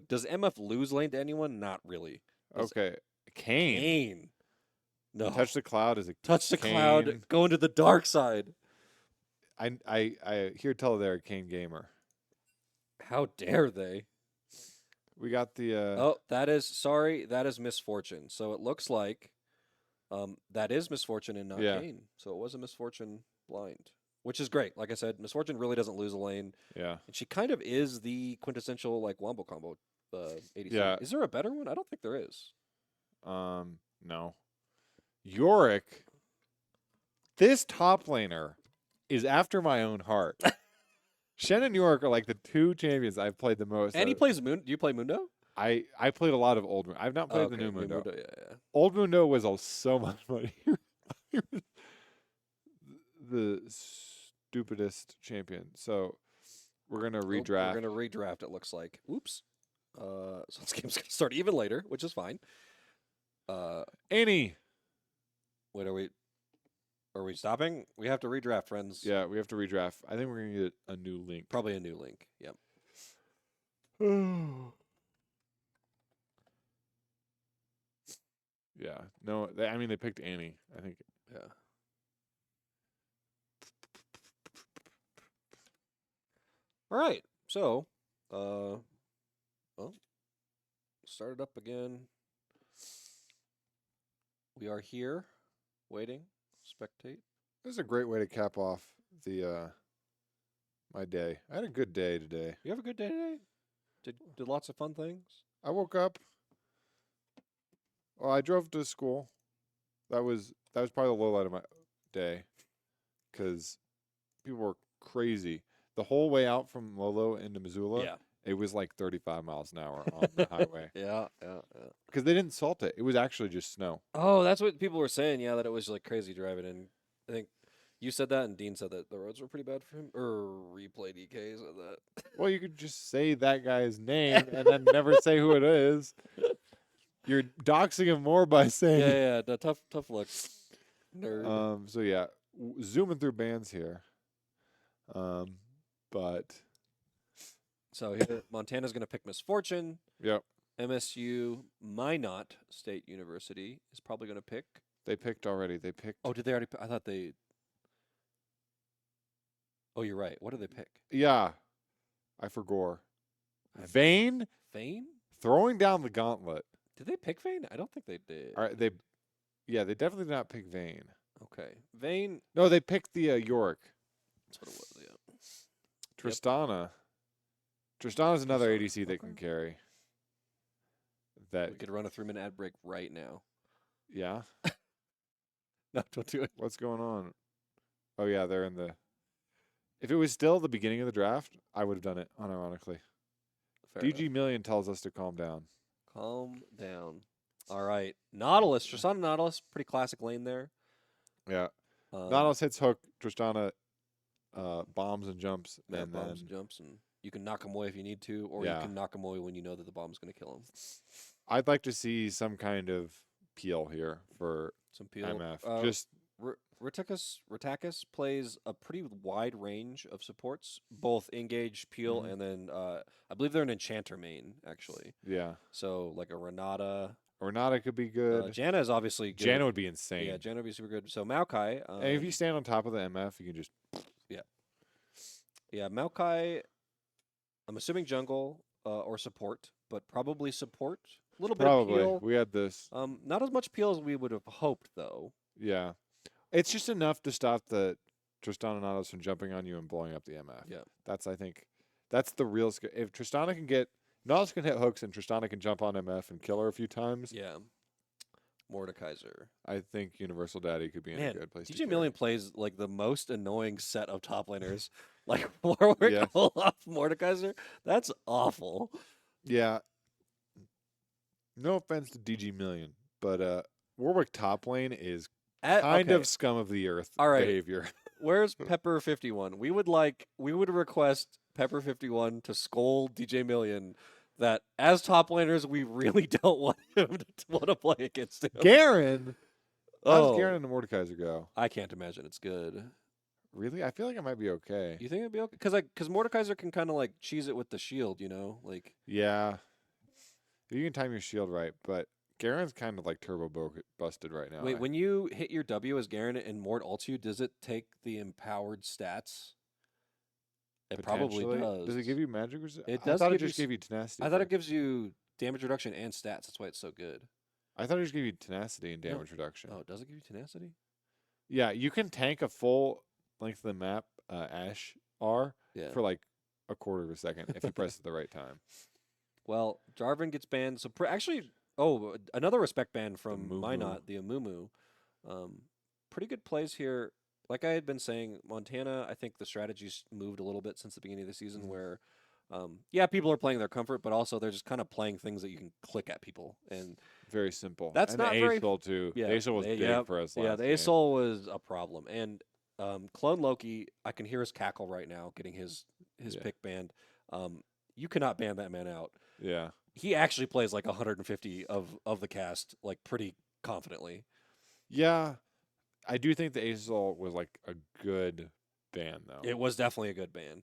S1: does MF lose lane to anyone? Not really. Does
S2: okay. Kane.
S1: Kane. No.
S2: Touch the cloud is a
S1: Touch the cloud.
S2: Kane.
S1: Go into the dark side.
S2: I hear tell they're a Kane gamer.
S1: How dare they?
S2: We got the
S1: Oh, that is misfortune. So it looks like, that is misfortune and not
S2: Yeah.
S1: Kane. So it was a misfortune blind, which is great. Like I said, misfortune really doesn't lose a lane,
S2: yeah.
S1: and she kind of is the quintessential like wombo combo. ADC.
S2: Yeah.
S1: Is there a better one? I don't think there is.
S2: No. Yorick. This top laner is after my own heart. Shen and Yorick are like the two champions I've played the most.
S1: And he plays Moon. Do you play Mundo?
S2: I played a lot of Old Mundo. I've not played the
S1: Okay,
S2: new Mundo.
S1: Yeah.
S2: Old Mundo was so much money. The stupidest champion. So we're gonna
S1: Oh,
S2: redraft.
S1: we're gonna redraft. It looks like. Oops. So this game's gonna start even later, which is fine.
S2: Annie.
S1: Wait, are we stopping? We have to redraft, friends.
S2: Yeah, we have to redraft. I think we're gonna get a new link.
S1: Probably a new link. Yep.
S2: Yeah. No, I mean they picked Annie. I think.
S1: Yeah. All right. So, well, start it up again. We are here, waiting, spectate.
S2: This is a great way to cap off the my day. I had a good day today.
S1: You have a good day today? Did lots of fun things?
S2: I woke up. Well, I drove to school. That was probably the low light of my day, because people were crazy. The whole way out from Lolo into Missoula,
S1: Yeah.
S2: it was like 35 miles an hour on the highway
S1: Yeah.
S2: because they didn't salt it. It was actually just snow.
S1: Oh, that's what people were saying. Yeah, that it was like crazy driving in. I think you said that, and Dean said that the roads were pretty bad for him. Or replay DK said that.
S2: Well, you could just say that guy's name and then never say who it is. You're doxing him more by saying.
S1: Yeah. The tough luck. Nerd.
S2: So yeah, zooming through bands here. But
S1: So here, Montana's gonna pick Misfortune.
S2: yep,
S1: MSU Minot State University is probably gonna pick.
S2: they picked already. They picked.
S1: Oh, did they already? I thought they. Oh, you're right. What did they pick?
S2: Yeah, I forgot. Vayne
S1: Vayne?
S2: throwing down the gauntlet.
S1: Did they pick Vayne? I don't think they did.
S2: All right, they definitely did not pick Vayne.
S1: Okay, Vayne.
S2: No, they picked the Yorick.
S1: That's what it was. Yeah.
S2: Tristana. Tristana's another
S1: Tristana,
S2: ADC that can
S1: okay.
S2: carry. That
S1: We could run a 3-minute ad break right now.
S2: yeah.
S1: No, don't do it.
S2: What's going on? Oh yeah, they're in the. If it was still the beginning of the draft, I would have done it. Unironically,
S1: Fair
S2: DG
S1: enough.
S2: Million tells us to calm down.
S1: Calm down. All right, Nautilus. Tristana Nautilus. Pretty classic lane there.
S2: Yeah,
S1: Um,
S2: Nautilus hits hook. Tristana bombs and jumps,
S1: yeah,
S2: and
S1: bombs
S2: then
S1: and jumps, and you can knock him away if you need to, or
S2: Yeah.
S1: you can knock him away when you know that the bomb's going to kill him.
S2: I'd like to see some kind of peel here for
S1: Some peel.
S2: MF. Just
S1: Ratakis plays a pretty wide range of supports, both engage, peel,
S2: Mhm.
S1: and then I believe they're an enchanter main actually.
S2: yeah.
S1: So like a Renata.
S2: Renata could be good.
S1: Janna is obviously good.
S2: Janna would be insane.
S1: Yeah, Janna would be super good. So Maokai.
S2: And if you stand on top of the MF, you can just
S1: Yeah, Maokai, I'm assuming jungle or support, but probably support. A little bit of
S2: Probably.
S1: peel.
S2: We had this.
S1: Not as much peel as we would have hoped, though.
S2: Yeah. It's just enough to stop the Tristana and Nautilus from jumping on you and blowing up the MF.
S1: Yeah.
S2: That's, I think, that's the real skill. If Tristana can get, Nautilus can hit hooks and Tristana can jump on MF and kill her a few times,
S1: Yeah. Mordekaiser.
S2: I think Universal Daddy could be in a
S1: Man,
S2: good place to
S1: DJ
S2: carry.
S1: Million plays like the most annoying set of top laners. Like Warwick,
S2: Yeah.
S1: Olaf, Mordekaiser. That's awful.
S2: Yeah. No offense to DG Million, but Warwick top lane is kind
S1: Okay,
S2: of scum of the earth
S1: All right.
S2: behavior.
S1: Where's Pepper 51? We would request Pepper 51 to scold DJ Million that as top laners we really don't want him to want to play against him.
S2: Garen. How does
S1: Oh,
S2: Garen and Mordekaiser go?
S1: I can't imagine it's good.
S2: Really? I feel like it might be okay.
S1: You think it'd be okay? Because Mordekaiser can kind of like cheese it with the shield, you know, like
S2: Yeah. You can time your shield right, but Garen's kind of like busted right now.
S1: wait, when you hit your W as Garen and Mord ults you, does it take the empowered stats? It probably
S2: Potentially.
S1: does.
S2: Does it give you magic resist?
S1: It
S2: I
S1: does
S2: thought it
S1: give you
S2: just
S1: s-
S2: gave you tenacity.
S1: I thought
S2: for-
S1: it gives you damage reduction and stats. That's why it's so good.
S2: I thought it just gave you tenacity and
S1: No.
S2: damage reduction.
S1: Oh, does it give you tenacity?
S2: Yeah, you can tank a full length of the map, Ash R,
S1: Yeah.
S2: for like a quarter of a second if you press it at the right time.
S1: Well, Jarvan gets banned. So another respect ban from
S2: Mumu.
S1: Minot, the Amumu. Pretty good plays here. Like I had been saying, Montana, I think the strategy's moved a little bit since the beginning of the season
S2: Mhm.
S1: where, yeah, people are playing their comfort, but also they're just kind of playing things that you can click at people. And
S2: Very simple.
S1: That's
S2: and
S1: not
S2: the
S1: very-
S2: Aesol too.
S1: yeah,
S2: The Aesol was
S1: they-
S2: big
S1: yeah,
S2: for us
S1: yeah,
S2: last
S1: the
S2: game.
S1: ASOL was a problem. And Clone Loki, I can hear his cackle right now getting his
S2: Yeah.
S1: pick banned. You cannot ban that man out.
S2: Yeah.
S1: He actually plays like 150 of the cast, like pretty confidently.
S2: Yeah. I do think the Aesol was like a good ban though.
S1: It was definitely a good ban.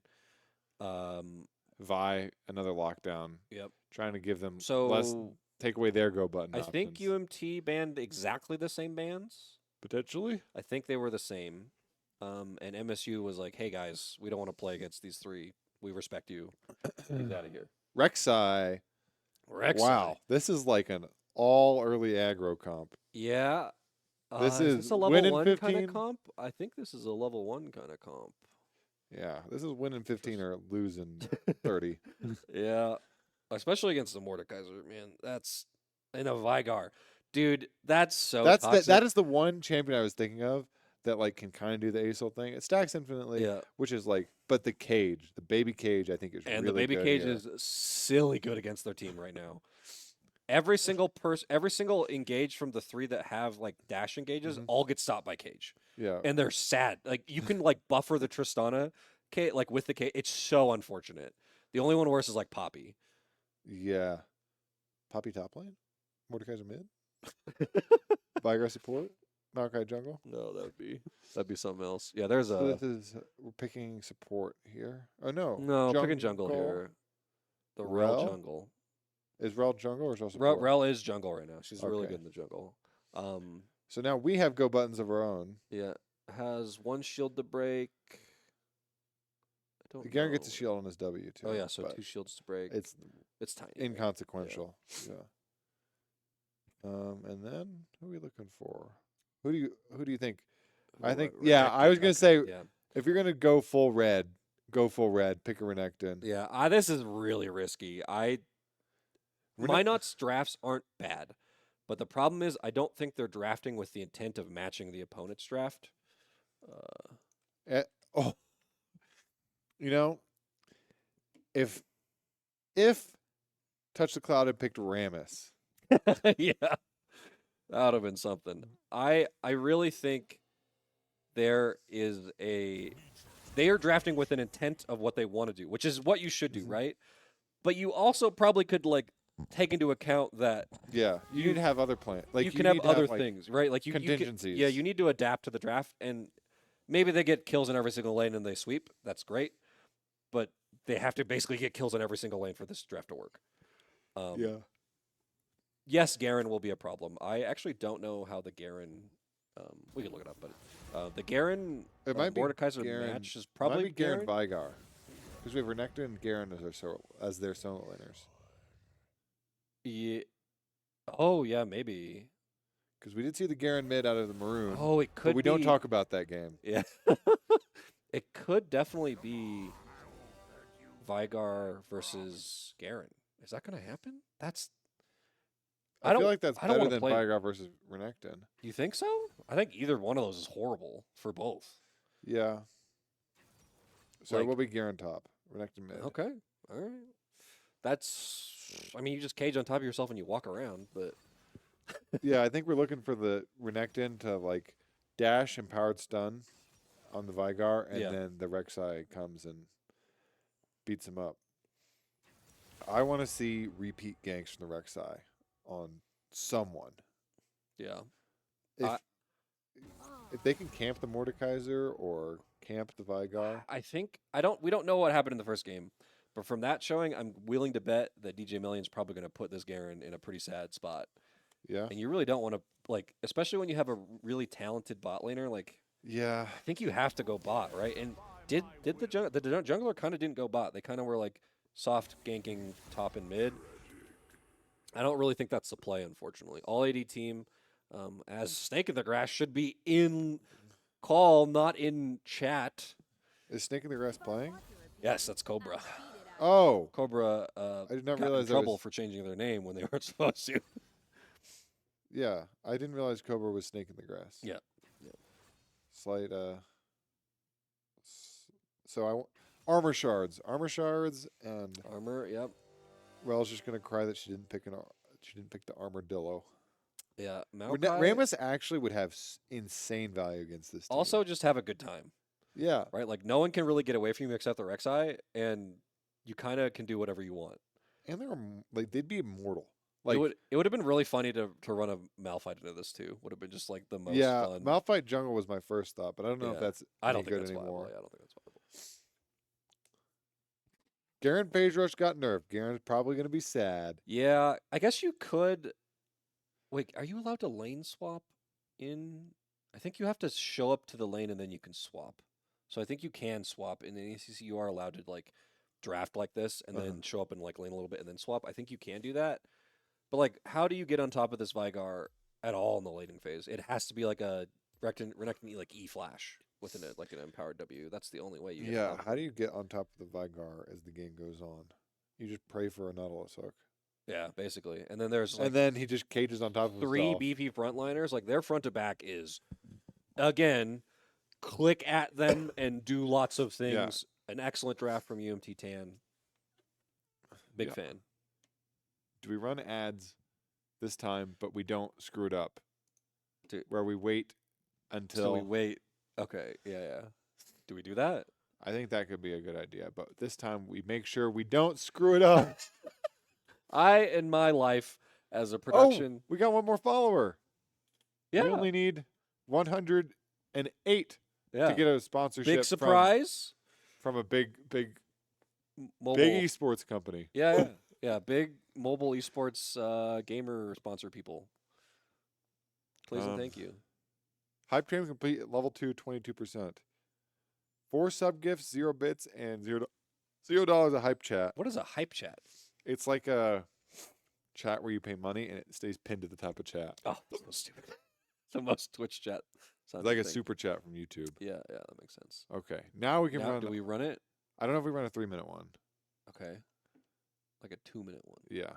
S2: Vi, another lockdown.
S1: Yep.
S2: Trying to give them
S1: So
S2: less take away their go button.
S1: I think
S2: options.
S1: UMT banned exactly the same bans.
S2: potentially.
S1: I think they were the same. And MSU was like, "Hey guys, we don't want to play against these three. We respect you. He's out of here."
S2: Rek'Sai.
S1: Rek'Sai.
S2: Wow. This is like an all early aggro comp.
S1: Yeah.
S2: This
S1: is
S2: is
S1: this a level
S2: winning
S1: 1 kind
S2: 15?
S1: of comp? I think this is a level 1 kind of comp.
S2: Yeah. This is winning 15 or losing 30.
S1: Yeah. Especially against the Mordekaiser, man. That's in a Vigar. Dude, that's so toxic.
S2: That is the one champion I was thinking of that like can kind of do the ASOL thing. It stacks infinitely,
S1: Yeah.
S2: which is like, but the cage, the baby cage, I think is
S1: And
S2: really
S1: the baby
S2: good
S1: cage
S2: here.
S1: is silly good against their team right now. Every single engage from the 3 that have like dash engages
S2: Mhm.
S1: all get stopped by cage.
S2: Yeah.
S1: And they're sad. Like you can like buffer the Tristana like with the cage. It's so unfortunate. The only one worse is like Poppy.
S2: Yeah. Poppy top lane? Mordekaiser mid? Vigar support? Maokai jungle?
S1: No, that'd be something else. Yeah, there's
S2: So
S1: a
S2: this is we're picking support here. Oh no.
S1: no picking jungle here. The Rel
S2: Rel?
S1: jungle.
S2: Is Rel jungle or is Rel support?
S1: Rel is jungle right now. She's really
S2: Okay.
S1: good in the jungle.
S2: So now we have go buttons of our own.
S1: Yeah, has 1 shield to break. I don't
S2: Garen gets a
S1: know.
S2: shield on his W too.
S1: Oh yeah, so
S2: but
S1: 2 shields to break.
S2: it's
S1: It's tiny.
S2: inconsequential. Yeah. And then who are we looking for? Who do you think? I think I was gonna say
S1: yeah.
S2: if you're gonna go full red, pick a Renekton.
S1: Yeah, this is really risky. Minot's drafts aren't bad, but the problem is I don't think they're drafting with the intent of matching the opponent's draft.
S2: Oh, you know, if Touch the Cloud had picked Rammus,
S1: Yeah, that would have been something. I really think they are drafting with an intent of what they want to do, which is what you should do,
S2: Mhm.
S1: right? But you also probably could like take into account that
S2: yeah, you need to have other plans. Like
S1: you can have
S2: need to
S1: other
S2: like,
S1: things, right? Like you can-
S2: contingencies.
S1: yeah, you need to adapt to the draft, and maybe they get kills in every single lane and they sweep. That's great, but they have to basically get kills in every single lane for this draft to work.
S2: Yeah,
S1: Yes, Garen will be a problem. I actually don't know how the Garen. We can look it up, but the Garen
S2: it might be
S1: Mordekaiser
S2: Garen,
S1: match is
S2: probably
S1: probably
S2: Garen Vigar. Because we have Renekton and Garen as their solo laners.
S1: Yeah. Oh yeah, maybe.
S2: Because we did see the Garen mid out of the Maroon.
S1: Oh, it could.
S2: But we don't talk about that game.
S1: Yeah. It could definitely be Vigar versus Garen. Is that going to happen?
S2: I feel like that's
S1: I don't
S2: better
S1: wanna
S2: than
S1: play-
S2: Vigar versus Renekton.
S1: You think so? I think either one of those is horrible for both.
S2: Yeah. So
S1: Like-
S2: it will be Garen top, Renekton mid.
S1: Okay. All right. I mean, you just cage on top of yourself and you walk around, but
S2: Yeah, I think we're looking for the Renekton to like dash empowered stun on the Vigar, and
S1: Yeah.
S2: then the Rek'Sai comes and beats him up. I want to see repeat ganks from the Rek'Sai on someone.
S1: yeah.
S2: If
S1: I-
S2: if they can camp the Mordekaiser or camp the Vigar,
S1: I think we don't know what happened in the first game, but from that showing, I'm willing to bet that DJ Million's probably going to put this Garen in a pretty sad spot.
S2: yeah,
S1: And you really don't want to especially when you have a really talented bot laner,
S2: yeah,
S1: I think you have to go bot, right? And did the jungler kind of didn't go bot. They kind of were like soft ganking top and mid. I don't really think that's the play, unfortunately. All AD team, as Snake in the Grass, should be in call, not in chat.
S2: is Snake in the Grass playing?
S1: Yes, that's Cobra.
S2: Oh,
S1: Cobra
S2: I did not
S1: got
S2: realize
S1: in
S2: that
S1: trouble
S2: was-
S1: for changing their name when they weren't supposed to.
S2: yeah, I didn't realize Cobra was Snake in the Grass.
S1: Yeah. Yeah.
S2: Slight so armor shards, and
S1: Armor, yep.
S2: Rel's just gonna cry that she didn't pick the armadillo.
S1: Yeah,
S2: Ramus actually would have insane value against this team.
S1: also just have a good time,
S2: yeah,
S1: right? Like no one can really get away from you except the Rek'Sai, and you kind of can do whatever you want.
S2: and they'd be immortal. Like
S1: it would have been really funny to run a Malphite into this too. Would have been just like the most
S2: yeah,
S1: fun.
S2: Malphite jungle was my first thought, but I don't know if
S1: Yeah.
S2: that's
S1: I don't
S2: any
S1: think
S2: good
S1: that's
S2: anymore.
S1: viable. Yeah, I don't think that's viable.
S2: Garen Phase Rush got nerfed. Garen's probably gonna be sad.
S1: Yeah, I guess you could. Wait, are you allowed to lane swap in? I think you have to show up to the lane and then you can swap. So I think you can swap in the NECC. You are allowed to draft like this and then show up and lane a little bit and then swap. I think you can do that. But how do you get on top of this Vigar at all in the laning phase? It has to be like a Renekton E flash with an empowered W. That's the only way you get on
S2: Yeah,
S1: top of
S2: how
S1: it.
S2: do you get on top of the Vigar as the game goes on? You just pray for a Nautilus hook,
S1: Yeah, basically. And then there's
S2: and then he just cages on top of
S1: three
S2: himself.
S1: BP frontliners. Their front to back is, again, click at them and do lots of things. An excellent draft from UMT Tan. Big
S2: Yeah.
S1: fan.
S2: Do we run ads this time, but we don't screw it up?
S1: Where
S2: we wait until
S1: So we wait. Okay, yeah. Do we do that?
S2: I think that could be a good idea, but this time we make sure we don't screw it up.
S1: In my life, as a production,
S2: we got one more follower.
S1: yeah,
S2: We only need 108
S1: yeah.
S2: to get a sponsorship.
S1: Big surprise.
S2: from a big
S1: Mobile.
S2: esports company.
S1: Yeah. Big mobile esports gamer sponsor people. Please and thank you.
S2: Hype train complete at level 2, 22%. 4 sub gifts, 0 bits, and $0 a hype chat.
S1: What is a hype chat?
S2: It's like a chat where you pay money and it stays pinned to the top of chat.
S1: Oh, that's so stupid. The most Twitch chat.
S2: It's like a super chat from YouTube.
S1: Yeah, that makes sense.
S2: Okay, now we can
S1: Now,
S2: run.
S1: do we run it?
S2: I don't know if we run a 3-minute one.
S1: Okay. Like a 2-minute one.
S2: Yeah.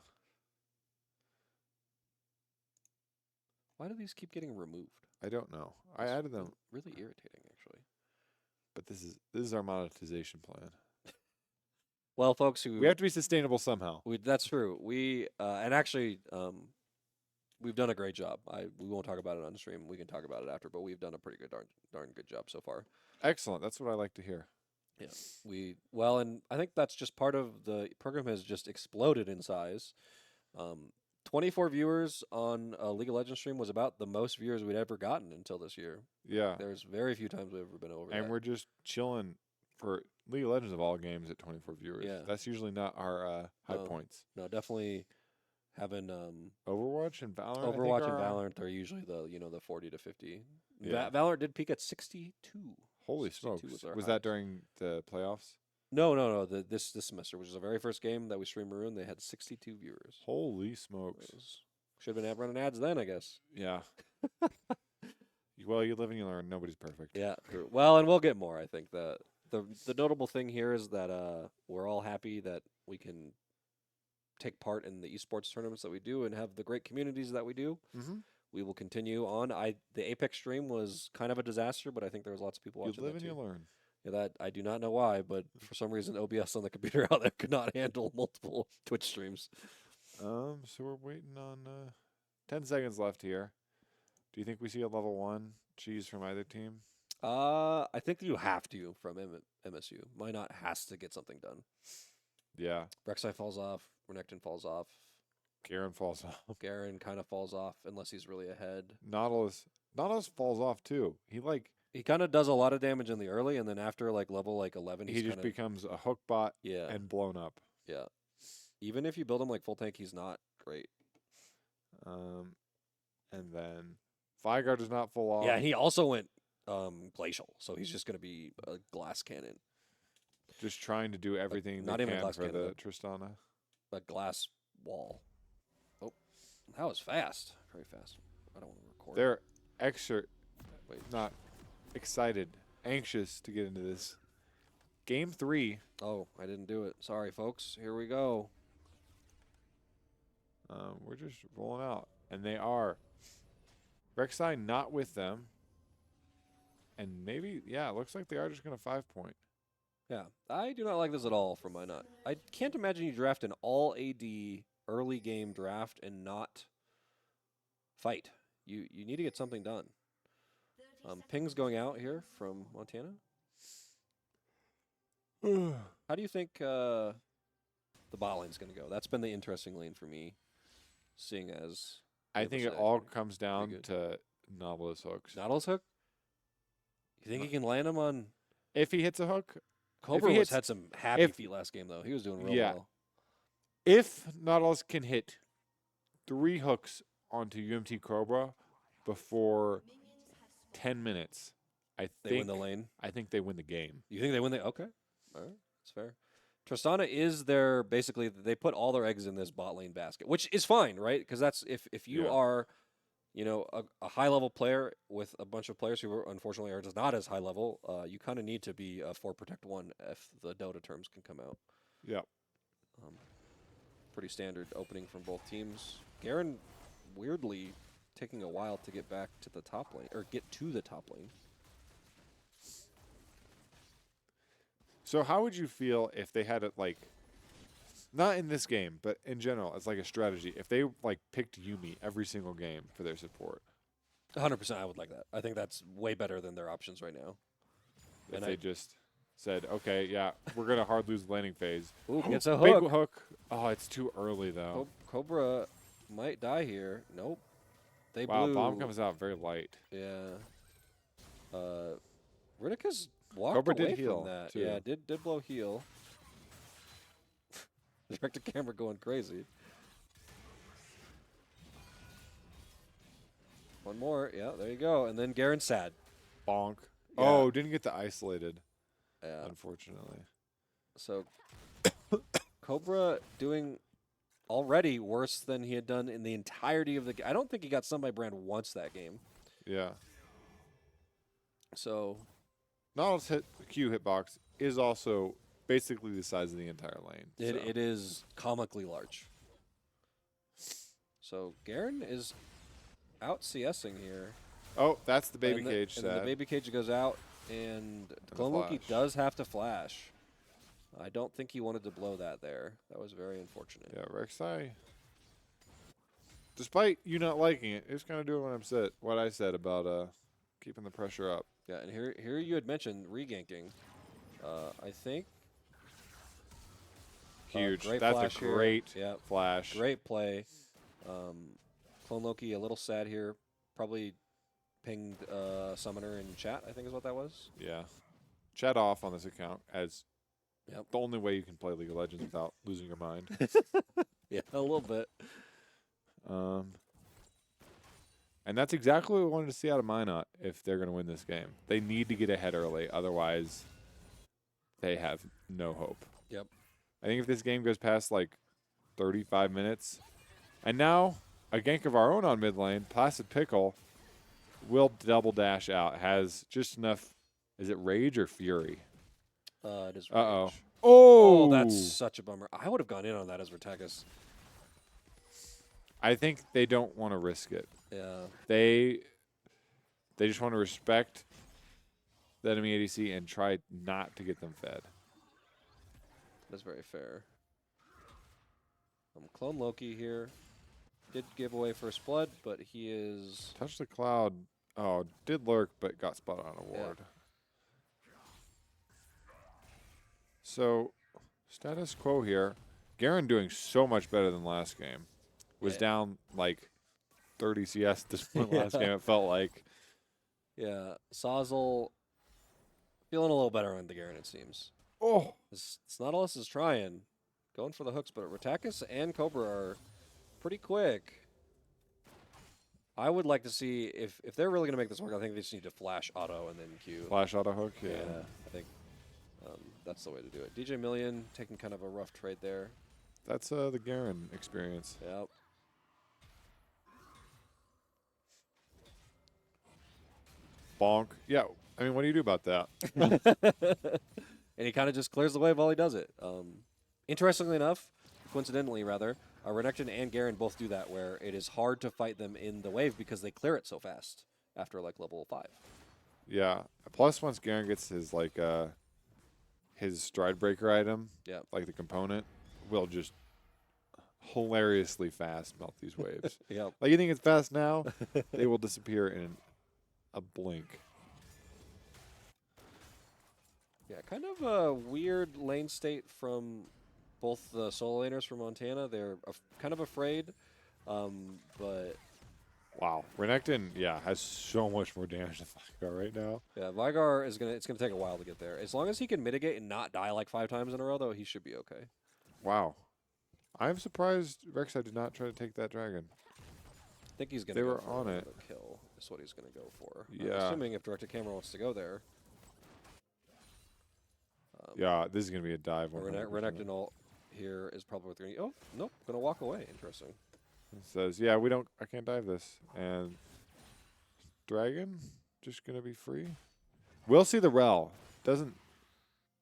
S1: Why do these keep getting removed?
S2: I don't know. I
S1: It's
S2: added them,
S1: Really irritating, actually.
S2: but this is our monetization plan.
S1: Well, folks,
S2: We have to be sustainable somehow.
S1: that's true. We and actually, we've done a great job. We won't talk about it on stream. We can talk about it after, but we've done a pretty good, darn good job so far.
S2: Excellent. That's what I like to hear.
S1: Yeah, and I think that's just part of the program has just exploded in size. 24 viewers on a League of Legends stream was about the most viewers we'd ever gotten until this year.
S2: Yeah.
S1: There's very few times we've ever been over
S2: And
S1: that.
S2: we're just chilling for League of Legends of all games at 24 viewers.
S1: Yeah.
S2: That's usually not our high
S1: No.
S2: points.
S1: No, definitely having
S2: Overwatch and Valorant. I think,
S1: Overwatch and
S2: are-
S1: Valorant are usually the 40 to 50.
S2: Yeah.
S1: Valorant did peak at 62.
S2: Holy
S1: 62
S2: smokes!
S1: our
S2: Was
S1: high.
S2: that during the playoffs?
S1: No. This semester, which is the very first game that we streamed Maroon, they had 62 viewers.
S2: Holy smokes.
S1: Should have been running ads then, I guess.
S2: Yeah. Well, you live and you learn. Nobody's perfect.
S1: Yeah, true. Well, and we'll get more. I think the notable thing here is that we're all happy that we can take part in the esports tournaments that we do and have the great communities that we do.
S2: Mm-hmm.
S1: We will continue on. The Apex stream was kind of a disaster, but I think there was lots of people
S2: You
S1: watching.
S2: live
S1: that
S2: and you
S1: too.
S2: learn.
S1: Yeah, that I do not know why, but for some reason OBS on the computer out there could not handle multiple Twitch streams.
S2: So we're waiting on 10 seconds left here. Do you think we see a level 1 cheese from either team?
S1: I think you have to from MSU. Minot has to get something done.
S2: Yeah.
S1: Rek'Sai falls off. Renekton falls off.
S2: Garen falls off.
S1: Garen kind of falls off unless he's really ahead.
S2: Nautilus falls off too.
S1: He kind of does a lot of damage in the early, and then after level 11,
S2: he just becomes a hook bot and blown up.
S1: Yeah. Even if you build him like full tank, he's not great.
S2: And then Flyguard does not full off.
S1: Yeah, he also went glacial, so he's just going to be a glass cannon.
S2: Just trying to do everything
S1: not
S2: they
S1: even a
S2: can
S1: glass
S2: for
S1: cannon,
S2: the Tristana.
S1: A glass wall. Oh, that was fast. Very fast. I don't want to record.
S2: They're not excited, anxious to get into this. Game 3.
S1: Oh, I didn't do it. Sorry, folks. Here we go.
S2: We're just rolling out. And they are. Rek'Sai not with them. And maybe, it looks like they are just going to 5-point.
S1: Yeah, I do not like this at all from Minot. I can't imagine you draft an all AD early game draft and not fight. You need to get something done. Ping's going out here from Montana. How do you think the bot lane's going to go? That's been the interesting lane for me, seeing as...
S2: I think it all comes down to Nautilus hooks.
S1: Nautilus hook? You think he can land him on...
S2: If he hits a hook...
S1: Cobra had some happy feet last game, though. He was doing real well.
S2: If Nautilus can hit 3 hooks onto UMT Cobra before 10 minutes, I think
S1: they win the lane.
S2: I think they win the game.
S1: You think they win the... Okay. All right. That's fair. Tristana is their... Basically, they put all their eggs in this bot lane basket, which is fine, right? Because that's... If you are... a high-level player with a bunch of players who unfortunately are just not as high level, you kind of need to be a 4-protect-1 if the Dota terms can come out.
S2: Yeah.
S1: Pretty standard opening from both teams. Garen, weirdly, taking a while to get back to the top lane, or get to the top lane.
S2: So how would you feel if they had it, not in this game, but in general, as a strategy, if they, picked Yuumi every single game for their support?
S1: 100% I would like that. I think that's way better than their options right now.
S2: If they just said, okay, we're going to hard lose the landing phase.
S1: Ooh, gets a hook.
S2: Big hook. Oh, it's too early, though.
S1: Cobra might die here. Nope. They
S2: wow,
S1: blew.
S2: bomb comes out very light.
S1: Yeah. Ridika's walked
S2: Cobra
S1: away
S2: did heal,
S1: from that.
S2: too.
S1: Yeah, did blow heal. Direct to camera going crazy. One more. Yeah, there you go. And then Garen's sad.
S2: Bonk.
S1: Yeah.
S2: Oh, didn't get the isolated,
S1: Yeah.
S2: unfortunately.
S1: So Cobra doing already worse than he had done in the entirety of the game. I don't think he got stunned by Brand once that game.
S2: Yeah.
S1: So
S2: Nautilus Q hitbox is also basically the size of the entire lane.
S1: it is comically large. So Garen is out CSing here.
S2: Oh, that's the baby
S1: And
S2: cage
S1: and the
S2: sad.
S1: baby cage goes out, and
S2: the
S1: Clone Loki
S2: flash.
S1: does have to flash. I don't think he wanted to blow that there. That was very unfortunate.
S2: Yeah, Rek'Sai. Despite you not liking it, it's kind of doing what I said about keeping the pressure up.
S1: Yeah, and here you had mentioned reganking. I think
S2: Huge.
S1: great
S2: That's
S1: flash
S2: a
S1: here.
S2: great
S1: Yep.
S2: flash.
S1: Great play. Clone Loki a little sad here. Probably pinged Summoner in chat, I think is what that was.
S2: Yeah. Chat off on this account as
S1: Yep.
S2: the only way you can play League of Legends without losing your mind.
S1: Yeah, a little bit.
S2: And that's exactly what we wanted to see out of Minot if they're going to win this game. They need to get ahead early. Otherwise, they have no hope.
S1: Yep.
S2: I think if this game goes past like 35 minutes, and now a gank of our own on mid lane, Placid Pickle will double dash out. Has just enough. Is it rage or fury?
S1: It is.
S2: Uh-oh.
S1: Rage.
S2: Oh,
S1: Oh, that's such a bummer. I would have gone in on that as Vertakis.
S2: I think they don't want to risk it.
S1: Yeah.
S2: They just want to respect the enemy ADC and try not to get them fed.
S1: That's very fair. Clone Loki here. Did give away first blood, but he is...
S2: Touch the cloud. Oh, did lurk, but got spotted on a ward.
S1: Yeah.
S2: So, status quo here. Garen doing so much better than last game. Was
S1: Yeah.
S2: down like 30 CS this point last game, it felt like.
S1: Yeah. Sazzel feeling a little better on the Garen, it seems.
S2: Oh,
S1: It's not all is trying. Going for the hooks, but Vertakis and Cobra are pretty quick. I would like to see if they're really going to make this work. I think they just need to flash auto and then Q.
S2: flash auto hook, yeah.
S1: I think that's the way to do it. DJ Million taking kind of a rough trade there.
S2: That's the Garen experience.
S1: Yep.
S2: Bonk. Yeah, I mean, what do you do about that?
S1: And he kind of just clears the wave while he does it. Interestingly enough, coincidentally rather, Renekton and Garen both do that, where it is hard to fight them in the wave because they clear it so fast after like level 5.
S2: Yeah. Plus, once Garen gets his like his stride breaker item,
S1: Yeah.
S2: like the component, will just hilariously fast melt these waves.
S1: Yep.
S2: Like you think it's fast now, they will disappear in a blink.
S1: Yeah, kind of a weird lane state from both the solo laners from Montana. They're kind of afraid, but
S2: Wow, Renekton, yeah, has so much more damage than Vigar right now.
S1: yeah, Vigar is it's gonna take a while to get there. As long as he can mitigate and not die like 5 times in a row, though, he should be okay.
S2: Wow, I'm surprised Rek'Sai did not try to take that dragon.
S1: I think he's gonna.
S2: They
S1: go
S2: were
S1: for
S2: on
S1: another
S2: it.
S1: Kill is what he's gonna go for.
S2: Yeah.
S1: I'm assuming if directed camera wants to go there.
S2: Yeah, this is gonna be a dive.
S1: Renekton ult here is probably what they're gonna. Oh nope, gonna walk away. Interesting.
S2: It says, yeah, I can't dive this. And dragon, just going to be free. We'll see the rel. Doesn't,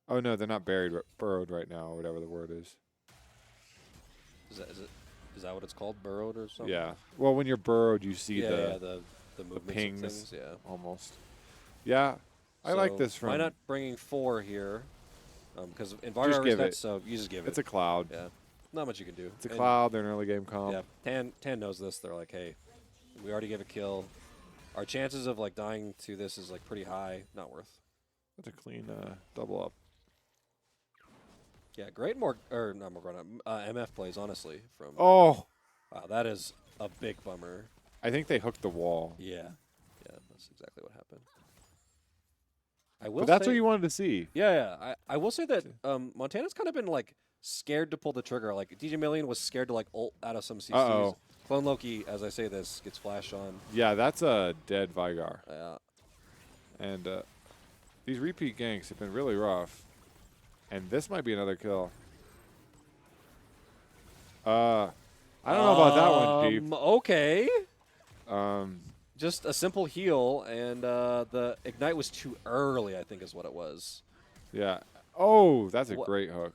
S2: oh no, they're not burrowed right now, or whatever the word is.
S1: Is that what it's called? Burrowed or something?
S2: Yeah. Well, when you're burrowed, you see
S1: the movements of
S2: pings,
S1: things, yeah.
S2: almost. Yeah, I like
S1: So
S2: this from.
S1: why not bringing 4 here? Because in
S2: Just
S1: Vargar
S2: give
S1: resets,
S2: it.
S1: so you just give it.
S2: It's a cloud.
S1: Yeah. Not much you can do.
S2: It's a
S1: And
S2: cloud. They're an early game comp.
S1: Yeah, Tan knows this. They're like, hey, we already gave a kill. Our chances of like dying to this is like pretty high. Not worth.
S2: That's a clean double up.
S1: Yeah, great MF plays honestly from.
S2: Oh,
S1: Wow, that is a big bummer.
S2: I think they hooked the wall.
S1: Yeah, that's exactly what happened. I will.
S2: But that's
S1: say,
S2: what you wanted to see.
S1: Yeah. I will say that Montana's kind of been like scared to pull the trigger. Like DJ Million was scared to like ult out of some CCs.
S2: Uh-oh.
S1: Clone Loki, as I say this, gets flashed on.
S2: Yeah, that's a dead Vigar.
S1: Yeah.
S2: And these repeat ganks have been really rough. And this might be another kill. I don't know about that one, Chief.
S1: Okay.
S2: Um,
S1: Just a simple heal, and the ignite was too early, I think is what it was.
S2: yeah. Oh, that's a
S1: What-
S2: great hook.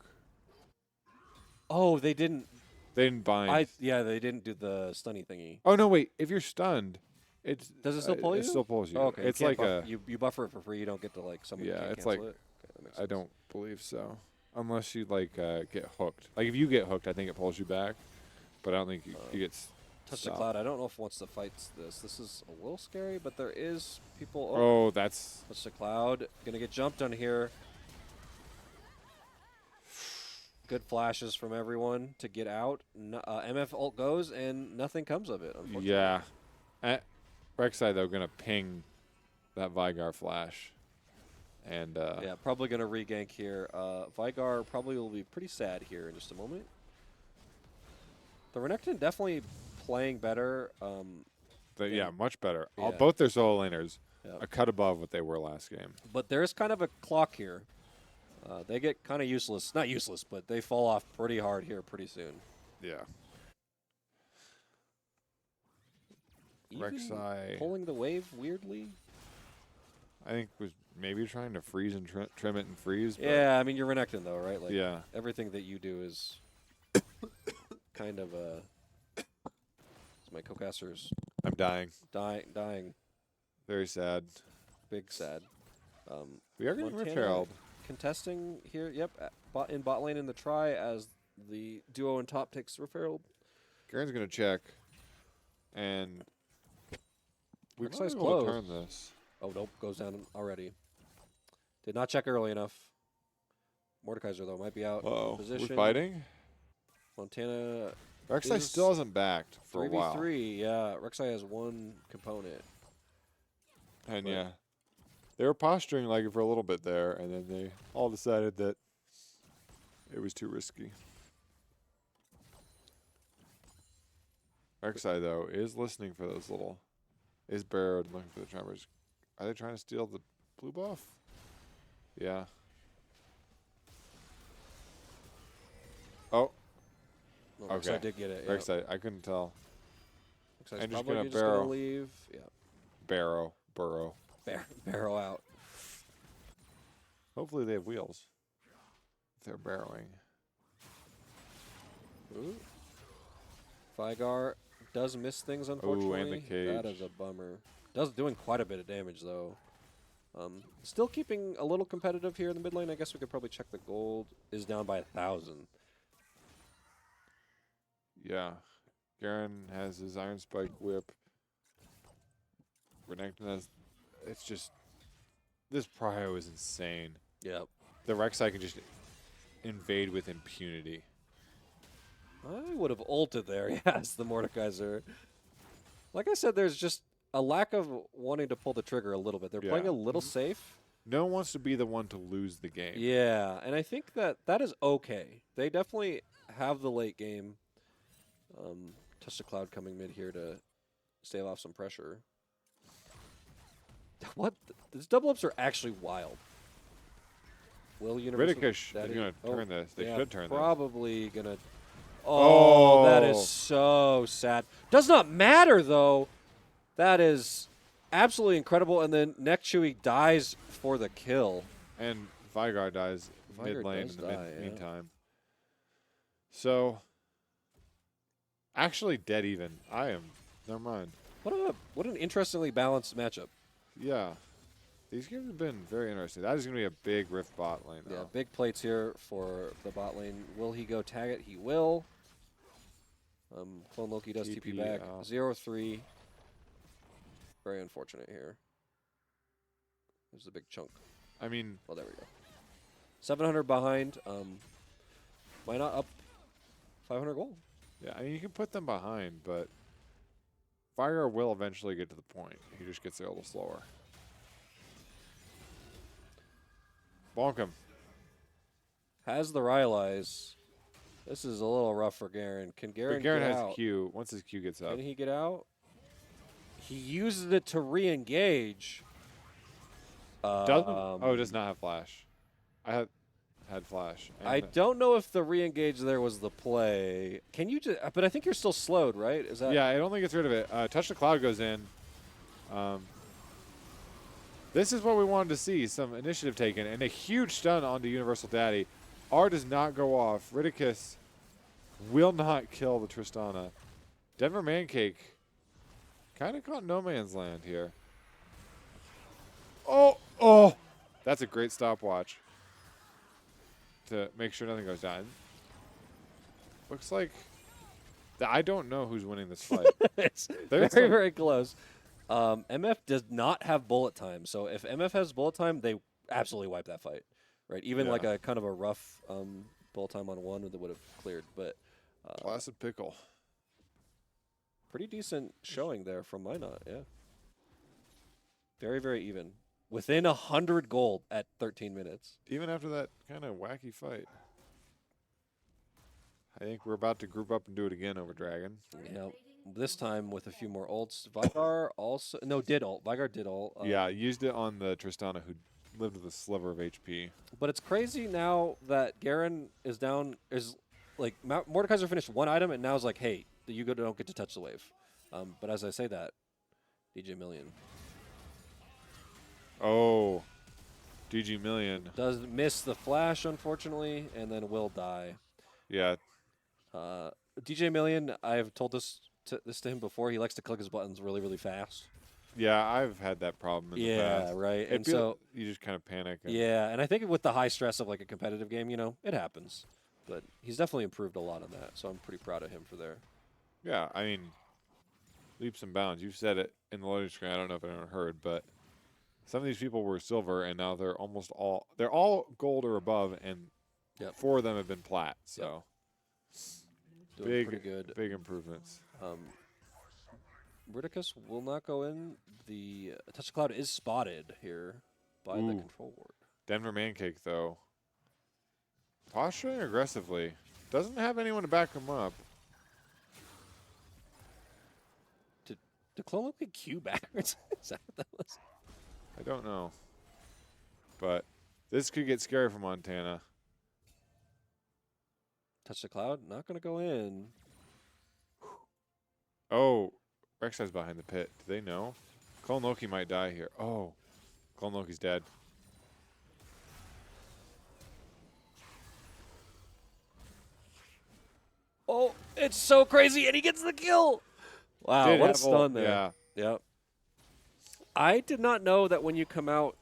S1: Oh, they didn't.
S2: They didn't bind.
S1: They didn't do the stunny thingy.
S2: Oh, no, wait. If you're stunned, it's
S1: Does it still pull you?
S2: It still pulls you.
S1: Oh, okay.
S2: It's
S1: you
S2: like
S1: can't you buffer it for free. You don't get to like someone.
S2: Yeah,
S1: can't
S2: it's
S1: cancel
S2: like-
S1: it. Okay, that makes
S2: I
S1: sense.
S2: don't believe so. Unless you, like, get hooked. Like, if you get hooked, I think it pulls you back. But I don't think you get
S1: touch
S2: stopped.
S1: the cloud. I don't know if wants to fight this. This is a little scary, but there is people.
S2: Oh, that's...
S1: Touch the cloud. Gonna get jumped on here. Good flashes from everyone to get out. MF ult goes, and nothing comes of it, unfortunately.
S2: Yeah. Rek'Sai, though, going to ping that Vigar flash. And
S1: Yeah, probably going to regank here. Vigar probably will be pretty sad here in just a moment. The Renekton definitely playing better.
S2: yeah, much better.
S1: Yeah.
S2: Both their solo laners
S1: Yeah.
S2: a cut above what they were last game.
S1: But there is kind of a clock here. They get kind of useless. Not useless, but they fall off pretty hard here pretty soon.
S2: Yeah.
S1: Even
S2: Rek'Sai,
S1: pulling the wave weirdly.
S2: I think, was maybe trying to freeze and trim it and freeze. But
S1: Yeah, I mean you're Renekton though, right? Like
S2: yeah.
S1: everything that you do is kind of my co-caster's
S2: I'm dying.
S1: dying,
S2: Very sad.
S1: big sad.
S2: We are getting Rift
S1: Montana
S2: Herald.
S1: contesting here. Yep, in bot lane in the try as the duo in top takes Rift Herald.
S2: Garen's going to check. And we
S1: Rek'Sai's
S2: might be able
S1: close.
S2: to turn this.
S1: Oh nope, goes down already. Did not check early enough. Mordekaiser though might be out
S2: Uh-oh.
S1: of position.
S2: We're fighting?
S1: Montana
S2: Rek'Sai
S1: is
S2: still hasn't backed for a while.
S1: 3v3. Yeah, Rek'Sai has one component.
S2: And
S1: But-
S2: yeah, they were posturing like it for a little bit there, and then they all decided that it was too risky. Rek'Sai, though, is listening for those little... Is Barrowed looking for the tremors. Are they trying to steal the blue buff? Yeah. Oh,
S1: No,
S2: Okay.
S1: Rek'Sai did get it. Yeah.
S2: Rek'Sai. I couldn't tell.
S1: Rek'Sai's
S2: I'm just
S1: probably
S2: gonna
S1: just gonna
S2: barrel.
S1: leave. Yeah,
S2: Burrow.
S1: barrel out.
S2: Hopefully they have wheels. If they're barrowing.
S1: Ooh. Vigar does miss things, unfortunately. That
S2: cage.
S1: is a bummer. Doing quite a bit of damage, though. Still keeping a little competitive here in the mid lane. I guess we could probably check the gold. Is down by 1,000.
S2: Yeah. Garen has his Iron Spike whip. Renekton has... It's just... This prio is insane.
S1: Yep.
S2: The Rek'Sai can just invade with impunity.
S1: I would have ulted there, yes, the Mordekaiser. Like I said, there's just a lack of wanting to pull the trigger a little bit. They're playing
S2: Yeah.
S1: a little safe.
S2: No one wants to be the one to lose the game.
S1: Yeah, and I think that is okay. They definitely have the late game. Touch the Cloud coming mid here to stave off some pressure. What? These double ups are actually wild. Will Universal...
S2: Riddick is
S1: that
S2: going to turn this. They
S1: yeah,
S2: should turn this.
S1: probably going to... Oh, that is so sad. Does not matter, though. That is absolutely incredible. And then Neck Chewy dies for the kill.
S2: And Vigar dies
S1: Vigar
S2: mid lane
S1: does
S2: in the
S1: die, yeah.
S2: meantime. So, actually dead even. I am. Never mind.
S1: What an interestingly balanced matchup.
S2: Yeah. These games have been very interesting. That is going to be a big Rift bot lane, though.
S1: Yeah, big plates here for the bot lane. Will he go tag it? He will. Clone Loki does TP back.
S2: out.
S1: 0-3. Very unfortunate here. There's the big chunk.
S2: I mean,
S1: Oh, there we go. 700 behind. Why not up 500 gold?
S2: yeah, I mean, you can put them behind, but Vigar will eventually get to the point. He just gets there a little slower. Bonk him.
S1: Has the Rylai's. This is a little rough for Garen. Can Garen,
S2: But Garen
S1: get
S2: has
S1: out?
S2: Q. Once his Q gets up.
S1: Can he get out? He uses it to re-engage.
S2: Doesn't? Oh, it does not have flash. I had flash. And
S1: I don't know if the re-engage there was the play. Can you just? But I think you're still slowed, right? Is that?
S2: yeah, it only gets rid of it. Touch the Cloud goes in. This is what we wanted to see, some initiative taken, and a huge stun onto Universal Daddy. R does not go off. Ridicus will not kill the Tristana. Denver Mancake kind of caught no man's land here. Oh! That's a great stopwatch to make sure nothing goes down. Looks like I don't know who's winning this fight.
S1: It's
S2: There's
S1: very,
S2: some-
S1: very close. MF does not have bullet time, so if MF has bullet time, they absolutely wipe that fight, right? Even
S2: Yeah.
S1: like a kind of a rough bullet time on one that would have cleared, but
S2: Placid Pickle.
S1: pretty decent showing there from Minot, yeah. Very, very even. Within 100 gold at 13 minutes.
S2: Even after that kind of wacky fight. I think we're about to group up and do it again over Dragon.
S1: Yeah, this time with a few more ults. Vigar also did ult. Vigar did ult.
S2: Yeah, used it on the Tristana who lived with a sliver of HP.
S1: But it's crazy now that Garen is down. Is like Mordekaiser finished one item, and now is like, hey, you don't get to touch the wave. But as I say that, DJ Million
S2: Oh, DG Million.
S1: does miss the flash, unfortunately, and then will die.
S2: Yeah,
S1: DJ Million, I've told this to him before. He likes to click his buttons really, really fast.
S2: yeah, I've had that problem in the past.
S1: Right.
S2: It
S1: And
S2: feel-
S1: so,
S2: you just kind of panic. And
S1: yeah, and I think with the high stress of like a competitive game, it happens. But he's definitely improved a lot on that, so I'm pretty proud of him for there.
S2: Yeah, I mean, leaps and bounds. You've said it in the loading screen. I don't know if anyone heard, but some of these people were silver, and now they're all gold or above, and
S1: Yep.
S2: 4 of them have been plat. So
S1: Doing pretty good.
S2: big improvements.
S1: Bruticus will not go in. The Touch of Cloud is spotted here by the
S2: Ooh.
S1: control ward.
S2: Denver Mancake, though, posturing aggressively. Doesn't have anyone to back him up.
S1: Did Clone look like Q backwards? Is that what that was?
S2: I don't know. But this could get scary for Montana.
S1: Touch the Cloud, not going to go in.
S2: Oh, Rek'Sai's behind the pit. Do they know? Clone Loki might die here. Oh, Clone Loki's dead.
S1: Oh, it's so crazy, and he gets the kill. Wow,
S2: Did
S1: what a
S2: have ult,
S1: stun there.
S2: Yeah.
S1: Yep. I did not know that when you come out,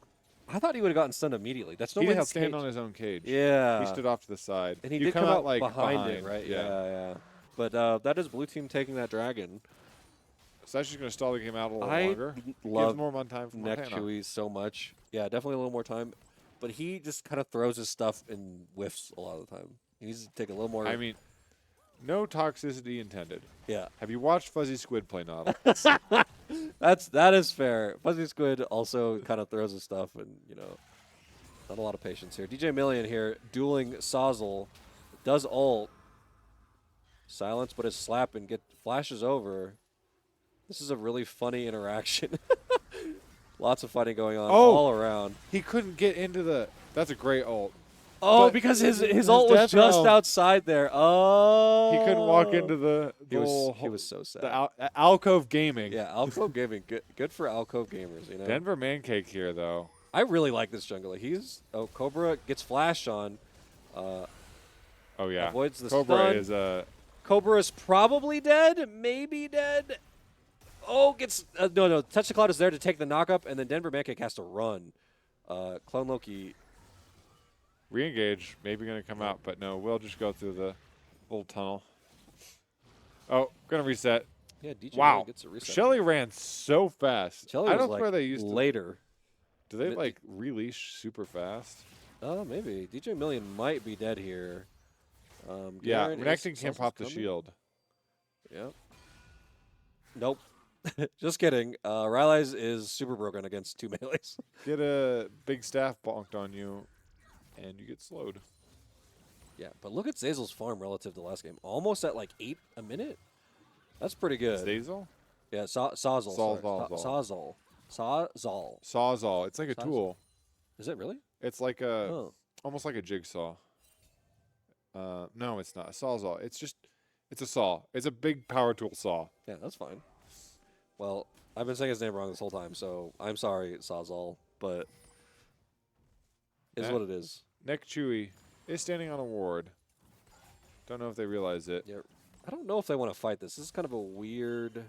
S1: I thought he would have gotten stunned immediately. That's
S2: He
S1: normally
S2: didn't
S1: how
S2: stand
S1: Cage.
S2: on his own cage.
S1: Yeah.
S2: He stood off to the side.
S1: And he
S2: You
S1: did come out
S2: like
S1: behind it, right? Yeah. But that is blue team taking that dragon.
S2: So that's just going to stall the game out a little
S1: I
S2: longer. Gives
S1: love
S2: more time for
S1: Neck
S2: Montana.
S1: Chewy so much. Yeah, definitely a little more time. But he just kind of throws his stuff and whiffs a lot of the time. He needs to take a little more.
S2: I mean, no toxicity intended.
S1: yeah,
S2: Have you watched Fuzzy Squid play Nautilus?
S1: that is fair. Fuzzy Squid also kind of throws his stuff, and not a lot of patience here. DJ Million here dueling Sawzle, does ult, silence, but his slap and flashes over. This is a really funny interaction. Lots of fighting going on all around.
S2: He couldn't get into the... That's a great ult.
S1: Oh,
S2: But
S1: because his
S2: his
S1: ult was
S2: death
S1: just
S2: realm.
S1: outside there. Oh.
S2: He couldn't walk into the
S1: He
S2: little
S1: was so sad.
S2: the Alcove Gaming.
S1: Yeah, Alcove Gaming. Good for Alcove gamers,
S2: Denver Mancake here, though.
S1: I really like this jungler. Cobra gets flashed on.
S2: Oh, yeah.
S1: Avoids the
S2: Cobra
S1: stun.
S2: is...
S1: Cobra is probably dead, maybe dead. Oh, gets no. Touch the Cloud is there to take the knockup, and then Denver Mancake has to run. Clone Loki.
S2: Re-engage. Maybe going to come out, but no. We'll just go through the little tunnel. Oh, going to reset.
S1: Yeah, DJ
S2: Wow.
S1: really gets a reset.
S2: Shelly ran so fast.
S1: Shelly
S2: I
S1: was
S2: don't
S1: like
S2: swear they used to.
S1: later.
S2: Do they,
S1: But-
S2: like, release super fast?
S1: Oh, maybe. DJ Million might be dead here.
S2: Yeah,
S1: Garen is-
S2: Renekton can't
S1: Sawzle's
S2: pop the
S1: coming.
S2: shield.
S1: Yep. Nope. Just kidding. Rylai's is super broken against 2 melees.
S2: Get a big staff bonked on you, and you get slowed.
S1: Yeah, but look at Zazel's farm relative to last game. Almost at like 8 a minute. That's pretty good.
S2: Zazel?
S1: Yeah, Sawzle. sorry.
S2: Sawzle.
S1: Sawzle.
S2: Sawzall. It's like a
S1: Sawzall.
S2: tool.
S1: Is it really?
S2: It's like a
S1: Oh.
S2: almost like a jigsaw. No, it's not a sawzall. It's a saw. It's a big power tool saw.
S1: Yeah, that's fine. Well, I've been saying his name wrong this whole time, so I'm sorry, Sawzall, but is what it is.
S2: Neck Chewy is standing on a ward. Don't know if they realize it.
S1: Yeah, I don't know if they want to fight this. This is kind of a weird.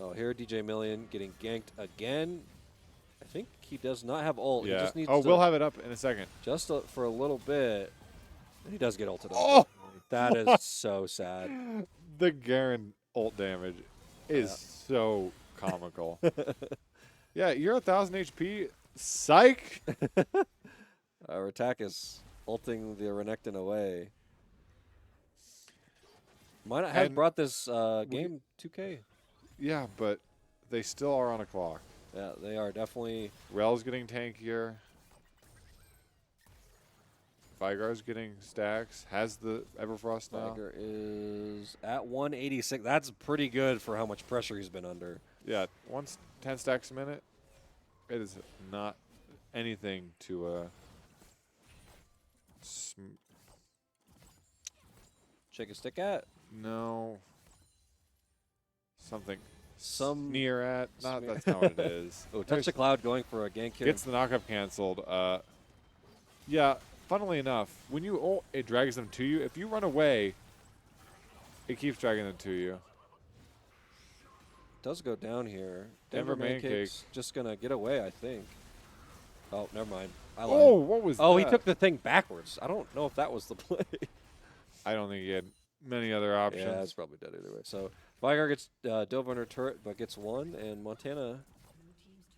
S1: Oh, here DJ Million getting ganked again. I think he does not have ult. He
S2: Yeah.
S1: just needs
S2: Oh,
S1: to
S2: we'll have it up in a second.
S1: just for a little bit. And he does get ulted.
S2: Oh!
S1: That is so sad.
S2: The Garen ult damage is so comical. Yeah, you're 1,000 HP. Psych.
S1: Our attack is ulting the Renekton away. Might not have
S2: And
S1: brought this game 2K.
S2: Yeah, but they still are on a clock.
S1: Yeah, they are definitely.
S2: Rel's getting tankier. Vigar's getting stacks. Has the Everfrost now.
S1: Tiger is at 186. That's pretty good for how much pressure he's been under.
S2: Yeah, once 10 stacks a minute, it is not anything to
S1: Shake a stick at.
S2: no something
S1: Some
S2: sneer at. Not
S1: smear-
S2: that's not what it is.
S1: Oh, touch the cloud going for a gank here.
S2: Gets the knockup canceled. Yeah. Funnily enough, when you ult, it drags them to you. If you run away, it keeps dragging them to you.
S1: Does go down here.
S2: Denver
S1: Mancake's just gonna get away, I think. Oh, never mind. I lied.
S2: Oh, what was
S1: Oh,
S2: that?
S1: he took the thing backwards. I don't know if that was the play.
S2: I don't think he had many other options.
S1: Yeah, it's probably dead either way. So Vigar gets dove under turret, but gets one, and Montana.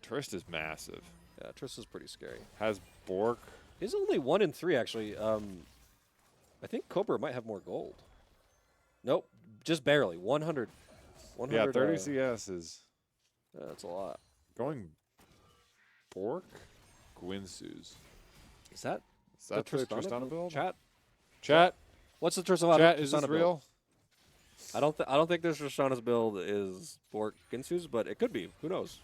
S2: Trist is massive.
S1: Yeah, Tristan's pretty scary.
S2: Has Bork.
S1: He's only 1 in 3 actually. I think Cobra might have more gold. Nope, just barely 100. 100
S2: Yeah, 30 CS is
S1: that's a lot.
S2: going Bork. Gwinsus.
S1: Is that
S2: Is that the
S1: Tristana
S2: Tristana build?
S1: Chat.
S2: Chat.
S1: What's the Tristana?
S2: Chat. Is this
S1: Tristana
S2: real?
S1: build? I don't think this Tristana's build is for Ginsu's, but it could be. Who knows?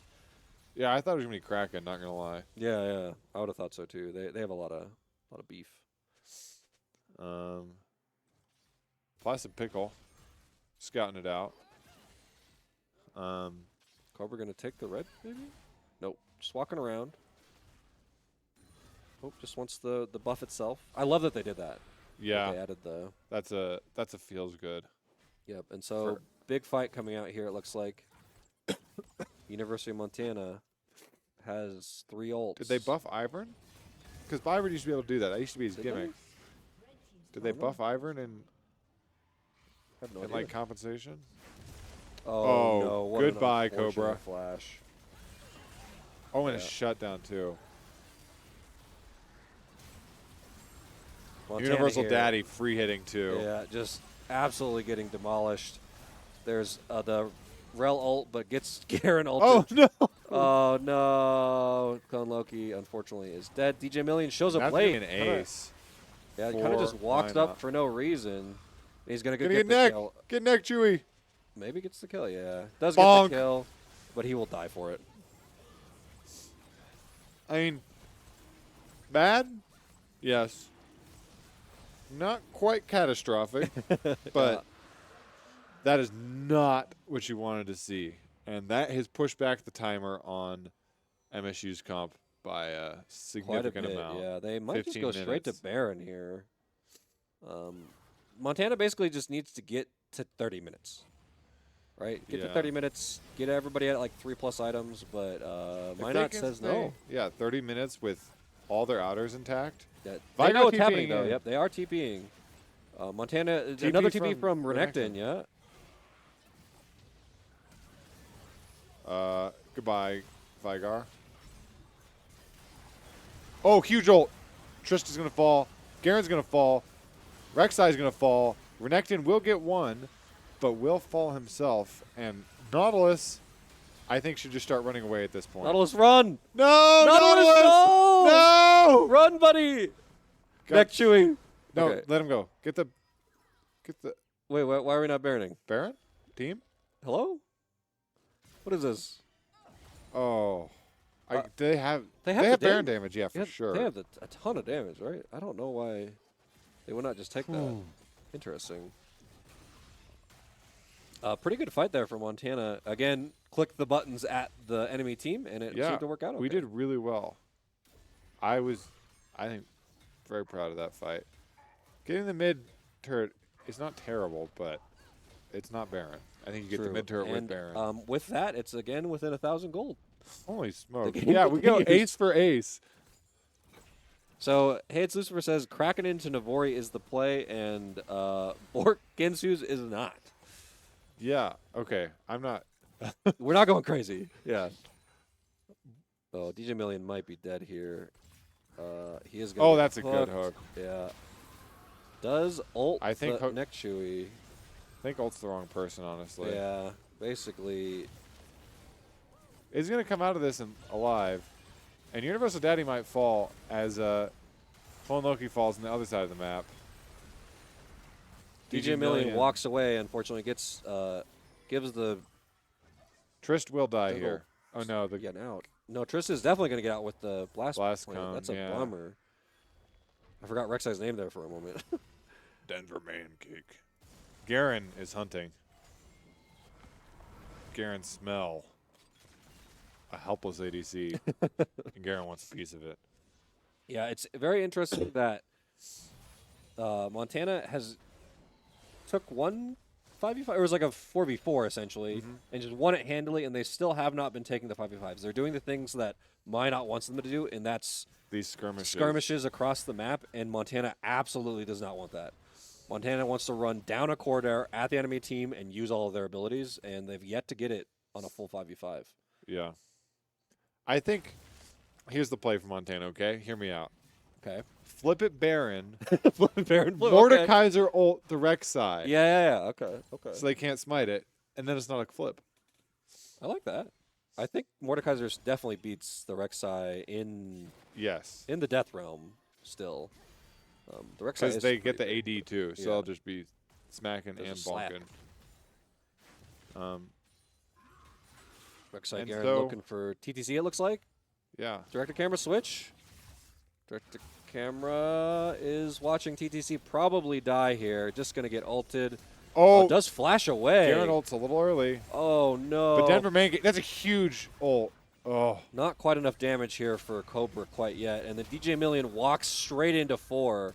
S2: Yeah, I thought it was gonna be Kraken. Not gonna lie.
S1: Yeah. I would have thought so too. They have a lot of beef.
S2: Placid Pickle, scouting it out.
S1: Cobra gonna take the red, maybe? Nope. Just walking around. Oh, just wants the buff itself. I love that they did that.
S2: Yeah,
S1: They added the.
S2: that's a feels good.
S1: Yep. And so big fight coming out here. It looks like University of Montana has 3 ults.
S2: Did they buff Ivern? Because Ivern used to be able to do that. That used to be his
S1: Did
S2: gimmick. Did they
S1: I don't know.
S2: buff Ivern in
S1: I have no
S2: and
S1: idea.
S2: like compensation?
S1: Oh, no. What an
S2: goodbye,
S1: unfortunate
S2: Cobra.
S1: Flash.
S2: Oh, and a
S1: Yeah.
S2: shutdown too.
S1: Montana
S2: Universal
S1: here.
S2: Daddy free hitting too.
S1: Yeah, just absolutely getting demolished. There's the Rel ult, but gets Garen ulted.
S2: Oh no!
S1: Oh no! Clone Loki, unfortunately, is dead. DJ Million shows up
S2: That's
S1: late.
S2: an ace.
S1: Yeah, he kind of just
S2: for
S1: walks
S2: lineup.
S1: up for no reason. He's gonna
S2: Gonna
S1: get
S2: get
S1: the
S2: neck.
S1: kill.
S2: Get neck, Chewy.
S1: Maybe gets the kill. Yeah, does
S2: Bonk.
S1: get the kill, but he will die for it.
S2: I mean, bad? Yes. Not quite catastrophic, but that is not what you wanted to see. And that has pushed back the timer on MSU's comp by a
S1: Quite a
S2: significant
S1: bit.
S2: amount.
S1: Yeah, they might just
S2: 15
S1: go straight to
S2: minutes.
S1: Baron here. Montana basically just needs to get to 30 minutes. Right? Get to
S2: Yeah.
S1: 30 minutes, get everybody at like 3+ items, but
S2: If
S1: Minot
S2: they can
S1: says
S2: stay-
S1: no.
S2: Yeah, 30 minutes with all their outers intact.
S1: That,
S2: Vigar
S1: they know what's
S2: TPing
S1: happening, though.
S2: in.
S1: Yep, they are TPing. Montana,
S2: TP
S1: another TP
S2: from
S1: from Renekton, yeah.
S2: Goodbye, Vigar. Oh, huge ult. Trista's going to fall. Garen's going to fall. Rek'Sai's going to fall. Renekton will get one, but will fall himself. And Nautilus, I think, should just start running away at this point.
S1: Nautilus, run!
S2: No!
S1: Nautilus, no!
S2: No!
S1: Run, buddy!
S2: Got-
S1: Neck chewing.
S2: No,
S1: Okay.
S2: let him go. Get the
S1: Wait, why are we not Baroning?
S2: Baron team.
S1: Hello? What is this?
S2: Oh,
S1: Uh,
S2: they have
S1: they have the
S2: Baron
S1: dam-
S2: damage. Yeah, for
S1: Yeah,
S2: sure.
S1: They have a ton of damage, right? I don't know why they would not just take that.
S2: Hmm.
S1: Interesting. Pretty good fight there for Montana. Again, click the buttons at the enemy team, and it
S2: Yeah,
S1: seemed to work out okay.
S2: We did really well. I think, very proud of that fight. Getting the mid turret is not terrible, but it's not Baron. I think you get the
S1: True.
S2: mid turret with
S1: And,
S2: Baron.
S1: with that, it's again within 1,000 gold.
S2: Holy smoke.
S1: game
S2: Yeah, we go
S1: continues.
S2: ace for ace.
S1: So, Hey It's Lucifer says, Kraken into Navori is the play, and Bork Gensu's is not.
S2: Yeah, okay. I'm not.
S1: We're not going crazy. Yeah. Oh, DJ Million might be dead here. He is going
S2: Oh, that's a good hook.
S1: Yeah. Does ult
S2: I think
S1: the
S2: hook-
S1: neck chewy.
S2: I think ult's the wrong person, honestly.
S1: Yeah. Basically,
S2: Is going to come out of this alive. And Universal Daddy might fall as Clone Loki falls on the other side of the map.
S1: DJ Million walks away. Unfortunately, gives the
S2: Trist will die
S1: Big
S2: here.
S1: ol'
S2: Oh no, the
S1: getting out. No, Triss is definitely going to get out with the blast
S2: Blast
S1: point.
S2: cone,
S1: That's a
S2: yeah.
S1: bummer. I forgot Rek'Sai's name there for a moment.
S2: Denver man cake. Garen is hunting. Garen smell a helpless ADC, and Garen wants a piece of it.
S1: Yeah, it's very interesting that Montana has took one 5v5, or it was like a 4v4 essentially, and just won it handily, and they still have not been taking the 5v5s. They're doing the things that Minot wants them to do, and that's
S2: These skirmishes.
S1: skirmishes across the map, and Montana absolutely does not want that. Montana wants to run down a corridor at the enemy team and use all of their abilities, and they've yet to get it on a full 5v5.
S2: Yeah. I think here's the play for Montana, okay? Hear me out.
S1: Okay.
S2: Flip it Baron.
S1: Baron blue, okay.
S2: Mordekaiser ult the Rek'Sai.
S1: Yeah. Okay.
S2: So they can't smite it, and then it's not a flip.
S1: I like that. I think Mordekaiser definitely beats the Rek'Sai in
S2: Yes.
S1: the Death Realm still. The Rek'Sai
S2: Because
S1: is
S2: they get
S1: pretty
S2: the
S1: big.
S2: AD too, so
S1: Yeah.
S2: they'll just be smacking
S1: There's a
S2: and
S1: slap.
S2: bonking.
S1: Rek'Sai
S2: and
S1: Garen
S2: so-
S1: looking for TTC, it looks like.
S2: Yeah.
S1: Director camera switch. Director camera is watching TTC probably die here. Just going to get ulted.
S2: Oh,
S1: Does flash away.
S2: Garen ult's a little early.
S1: Oh, no.
S2: But Denver man, that's a huge ult. Oh.
S1: Not quite enough damage here for Cobra quite yet. And then DJ Million walks straight into 4.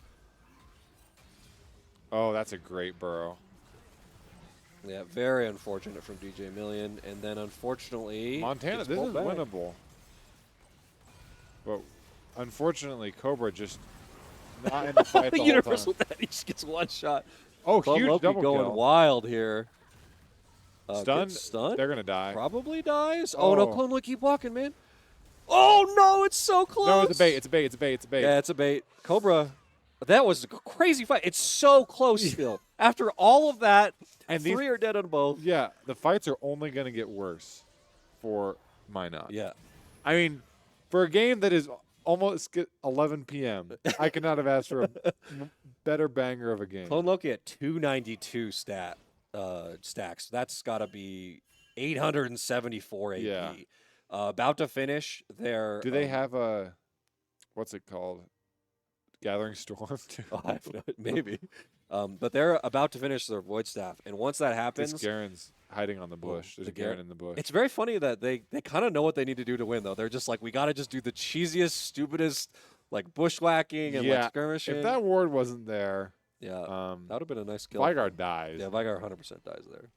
S2: Oh, that's a great burrow.
S1: Yeah, very unfortunate from DJ Million. And then, unfortunately,
S2: Montana,
S1: gets
S2: this
S1: pulled
S2: is
S1: back.
S2: winnable. But unfortunately, Cobra just not in the fight the whole
S1: Universal
S2: time.
S1: Daddy just gets one shot.
S2: Oh,
S1: Club
S2: huge
S1: Loki
S2: double
S1: going
S2: kill.
S1: wild here.
S2: Stunned.
S1: Stunned?
S2: They're going to die.
S1: Probably dies. Oh, no,
S2: Oh.
S1: Clone Loki, keep walking, man. Oh, no, it's so close.
S2: No, it's a bait. It's a bait. It's a bait. It's a bait.
S1: Yeah, it's a bait. Cobra, that was a crazy fight. It's so close still. After all of that,
S2: And
S1: 3 are dead on both.
S2: Yeah, the fights are only going to get worse for Minot.
S1: Yeah.
S2: I mean, for a game that is almost 11 p.m., I could not have asked for a better banger of a game.
S1: Clone Loki at 292 stacks. That's got to be 874 AP.
S2: Yeah.
S1: About to finish their.
S2: Do they have a, what's it called? Gathering Storm? too?
S1: Oh, I have no, maybe. But they're about to finish their Void Staff. And once that happens.
S2: This Garen's hiding on the bush. There's
S1: the
S2: a Garen
S1: Garen-
S2: in the bush.
S1: It's very funny that they kind of know what they need to do to win, though. They're just like, we got to just do the cheesiest, stupidest, like, bushwhacking and, like, skirmishing.
S2: If that ward wasn't there,
S1: yeah, that would have been a nice kill.
S2: Vygar dies.
S1: Yeah, Vygar 100% dies there.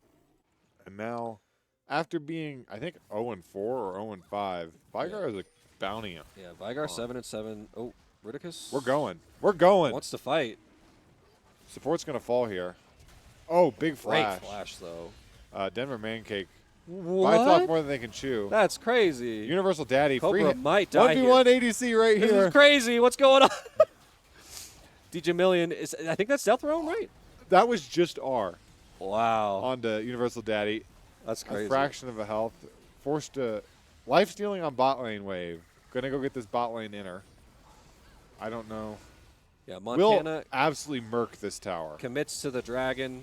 S2: And now, after being, I think, 0-4 or 0-5, Vygar is a bounty.
S1: Yeah, Vygar 7-7. Oh, Ridicus
S2: We're going. We're going.
S1: wants to fight.
S2: Support's going to fall here. Oh, big flash.
S1: Great flash, though.
S2: Denver Mancake
S1: What?
S2: bites off more than they can chew.
S1: That's crazy.
S2: Universal Daddy.
S1: Cobra
S2: free
S1: might die
S2: 1v1 ADC right
S1: This
S2: here.
S1: is crazy. What's going on? DJ Million is. I think that's Death Realm, right?
S2: That was just R
S1: Wow,
S2: onto Universal Daddy.
S1: that's
S2: A
S1: crazy.
S2: fraction of a health. Forced to life stealing on bot lane wave. Gonna go get this bot lane inner. I don't know.
S1: Yeah,
S2: Will
S1: Montana
S2: absolutely murk this tower.
S1: commits to the dragon.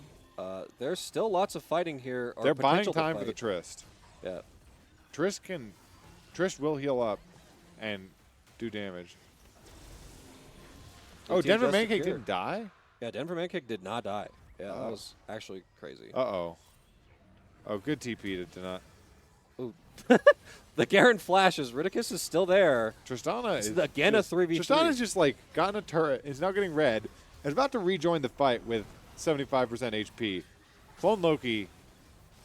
S1: There's still lots of fighting here. Or
S2: They're buying
S1: potential to
S2: time for the
S1: fight.
S2: Trist.
S1: Yeah.
S2: Trist will heal up and do damage.
S1: The
S2: Oh,
S1: team
S2: Denver
S1: just
S2: Mancake
S1: secured.
S2: didn't die?
S1: Yeah, Denver Mancake did not die. Yeah,
S2: Oh.
S1: that was actually crazy.
S2: Uh-oh. Oh, good TP to not.
S1: Ooh. The Garen flashes. Ridicus is still there.
S2: Tristana
S1: This
S2: is
S1: is again a
S2: just,
S1: 3v3.
S2: Tristana's just like gotten a turret, is now getting red, and is about to rejoin the fight with 75% HP. Clone Loki,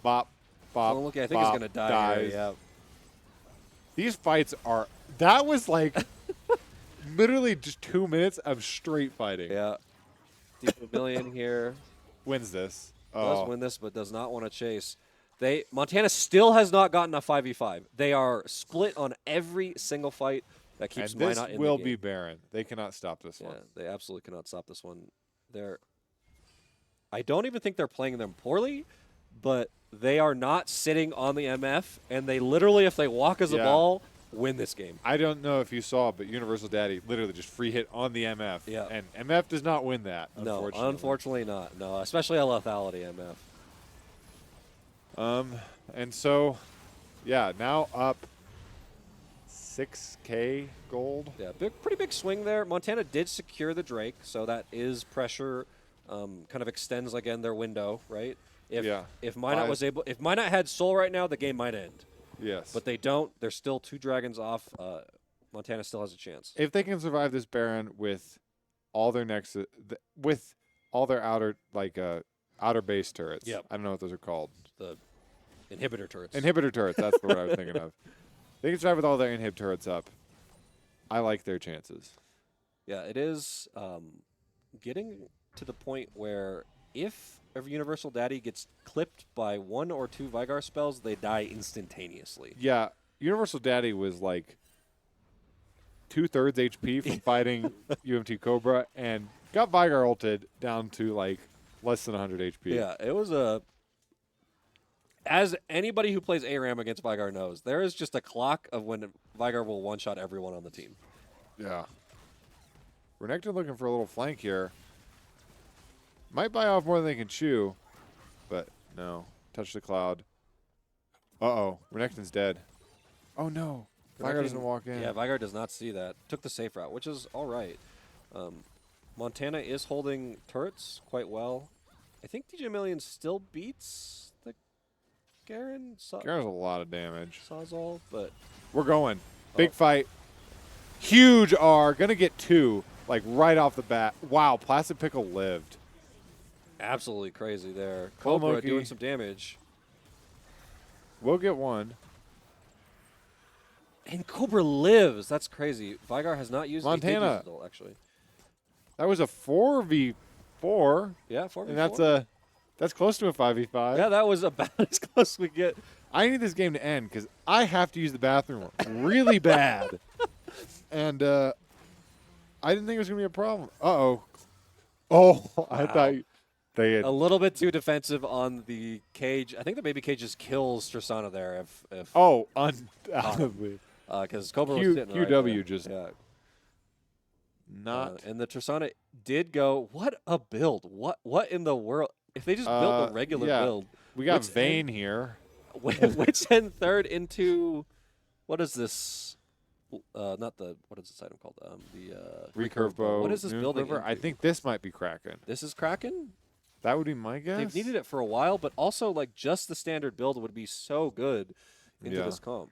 S2: bop, bop,
S1: Clone Loki, I think,
S2: bop,
S1: is going to die
S2: dies.
S1: here. Yeah.
S2: These fights are. That was like literally just 2 minutes of straight fighting.
S1: Yeah. DJ Million here
S2: Wins this.
S1: does
S2: Oh,
S1: win this, but does not want to chase. Montana still has not gotten a 5v5. They are split on every single fight that keeps
S2: and this
S1: Minot in
S2: will
S1: the
S2: be
S1: game.
S2: Baron. They cannot stop this
S1: Yeah,
S2: one.
S1: they absolutely cannot stop this one. I don't even think they're playing them poorly, but they are not sitting on the MF, and they literally, if they walk as a
S2: Yeah.
S1: ball, win this game.
S2: I don't know if you saw, but Universal Daddy literally just free hit on the MF.
S1: Yeah.
S2: And MF does not win that.
S1: No, unfortunately not. No, especially a lethality MF.
S2: And so, yeah, now up 6K gold.
S1: Yeah, pretty big swing there. Montana did secure the Drake, so that is pressure. Kind of extends again their window, right? If Minot had Soul right now, the game might end.
S2: Yes.
S1: But they don't. They're still 2 dragons off. Montana still has a chance.
S2: If they can survive this Baron with all their with all their outer base turrets.
S1: Yep.
S2: I don't know what those are called.
S1: The inhibitor turrets.
S2: Inhibitor turrets. That's the word I was thinking of. They can survive with all their inhib turrets up. I like their chances.
S1: Yeah, it is getting to the point where if a Universal Daddy gets clipped by 1 or 2 Vigar spells, they die instantaneously.
S2: Yeah, Universal Daddy was like 2/3 HP from fighting UMT Cobra and got Vigar ulted down to like less than 100 HP.
S1: Yeah, it was a... As anybody who plays ARAM against Vigar knows, there is just a clock of when Vigar will one-shot everyone on the team.
S2: Yeah. Renekton looking for a little flank here. Might buy off more than they can chew, but no. Touch the cloud. Uh-oh. Renekton's dead. Oh, no. Vigar doesn't walk in.
S1: Yeah, Vigar does not see that. Took the safe route, which is all right. Montana is holding turrets quite well. I think DJ Million still beats the Garen.
S2: Garen's a lot of damage.
S1: Sawzall, but...
S2: We're going. Big fight. Huge R. Gonna get 2, like, right off the bat. Wow, Placid Pickle lived.
S1: Absolutely crazy there.
S2: Cobra
S1: Cobra doing some damage.
S2: We'll get 1.
S1: And Cobra lives. That's crazy. Vigar has not used
S2: Montana.
S1: Ult, actually.
S2: That was a 4v4.
S1: Yeah, 4v4.
S2: And that's close to a 5v5.
S1: Yeah, that was about as close as we get.
S2: I need this game to end because I have to use the bathroom really bad. And I didn't think it was going to be a problem. Uh-oh. Oh, I thought they had...
S1: A little bit too defensive on the cage. I think the baby cage just kills Tristana there. If
S2: Oh, undoubtedly.
S1: Because Cobra was sitting right
S2: QW
S1: there.
S2: just not...
S1: and the Tristana did go, what a build. What in the world? If they just built a regular build.
S2: We got Vayne here.
S1: Which send third into... What is this? Not the... What is this item called? The
S2: Recurve Bow.
S1: What is this building
S2: I think this might be Kraken.
S1: This is Kraken?
S2: That would be my guess.
S1: They've needed it for a while, but also like just the standard build would be so good into this comp.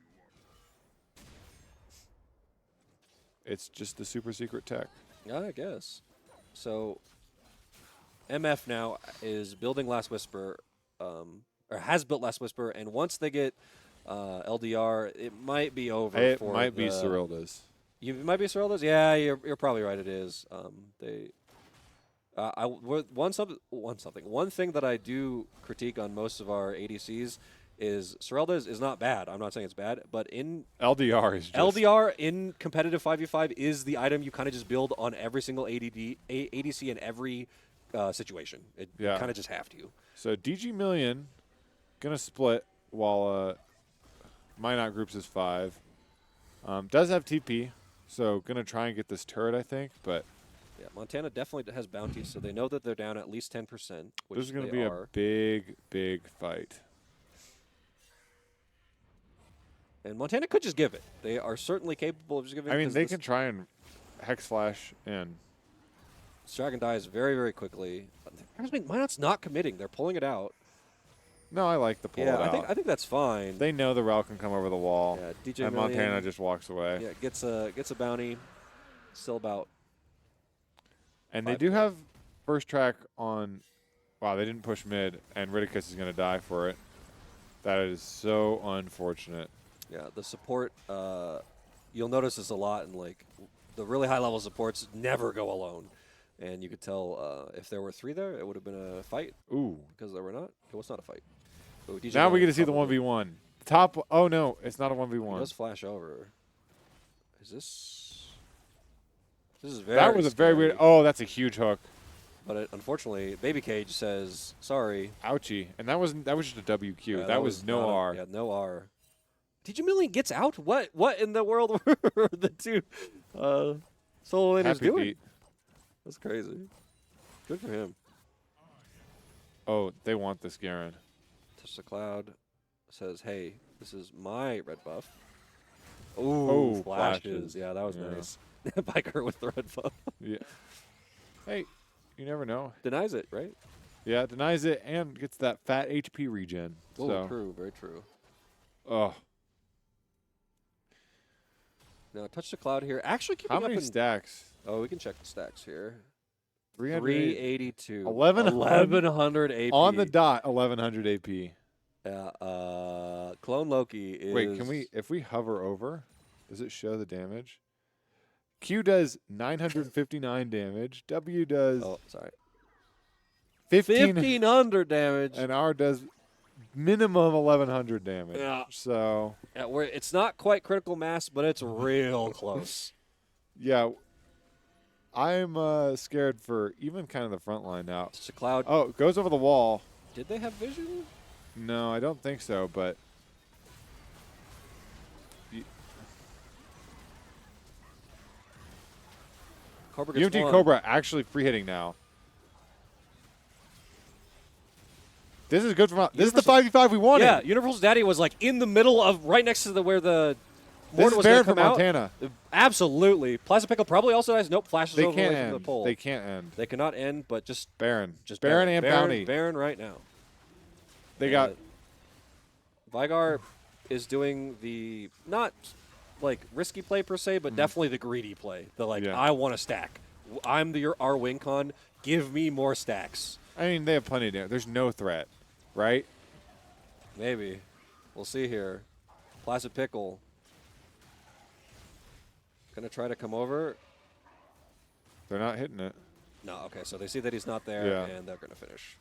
S2: It's just the super secret tech.
S1: Yeah, I guess. So MF now is building Last Whisper, or has built Last Whisper, and once they get LDR, it might be over.
S2: It
S1: for
S2: might be Cyrilda's.
S1: It might be Cyrilda's? Yeah, you're probably right. It is. One thing that I do critique on most of our ADCs is Cyrilda's is not bad. I'm not saying it's bad, but in
S2: LDR is just...
S1: LDR in competitive 5v5 is the item you kind of just build on every single ADC in every situation. You kind of just have to.
S2: So DG Million gonna split while Minot groups is 5. Does have TP, so gonna try and get this turret, I think, but...
S1: Yeah, Montana definitely has bounties, so they know that they're down at least 10%. Which
S2: this is going to be
S1: are.
S2: a big, big fight.
S1: And Montana could just give it. They are certainly capable of just giving it.
S2: I mean, they can try and Hex Flash in.
S1: This Dragon dies very, very quickly. Minot's not committing. They're pulling it out.
S2: No, I like the pull it out.
S1: I think that's fine.
S2: They know the Rel can come over the wall.
S1: Yeah, DJ
S2: and
S1: Million,
S2: Montana just walks away.
S1: Yeah, gets a bounty. Still about...
S2: And they do have first track on... Wow, they didn't push mid, and Ridicus is going to die for it. That is so unfortunate.
S1: Yeah, the support, you'll notice this a lot in like the really high level supports never go alone. And you could tell if there were 3 there, it would have been a fight.
S2: Ooh.
S1: Because there were not. It was not a fight. Ooh,
S2: now we get to see the 1v1. Top... Oh, no, it's not a 1v1.
S1: It does flash over. Is this... This is very
S2: That was a very weird... Oh, that's a huge hook.
S1: But unfortunately, Baby Cage says, sorry.
S2: Ouchie. And that was just a WQ.
S1: Yeah,
S2: that was no R.
S1: Yeah, no R. DJ Million gets out? What in the world were the 2 solo laners doing?
S2: Beat.
S1: That's crazy. Good for him.
S2: Oh, they want this Garen.
S1: Touch the cloud. Says, hey, this is my red buff. Ooh,
S2: Oh,
S1: flashes.
S2: flashes.
S1: Yeah, that was
S2: Yeah.
S1: nice. Biker with the red phone.
S2: Yeah. Hey, you never know.
S1: Denies it, right?
S2: Yeah, denies it and gets that fat HP regen.
S1: Oh,
S2: So,
S1: true. Very true.
S2: oh,
S1: Now, touch the cloud here. Actually, keeping
S2: how
S1: up
S2: many
S1: in.
S2: stacks?
S1: Oh, we can check the stacks here.
S2: 380
S1: 382.
S2: 1100
S1: AP.
S2: on the dot. 1100 AP.
S1: Yeah, Clone Loki is.
S2: Wait, can we? If we hover over, does it show the damage? Q does 959 damage. W does
S1: Oh, sorry.
S2: 15,
S1: 1500 damage.
S2: and R does minimum 1100 damage.
S1: Yeah.
S2: So
S1: Yeah, it's not quite critical mass, but it's real close.
S2: yeah, I'm scared for even kind of the front line now.
S1: Touch the cloud.
S2: Oh, it goes over the wall.
S1: Did they have vision?
S2: No, I don't think so, but
S1: Cobra gets
S2: UMT
S1: one.
S2: Cobra actually free hitting now. This is good for this is the 5v5 we wanted.
S1: Yeah, Universal's daddy was like in the middle of right next to where the
S2: this
S1: mortar
S2: is
S1: was going
S2: fair
S1: to
S2: for
S1: come out.
S2: Montana.
S1: Absolutely. Plasma Pickle probably also has nope flashes
S2: They
S1: over
S2: can't
S1: away from the
S2: end.
S1: pole.
S2: They can't end.
S1: They cannot end, but just
S2: Baron.
S1: just
S2: Baron and Bounty.
S1: Baron right now.
S2: They got
S1: Vigar is doing the not like risky play per se, but definitely the greedy play. The like
S2: Yeah.
S1: I want to stack. I'm our win con. Give me more stacks.
S2: I mean, they have plenty of damage. There's no threat, right?
S1: Maybe. We'll see here. Placid Pickle. Gonna try to come over.
S2: They're not hitting it.
S1: No, okay, so they see that he's not there,
S2: Yeah.
S1: and they're gonna finish.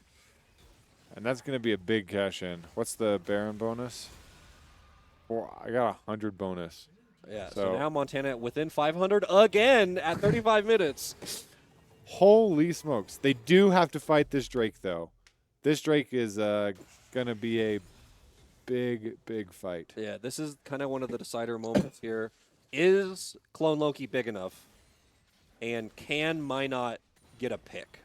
S2: And that's going to be a big cash in. What's the Baron bonus? I got 100 bonus.
S1: Yeah, so
S2: So-
S1: now Montana within 500 again at 35 minutes.
S2: Holy smokes. They do have to fight this Drake, though. This Drake is going to be a big, big fight.
S1: Yeah, this is kind of one of the decider moments here. Is Clone Loki big enough? And can Minot get a pick?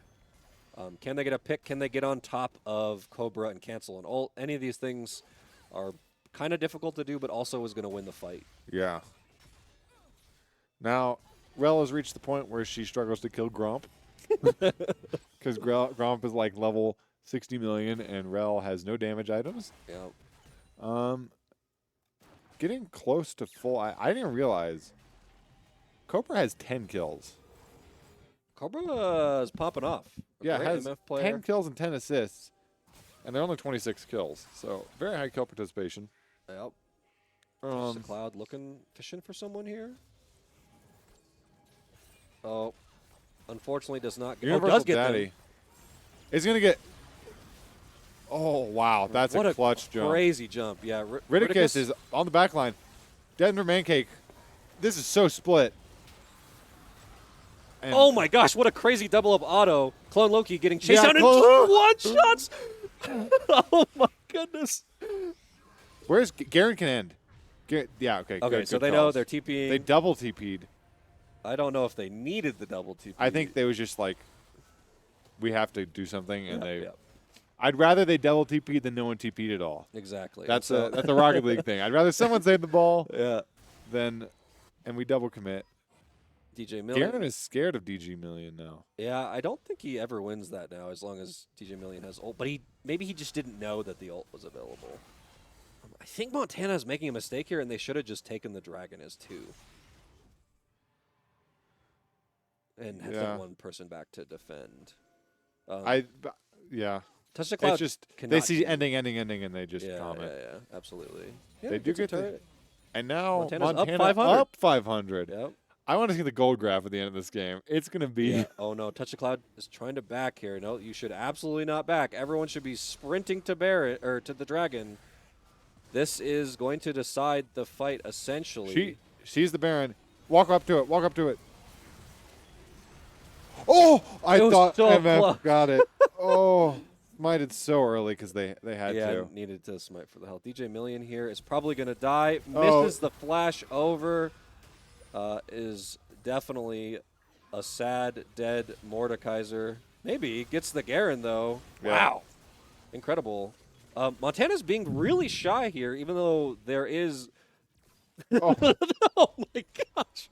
S1: Can they get a pick? Can they get on top of Cobra and cancel an ult? Any of these things are kind of difficult to do, but also is going to win the fight.
S2: Yeah. Now, Rel has reached the point where she struggles to kill Gromp. Because Gromp is like level 60 million, and Rel has no damage items.
S1: Yeah.
S2: Getting close to full. I didn't realize Cobra has 10 kills.
S1: Cobra is popping off.
S2: Yeah, it
S1: Great
S2: has
S1: MF player.
S2: 10 kills and 10 assists, and they're only 26 kills. So very high kill participation.
S1: Yep. Just the Cloud fishing for someone here. Oh, unfortunately does not get.
S2: Universal
S1: does get
S2: Daddy
S1: them.
S2: is going to get. Oh, wow. That's
S1: What
S2: a clutch jump.
S1: Crazy jump. Yeah.
S2: Ridicus is on the back line. Denver Mancake. This is so split. And
S1: Oh my gosh! What a crazy double up auto. Clone Loki getting chased
S2: Yeah,
S1: down in
S2: Clone-
S1: 2 1-shots. Oh my goodness.
S2: Where's Garen can end? Yeah, okay.
S1: Okay,
S2: good,
S1: so
S2: good
S1: they know
S2: calls.
S1: they're TPing.
S2: They double TP'd.
S1: I don't know if they needed the double TP.
S2: I think they was just like, we have to do something, and they.
S1: Yeah,
S2: I'd rather they double TP'd than no one TP'd at all.
S1: exactly.
S2: That's
S1: So-
S2: a Rocket League thing. I'd rather someone save the ball
S1: yeah.
S2: than, and we double commit.
S1: DJ Million.
S2: Garen is scared of DG Million now.
S1: Yeah, I don't think he ever wins that now, as long as DJ Million has ult. But maybe he just didn't know that the ult was available. I think Montana is making a mistake here, and they should have just taken the Dragon as 2. And have
S2: Yeah.
S1: that one person back to defend.
S2: Yeah.
S1: Touch the Cloud.
S2: It's just they
S1: cannot
S2: see
S1: do-
S2: ending, and they just
S1: yeah,
S2: comment.
S1: yeah, absolutely. Yeah,
S2: They do
S1: gets a
S2: get the-
S1: turret.
S2: And now
S1: Montana's up
S2: Montana
S1: 500.
S2: up 500.
S1: Yep.
S2: I want to see the gold graph at the end of this game. It's going to be.
S1: Yeah. Oh no, Touch the Cloud is trying to back here. No, you should absolutely not back. Everyone should be sprinting to Barret or to the Dragon. This is going to decide the fight essentially.
S2: She sees the Baron. Walk up to it. Walk up to it. Oh! I
S1: It was
S2: thought
S1: so
S2: MF
S1: close.
S2: got it. Oh. Smited so early because they had
S1: yeah,
S2: to.
S1: needed to smite for the health. DJ Million here is probably going to die.
S2: Oh.
S1: Misses the flash over. Is definitely a sad, dead Mordekaiser. Maybe gets the Garen though.
S2: Yeah.
S1: Wow, incredible. Montana's being really shy here, even though there is
S2: Oh,
S1: Oh my gosh.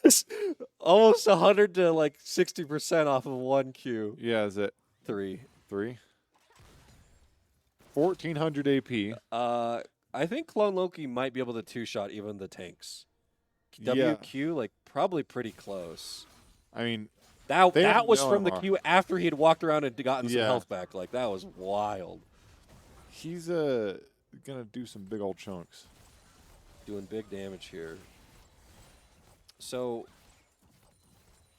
S1: Just almost 100 to like 60% off of 1Q.
S2: yeah, is it
S1: 3.
S2: 3? 1400 AP.
S1: I think Clone Loki might be able to two-shot even the tanks.
S2: Yeah.
S1: WQ, like, probably pretty close.
S2: I mean,
S1: That
S2: They have
S1: that was
S2: no
S1: from the
S2: MR.
S1: Q after he had walked around and gotten some
S2: Yeah.
S1: health back. Like, that was wild.
S2: he's gonna do some big old chunks.
S1: Doing big damage here. So,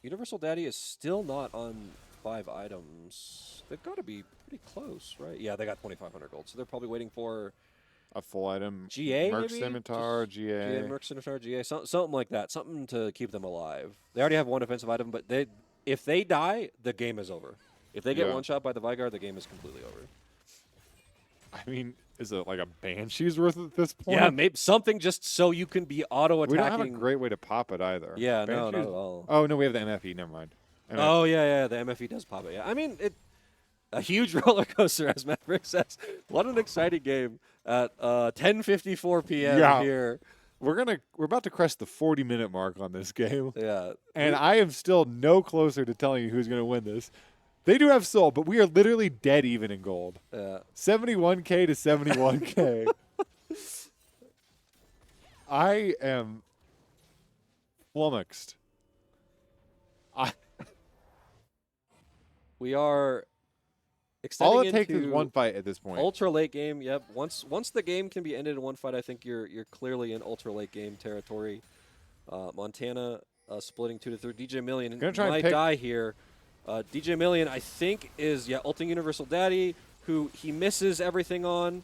S1: Universal Daddy is still not on 5 items. They've got to be pretty close, right? Yeah, they got 2,500 gold. So they're probably waiting for
S2: A full item.
S1: GA,
S2: Merc
S1: maybe?
S2: Scimitar,
S1: Just
S2: GA.
S1: Merc Scimitar, GA, something like that. Something to keep them alive. They already have one offensive item, but if they die, the game is over. If they get
S2: Yeah.
S1: one shot by the Vygar, the game is completely over.
S2: I mean, is it like a Banshee's worth at this point?
S1: Yeah, maybe something just so you can be auto-attacking.
S2: We don't have a great way to pop it either.
S1: Yeah, no, not
S2: Banshee's-
S1: at all.
S2: Oh, no, we have the MFE. Never mind.
S1: Oh, yeah, the MFE does pop it. Yeah, I mean, a huge roller coaster, as Maverick says. What an exciting game at 10:54 p.m.
S2: Yeah.
S1: here.
S2: We're about to crest the 40-minute mark on this game,
S1: Yeah,
S2: and I am still no closer to telling you who's going to win this. They do have soul, but we are literally dead even in gold.
S1: yeah.
S2: 71K to 71K. I am flummoxed.
S1: We are extending
S2: All it takes
S1: into
S2: is one fight at this point.
S1: ultra late game. Yep. Once the game can be ended in one fight, I think you're clearly in ultra late game territory. Montana splitting 2 to 3. DJ Million
S2: Gonna try and
S1: might
S2: pick-
S1: die here. DJ Million, I think, is ulting Universal Daddy, who he misses everything on.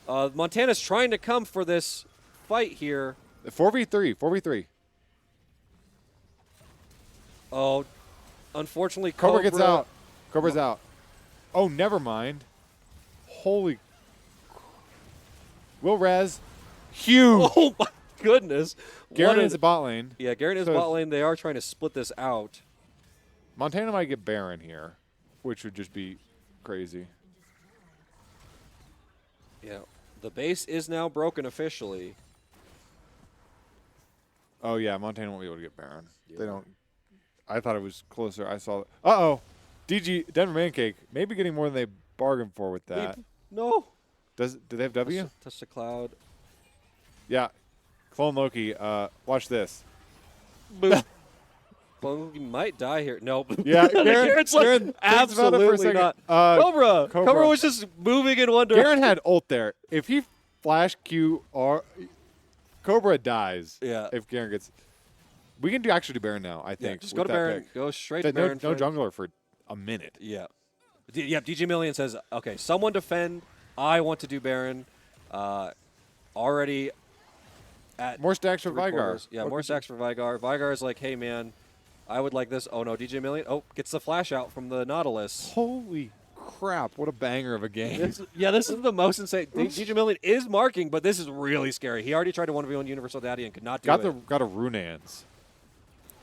S1: Montana's trying to come for this fight here.
S2: 4v3.
S1: Oh, unfortunately,
S2: Cobra gets out. Cobra's out. Oh, never mind. Holy. Will res. Huge.
S1: Oh my goodness!
S2: Garen
S1: What
S2: is a bot lane.
S1: yeah, Garen is
S2: So-
S1: bot lane. They are trying to split this out.
S2: Montana might get Baron here, which would just be crazy.
S1: Yeah, the base is now broken officially.
S2: Oh, yeah, Montana won't be able to get Baron.
S1: Yeah.
S2: They don't. I thought it was closer. I saw it. Uh-oh. DG, Denver Mancake, maybe getting more than they bargained for with that.
S1: No.
S2: Do they have W?
S1: Touch the cloud.
S2: Yeah. Clone Loki, watch this.
S1: Boom. Well, he might die here. No.
S2: Yeah,
S1: Garen's like,
S2: Garen thinks about it for a
S1: absolutely
S2: second.
S1: not.
S2: Cobra.
S1: Cobra was just moving in one direction.
S2: Garen had ult there. If he flash Q or Cobra dies.
S1: Yeah.
S2: If Garen gets, we can actually do Baron now. I
S1: Yeah,
S2: think.
S1: just go
S2: with
S1: to
S2: that
S1: Baron.
S2: pick.
S1: Go straight
S2: No,
S1: to Baron.
S2: no
S1: friend.
S2: jungler for a minute.
S1: Yeah. Yeah, DJ Million says, okay, someone defend. I want to do Baron. Already at
S2: More stacks for
S1: 3/4.
S2: Vygar.
S1: Yeah,
S2: What
S1: more
S2: could
S1: stacks for Vygar. Vygar is like, hey, man, I would like this. Oh, no, DJ Million. Oh, gets the flash out from the Nautilus.
S2: Holy crap! What a banger of a game.
S1: This is the most insane. DJ Million is marking, but this is really scary. He already tried to 1v1 Universal Daddy and could not do it.
S2: Got a Runans.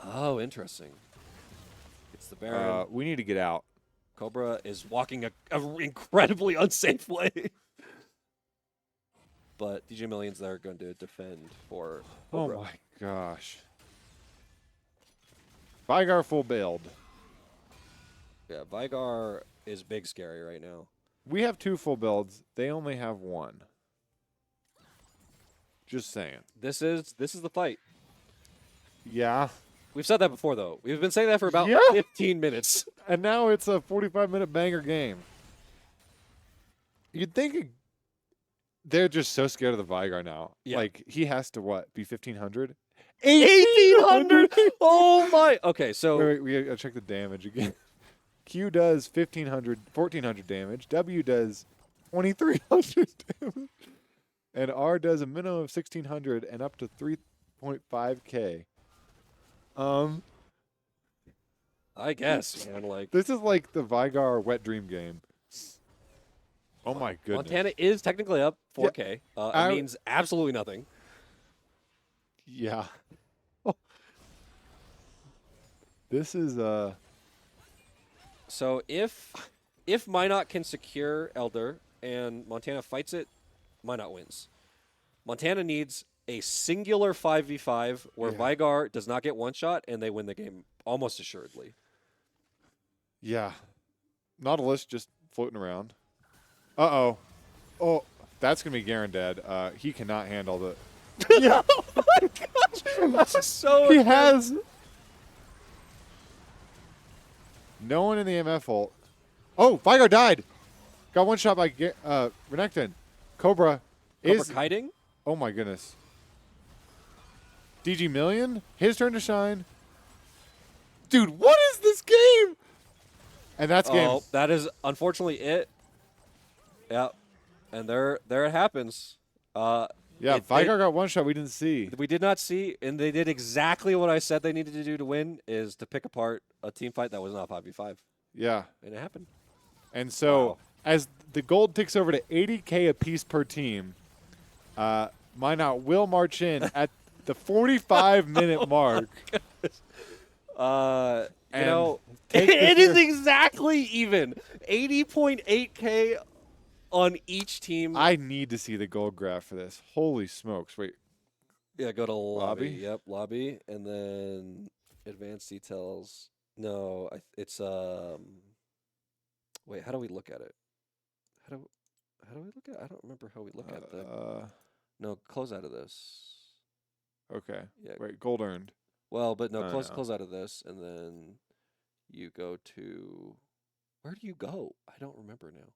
S1: Oh, interesting. It's the Baron.
S2: We need to get out.
S1: Cobra is walking a incredibly unsafe way. But DJ Million's there going to defend for Cobra.
S2: Oh my gosh. Vygar full build.
S1: Yeah, Vygar is big scary right now.
S2: We have 2 full builds. They only have 1. Just saying.
S1: This is the fight.
S2: Yeah.
S1: We've said that before, though. We've been saying that for about
S2: Yeah.
S1: 15 minutes.
S2: And now it's a 45-minute banger game. You'd think they're just so scared of the Vygar now.
S1: Yeah.
S2: Like, he has to, what, be 1,500?
S1: 1,800! Oh, my. Okay, so
S2: Wait, we gotta check the damage again. Q does 1,400 damage. W does 2,300 damage. And R does a minimum of 1,600 and up to 3.5K.
S1: I guess, man, like,
S2: This is like the Vygar wet dream game. Oh my goodness.
S1: Montana is technically up 4K.
S2: I-
S1: It means absolutely nothing.
S2: Yeah. This is
S1: So if Minot can secure Elder and Montana fights it, Minot wins. Montana needs a singular 5v5 where
S2: Yeah.
S1: Vigar does not get one shot and they win the game almost assuredly.
S2: Yeah. Nautilus just floating around. Uh-oh. Oh, that's going to be Garen dead. He cannot handle the...
S1: Yeah. Oh my gosh. That's so
S2: He
S1: good.
S2: has... No one in the MF ult. Oh, Vigar died. Got one shot by Renekton. Cobra
S1: Cobra
S2: is...
S1: kiting?
S2: Oh, my goodness. DG Million, his turn to shine. Dude, what is this game? And that's game.
S1: Oh, that is unfortunately it. Yeah. And there it happens.
S2: Yeah,
S1: they-
S2: Vigar got one shot we didn't see.
S1: We did not see, and they did exactly what I said they needed to do to win, is to pick apart a team fight that was not 5v5.
S2: Yeah.
S1: And it happened.
S2: And so
S1: Wow.
S2: as the gold ticks over to 80K apiece per team, Minot will march in at the 45-minute mark.
S1: You
S2: And
S1: know,
S2: take the
S1: it is
S2: fear-
S1: exactly even. 80.8K on each team.
S2: I need to see the gold graph for this. Holy smokes. Wait.
S1: Yeah, go to lobby.
S2: Lobby?
S1: Yep, lobby, and then advanced details. No, it's Wait, how do we look at it? How do we look at it? I don't remember how we look at the. No, close out of this.
S2: Okay.
S1: Yeah.
S2: Wait, gold earned.
S1: Well, but no,
S2: No,
S1: close
S2: no.
S1: close out of this, and then you go to. Where do you go? I don't remember now.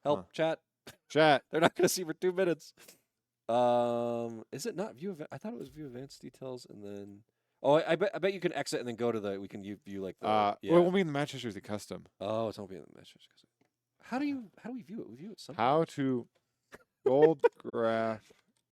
S1: Help,
S2: Huh.
S1: chat.
S2: Chat.
S1: They're not going to see for 2 minutes. Is it not view? I thought it was view advanced details, and then. Oh, I bet you can exit and then go to the. We can view like the. Yeah.
S2: Well, we'll be in the match history the custom.
S1: Oh, it's only in the measures. How do we view it? We view it somehow.
S2: How to gold graph